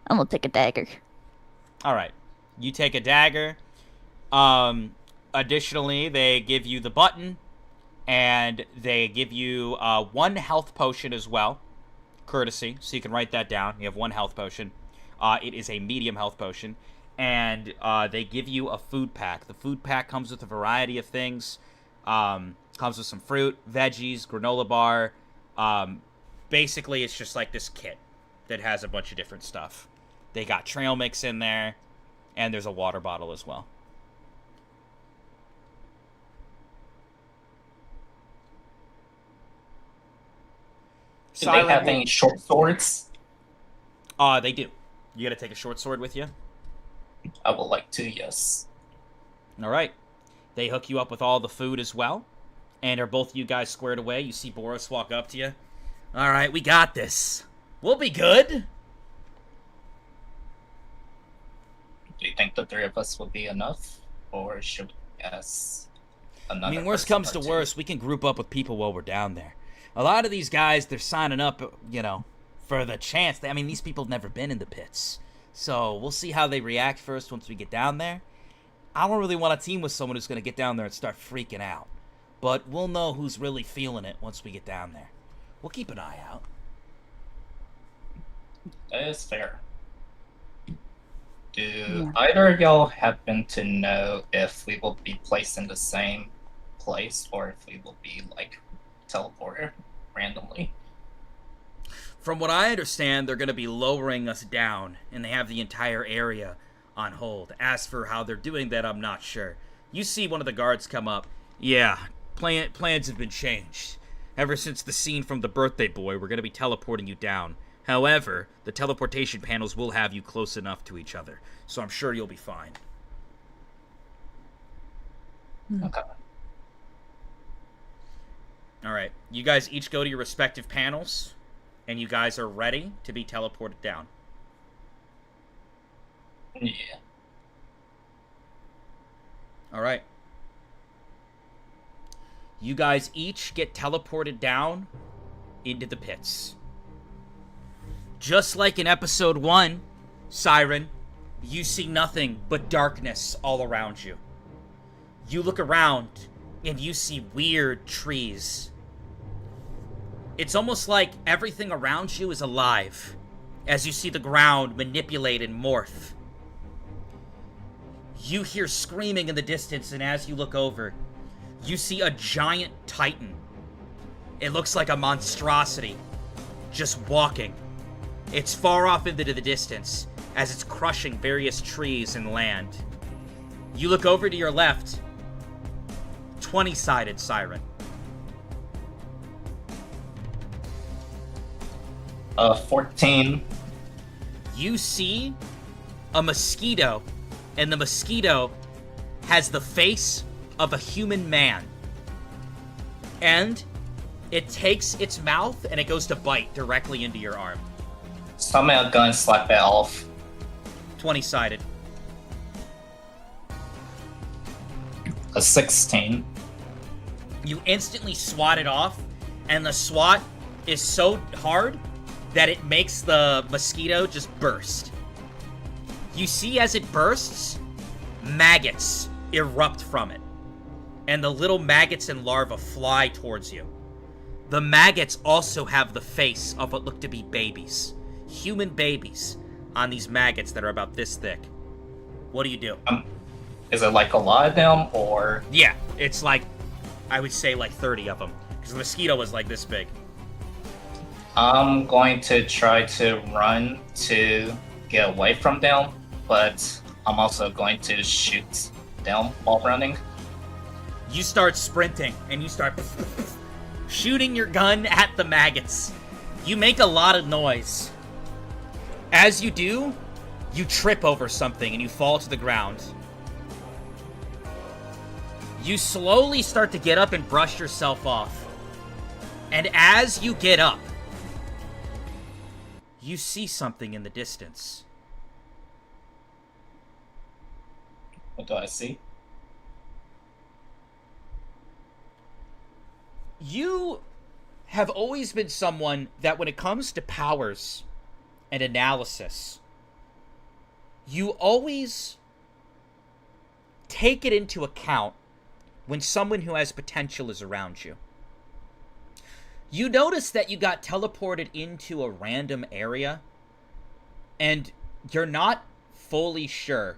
I'm gonna take a dagger. All right. You take a dagger. Additionally, they give you the button, and they give you 1 health potion as well. Courtesy, so you can write that down. You have 1 health potion. It is a medium health potion. And they give you a food pack. The food pack comes with a variety of things. Comes with some fruit, veggies, granola bar. Basically, it's just like this kit that has a bunch of different stuff. They got trail mix in there, and there's a water bottle as well. Do they have any short swords? They do. You gotta take a short sword with you? I would like to, yes. Alright. They hook you up with all the food as well. And are both you guys squared away? You see Boris walk up to you. Alright, we got this. We'll be good. Do you think the 3 of us will be enough? Or should we ask another I mean, worst person comes or to 2? worst, we can group up with people while we're down there. A lot of these guys, they're signing up, you know, for the chance. I mean, these people have never been in the pits. So we'll see how they react first once we get down there. I don't really want to team with someone who's going to get down there and start freaking out. But we'll know who's really feeling it once we get down there. We'll keep an eye out. That is fair. Do either of y'all happen to know if we will be placed in the same place or if we will be, like, teleported randomly? From what I understand, they're going to be lowering us down, and they have the entire area on hold. As for how they're doing that, I'm not sure. You see one of the guards come up. Yeah, plans have been changed. Ever since the scene from The Birthday Boy, we're going to be teleporting you down. However, the teleportation panels will have you close enough to each other, so I'm sure you'll be fine. Okay. Alright, you guys each go to your respective panels, and you guys are ready to be teleported down. Yeah. Alright. You guys each get teleported down into the pits. Just like in episode 1, Siren, you see nothing but darkness all around you. You look around, and you see weird trees. It's almost like everything around you is alive, as you see the ground manipulate and morph. You hear screaming in the distance, and as you look over, you see a giant titan. It looks like a monstrosity, just walking. It's far off into the distance, as it's crushing various trees and land. You look over to your left. 20-sided Siren. 14. You see a mosquito, and the mosquito has the face of a human man. And it takes its mouth, and it goes to bite directly into your arm. Summon a gun, slap it off. 20-sided. 16. You instantly swat it off, and the swat is so hard that it makes the mosquito just burst. You see as it bursts, maggots erupt from it, and the little maggots and larvae fly towards you. The maggots also have the face of what look to be babies. Human babies on these maggots that are about this thick. What do you do? Is it like a lot of them, or? Yeah, it's like, I would say like 30 of them, because the mosquito was like this big. I'm going to try to run to get away from them, but I'm also going to shoot them while running. You start sprinting, and you start shooting your gun at the maggots. You make a lot of noise. As you do, you trip over something and you fall to the ground. You slowly start to get up and brush yourself off. And as you get up, you see something in the distance. What do I see? You have always been someone that when it comes to powers and analysis, you always take it into account when someone who has potential is around you. You notice that you got teleported into a random area, and you're not fully sure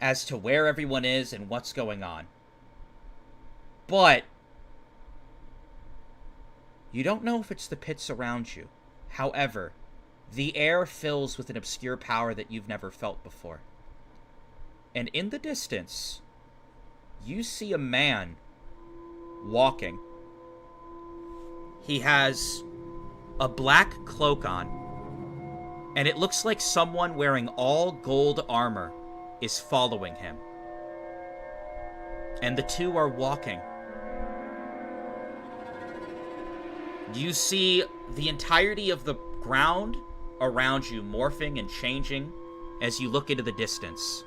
as to where everyone is and what's going on. But you don't know if it's the pits around you. However, the air fills with an obscure power that you've never felt before. And in the distance, you see a man walking. He has a black cloak on, and it looks like someone wearing all gold armor is following him. And the two are walking. You see the entirety of the ground around you morphing and changing as you look into the distance.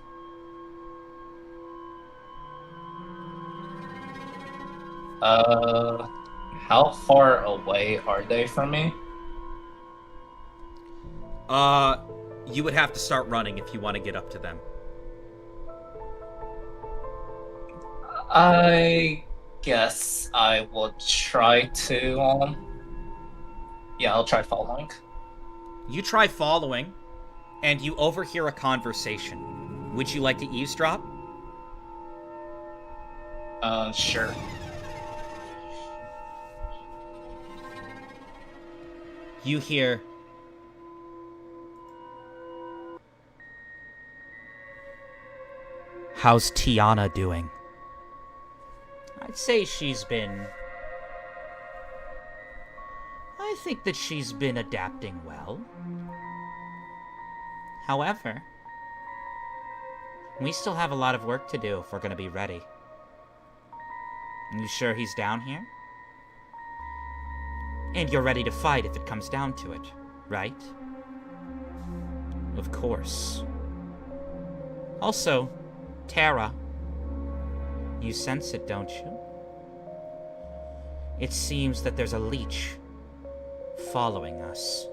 How far away are they from me? You would have to start running if you want to get up to them. I guess I will try to, yeah, I'll try following. You try following, and you overhear a conversation. Would you like to eavesdrop? Sure. You hear... How's Tiana doing? I'd say she's been... I think that she's been adapting well. However, we still have a lot of work to do if we're going to be ready. You sure he's down here? And you're ready to fight if it comes down to it, right? Of course. Also, Tara, you sense it, don't you? It seems that there's a leech following us.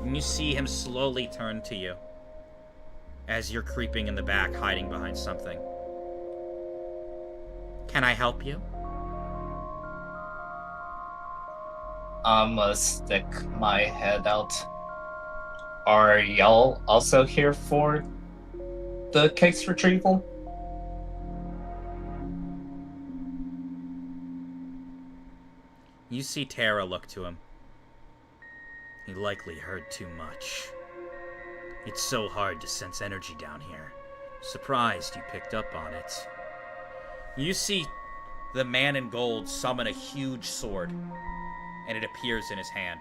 And you see him slowly turn to you as you're creeping in the back, hiding behind something. Can I help you? I'm gonna stick my head out. Are y'all also here for the case retrieval? You see Tara look to him. He likely heard too much. It's so hard to sense energy down here. Surprised you picked up on it. You see the man in gold summon a huge sword, and it appears in his hand.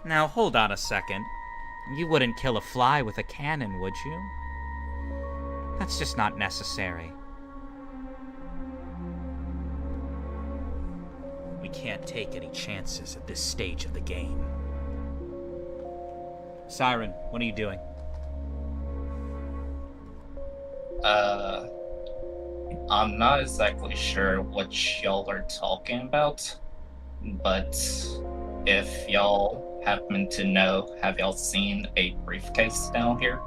Now, hold on a second. You wouldn't kill a fly with a cannon, would you? That's just not necessary. We can't take any chances at this stage of the game. Siren, what are you doing? I'm not exactly sure what y'all are talking about, but if y'all happen to know, have y'all seen a briefcase down here?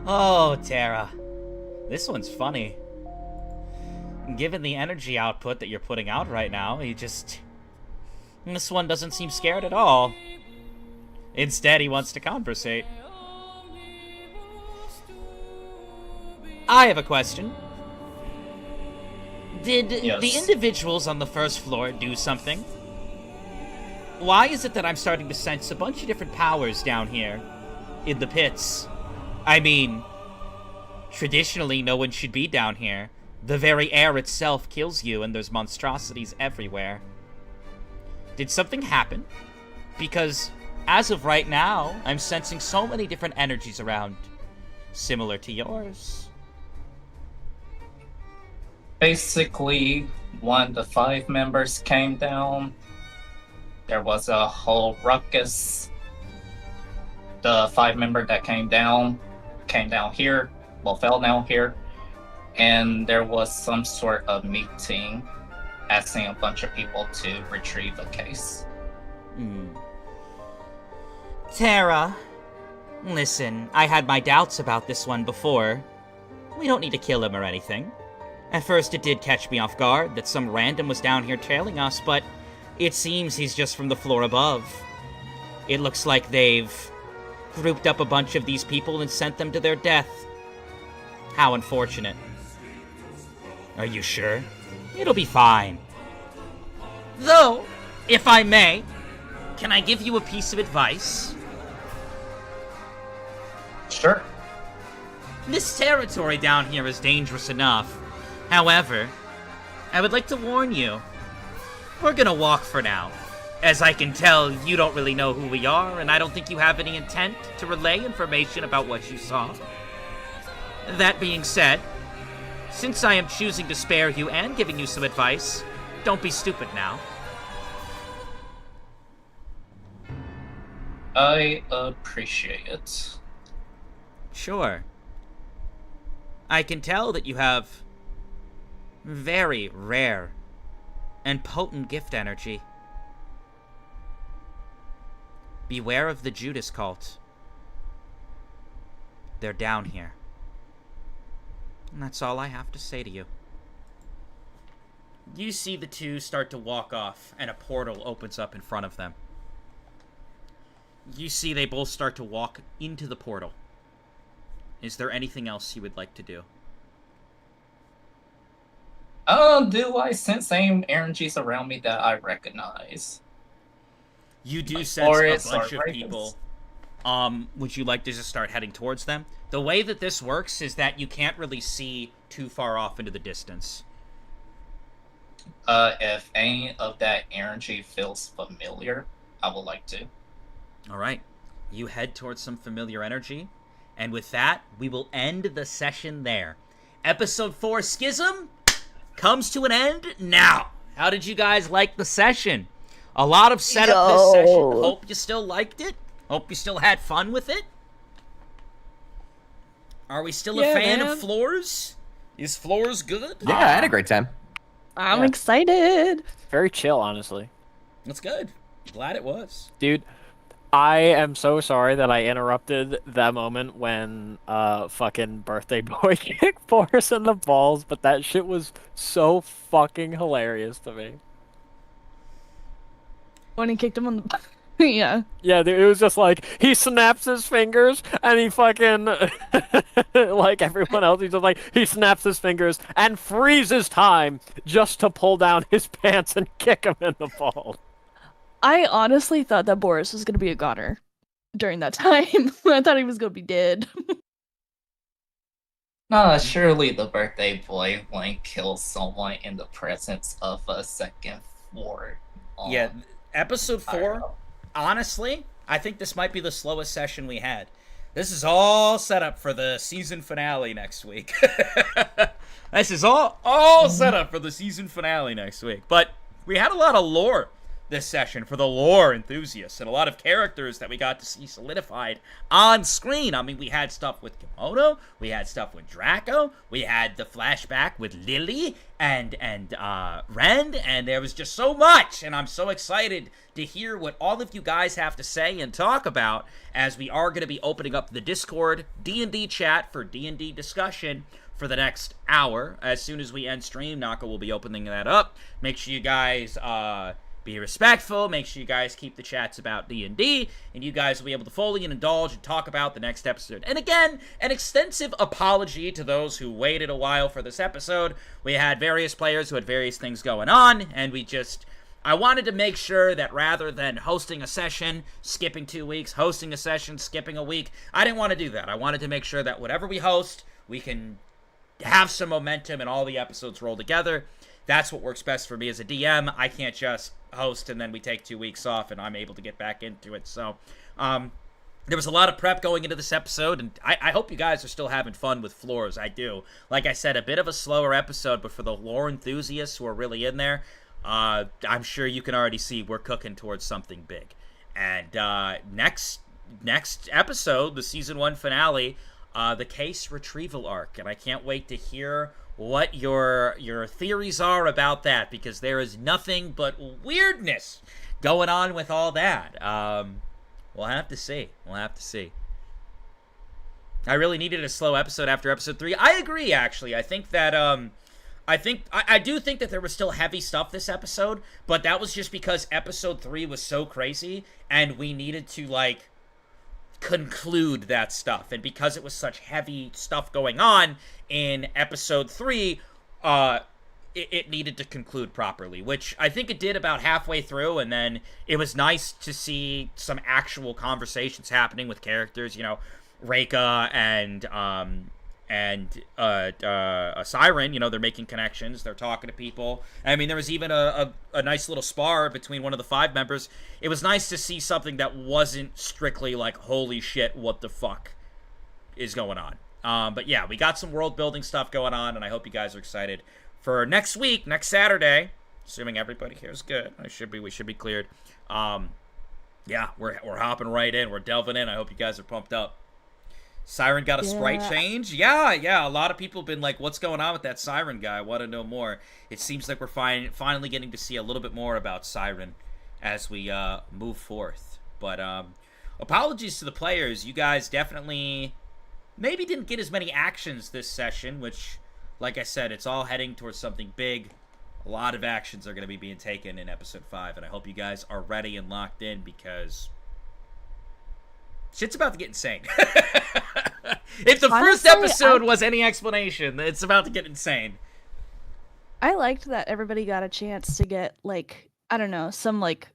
Oh, Tara. This one's funny. Given the energy output that you're putting out right now, this one doesn't seem scared at all. Instead, he wants to conversate. I have a question. Did the individuals on the first floor do something? Why is it that I'm starting to sense a bunch of different powers down here in the pits? I mean, traditionally no one should be down here. The very air itself kills you and there's monstrosities everywhere. Did something happen? Because as of right now, I'm sensing so many different energies around, similar to yours. Basically, when the 5 members came down, there was a whole ruckus. The 5 member that came down here, well, fell down here, and there was some sort of meeting asking a bunch of people to retrieve a case. Tara, listen, I had my doubts about this one before. We don't need to kill him or anything. At first it did catch me off guard that some random was down here trailing us, but it seems he's just from the floor above. It looks like they've grouped up a bunch of these people and sent them to their death. How unfortunate. Are you sure? It'll be fine. Though, if I may, can I give you a piece of advice? Sure. This territory down here is dangerous enough. However, I would like to warn you. We're gonna walk for now. As I can tell, you don't really know who we are, and I don't think you have any intent to relay information about what you saw. That being said, since I am choosing to spare you and giving you some advice, don't be stupid now. I appreciate it. Sure. I can tell that you have very rare and potent gift energy. Beware of the Judas cult. They're down here. And that's all I have to say to you. You see the two start to walk off, and a portal opens up in front of them. You see they both start to walk into the portal. Is there anything else you would like to do? Do I sense any energies around me that I recognize? You do Like sense Boris a bunch or of Ravens. people. Would you like to just start heading towards them? The way that this works is that you can't really see too far off into the distance. If any of that energy feels familiar, I would like to. Alright. You head towards some familiar energy. And with that, we will end the session there. Episode 4 Schism comes to an end now. How did you guys like the session? A lot of setup this session. Hope you still liked it. Hope you still had fun with it. Are we still a fan of Floors? Is Floors good? Yeah, I had a great time. I'm excited. Very chill, honestly. That's good. Glad it was. Dude, I am so sorry that I interrupted that moment when fucking birthday boy kicked Boris in the balls, but that shit was so fucking hilarious to me. When he kicked him on the... yeah. Yeah, dude, it was just like, he snaps his fingers, and he fucking, like everyone else, he's just like, he snaps his fingers and freezes time just to pull down his pants and kick him in the balls. I honestly thought that Boris was going to be a goner during that time. I thought he was going to be dead. Nah, surely the birthday boy wouldn't kill someone in the presence of a second floor. Yeah, episode I don't 4, know. honestly, I think this might be the slowest session we had. This is all set up for the season finale next week. This is all set up for the season finale next week. But we had a lot of lore this session for the lore enthusiasts, and a lot of characters that we got to see solidified on screen. I mean, we had stuff with Kimono, we had stuff with Draco, we had the flashback with Lily and Ren, and there was just so much, and I'm so excited to hear what all of you guys have to say and talk about, as we are going to be opening up the Discord D&D chat for D&D discussion for the next hour. As soon as we end stream, Naka will be opening that up. Make sure you guys be respectful. Make sure you guys keep the chats about D&D, and you guys will be able to fully and indulge and talk about the next episode. And again, an extensive apology to those who waited a while for this episode. We had various players who had various things going on, and I wanted to make sure that rather than hosting a session, skipping 2 weeks, hosting a session, skipping a week, I didn't want to do that. I wanted to make sure that whatever we host, we can have some momentum and all the episodes roll together. That's what works best for me as a DM. I can't just host and then we take 2 weeks off and I'm able to get back into it. So there was a lot of prep going into this episode, and I hope you guys are still having fun with Floors. I do. Like I said, a bit of a slower episode, but for the lore enthusiasts who are really in there, I'm sure you can already see we're cooking towards something big. And next episode, the season 1 finale, the case retrieval arc, and I can't wait to hear what your theories are about that, because there is nothing but weirdness going on with all that. We'll have to see. I really needed a slow episode after episode 3. I agree, actually. I think that I do think that there was still heavy stuff this episode, but that was just because episode 3 was so crazy and we needed to conclude that stuff, and because it was such heavy stuff going on in episode 3, it needed to conclude properly, which I think it did about halfway through, and then it was nice to see some actual conversations happening with characters, Reika and Siren. They're making connections, they're talking to people. I mean, there was even a nice little spar between one of the 5 members. It was nice to see something that wasn't strictly like, holy shit, what the fuck is going on. But yeah, we got some world building stuff going on, and I hope you guys are excited for next week, next Saturday, assuming everybody here is good. We should be cleared. Yeah, we're hopping right in, we're delving in. I hope you guys are pumped up. Siren got a sprite Yeah. change? Yeah. A lot of people have been like, what's going on with that Siren guy? I want to know more. It seems like we're finally getting to see a little bit more about Siren as we move forth. But apologies to the players. You guys definitely maybe didn't get as many actions this session, which, like I said, it's all heading towards something big. A lot of actions are going to be being taken in Episode 5, and I hope you guys are ready and locked in because shit's about to get insane. If the first Honestly, episode was any explanation, it's about to get insane. I liked that everybody got a chance to get, like, I don't know, some, like,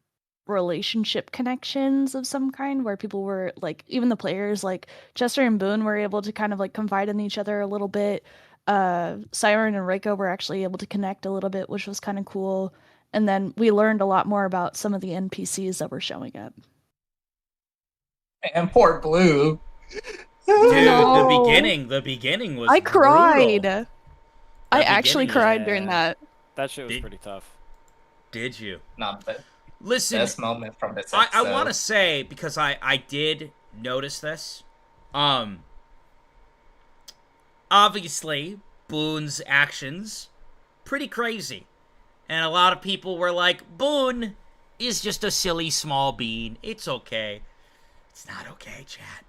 relationship connections of some kind where people were, like, even the players, like, Chester and Boone were able to kind of, like, confide in each other a little bit. Siren and Reiko were actually able to connect a little bit, which was kind of cool. And then we learned a lot more about some of the NPCs that were showing up. And poor Blue. Dude, No. the beginning was I cried. brutal. I The actually beginning, cried during that. That shit was Did- pretty tough. Did you? Not the Listen, best moment from this I episode. want to say, because I did notice this, obviously, Boone's actions, pretty crazy. And a lot of people were like, Boone is just a silly small bean. It's okay. It's not okay, chat.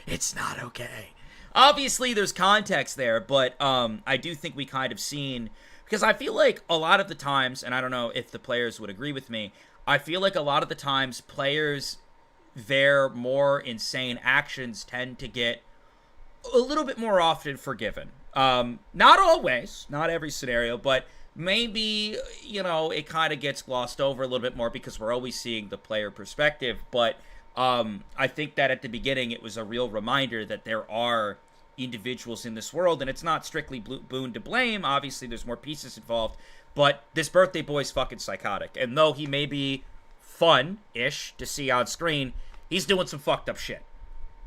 It's not okay. Obviously, there's context there, but I do think we kind of seen... Because I feel like a lot of the times, and I don't know if the players would agree with me, I feel like a lot of the times players, their more insane actions tend to get a little bit more often forgiven. Not always, not every scenario, but maybe, you know, it kind of gets glossed over a little bit more because we're always seeing the player perspective. But I think that at the beginning it was a real reminder that there are individuals in this world, and it's not strictly Boone to blame. Obviously, there's more pieces involved, but this birthday boy's fucking psychotic. And though he may be fun-ish to see on screen, he's doing some fucked up shit.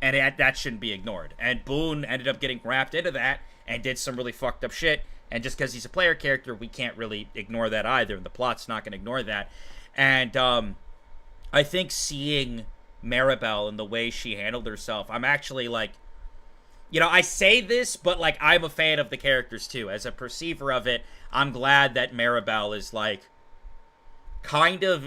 And that shouldn't be ignored. And Boone ended up getting wrapped into that and did some really fucked up shit. And just because he's a player character, we can't really ignore that either. And the plot's not going to ignore that. And I think seeing Maribel and the way she handled herself, I'm actually like, you know, I say this, but like I'm a fan of the characters too. As a perceiver of it, I'm glad that Maribel is like kind of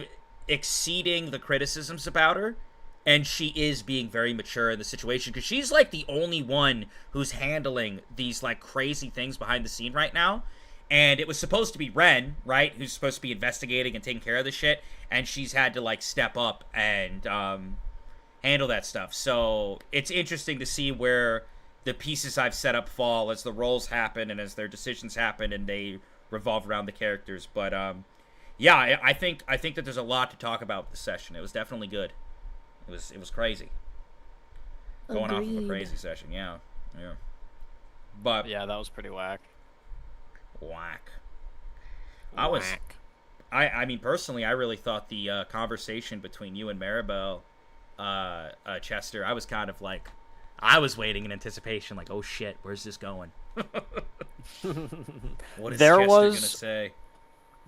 exceeding the criticisms about her. And she is being very mature in the situation because she's like the only one who's handling these like crazy things behind the scene right now. And it was supposed to be Ren, right, who's supposed to be investigating and taking care of the shit, and she's had to like step up and handle that stuff. So it's interesting to see where the pieces I've set up fall as the roles happen and as their decisions happen and they revolve around the characters. But yeah, I think that there's a lot to talk about with the session. It was definitely good. It was crazy. Going off of a crazy session, yeah. But Yeah, that was pretty whack. whack. I mean, personally, I really thought the conversation between you and Maribel, Chester, I was kind of like, I was waiting in anticipation, like, oh shit, where's this going? What is Chester gonna say?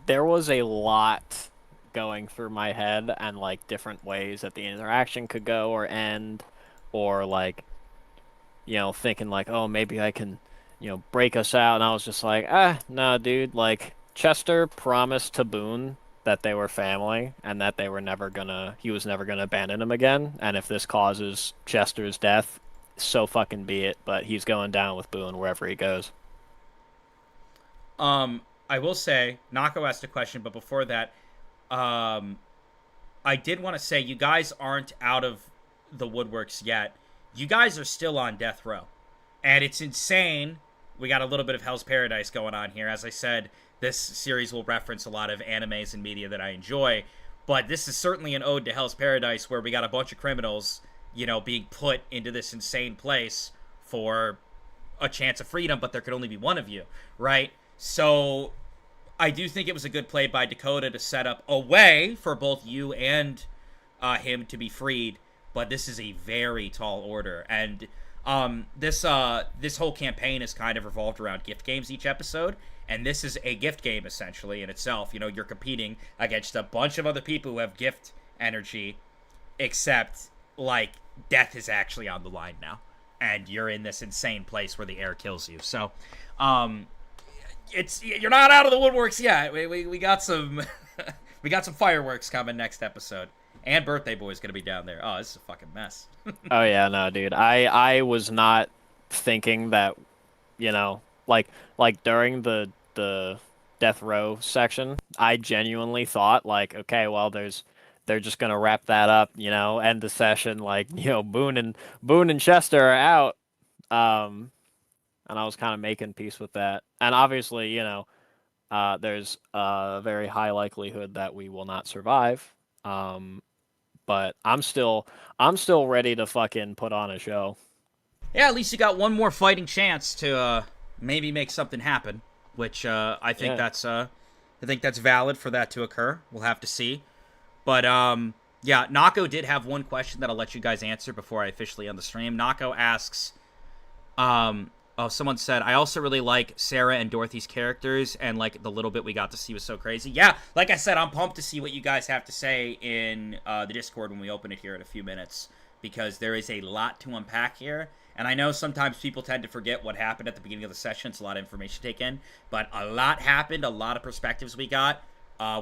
There was a lot going through my head and like different ways that the interaction could go or end, or like, you know, thinking like, oh, maybe I can, you know, break us out. And I was just like, no, dude, like Chester promised to Boone that they were family and that he was never gonna abandon him again. And if this causes Chester's death, so fucking be it. But he's going down with Boone wherever he goes. I will say, Nako asked a question, but before that, I did want to say you guys aren't out of the woodworks yet. You guys are still on death row. And it's insane. We got a little bit of Hell's Paradise going on here. As I said, this series will reference a lot of animes and media that I enjoy. But this is certainly an ode to Hell's Paradise where we got a bunch of criminals, you know, being put into this insane place for a chance of freedom, but there could only be one of you, right? So I do think it was a good play by Dakota to set up a way for both you and him to be freed, but this is a very tall order. And this whole campaign is kind of revolved around gift games each episode, and this is a gift game essentially in itself. You know, you're competing against a bunch of other people who have gift energy, except like death is actually on the line now. and you're in this insane place where the air kills you. So, you're not out of the woodworks yet. We got some we got some fireworks coming next episode. And Birthday Boy's gonna be down there. Oh, this is a fucking mess. Oh yeah, no, dude. I was not thinking that, you know, like during the death row section, I genuinely thought like, okay, well, they're just gonna wrap that up, you know, end the session, like, you know, Boone and Chester are out. And I was kind of making peace with that. And obviously, you know, there's a very high likelihood that we will not survive. But I'm still ready to fucking put on a show. Yeah, at least you got one more fighting chance to maybe make something happen, which I think that's valid for that to occur. We'll have to see. But yeah, Nako did have one question that I'll let you guys answer before I officially end the stream. Nako asks, someone said, I also really like Sarah and Dorothy's characters, and like the little bit we got to see was so crazy. Yeah, like I said, I'm pumped to see what you guys have to say in the Discord when we open it here in a few minutes, because there is a lot to unpack here. And I know sometimes people tend to forget what happened at the beginning of the session. It's a lot of information to take in, but a lot happened, a lot of perspectives we got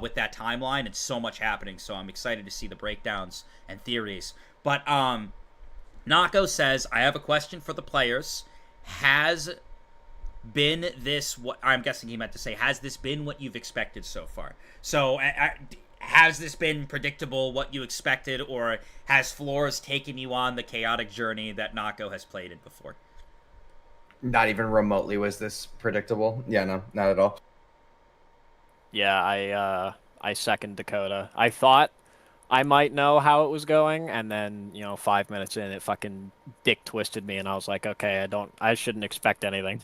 with that timeline, and so much happening. So I'm excited to see the breakdowns and theories. But Nako says, I have a question for the players. Has been this what I'm guessing he meant to say? Has this been what you've expected so far? So has this been predictable, what you expected, or has Flores taken you on the chaotic journey that Nako has played in before? Not even remotely was this predictable. Yeah, no, not at all. Yeah, I second Dakota. I thought I might know how it was going, and then, you know, 5 minutes in, it fucking dick twisted me, and I was like, okay, I shouldn't expect anything.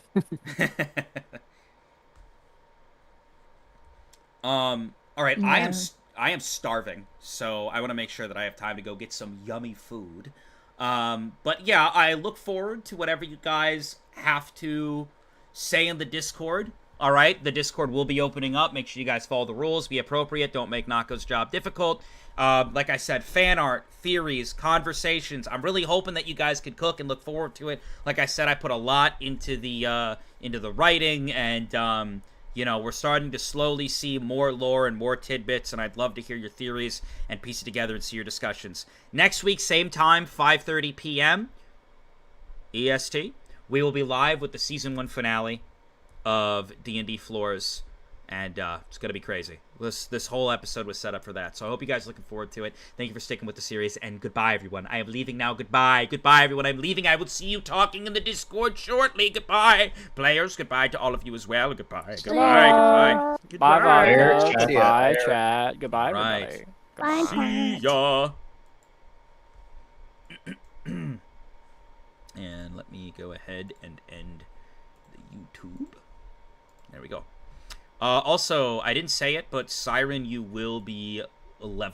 All right, Yeah. I am starving, so I want to make sure that I have time to go get some yummy food. But yeah, I look forward to whatever you guys have to say in the Discord. All right, the Discord will be opening up. Make sure you guys follow the rules, be appropriate, don't make Nako's job difficult. Like I said, fan art, theories, conversations. I'm really hoping that you guys can cook and look forward to it. Like I said, I put a lot into the writing, and you know, we're starting to slowly see more lore and more tidbits, and I'd love to hear your theories and piece it together and see your discussions. Next week, same time, 5:30 p.m. EST, we will be live with the Season 1 finale of D&D Floors, and it's going to be crazy. This whole episode was set up for that, so I hope you guys are looking forward to it. Thank you for sticking with the series, and goodbye, everyone. I am leaving now. Goodbye. Goodbye, everyone. I'm leaving. I will see you talking in the Discord shortly. Goodbye. Players, goodbye to all of you as well. Goodbye. Goodbye. Goodbye. Bye, Chat. Goodbye, chat. Goodbye, Right. everybody. Bye, See ya. And let me go ahead and end the YouTube. There we go. Also, I didn't say it, but Siren, you will be level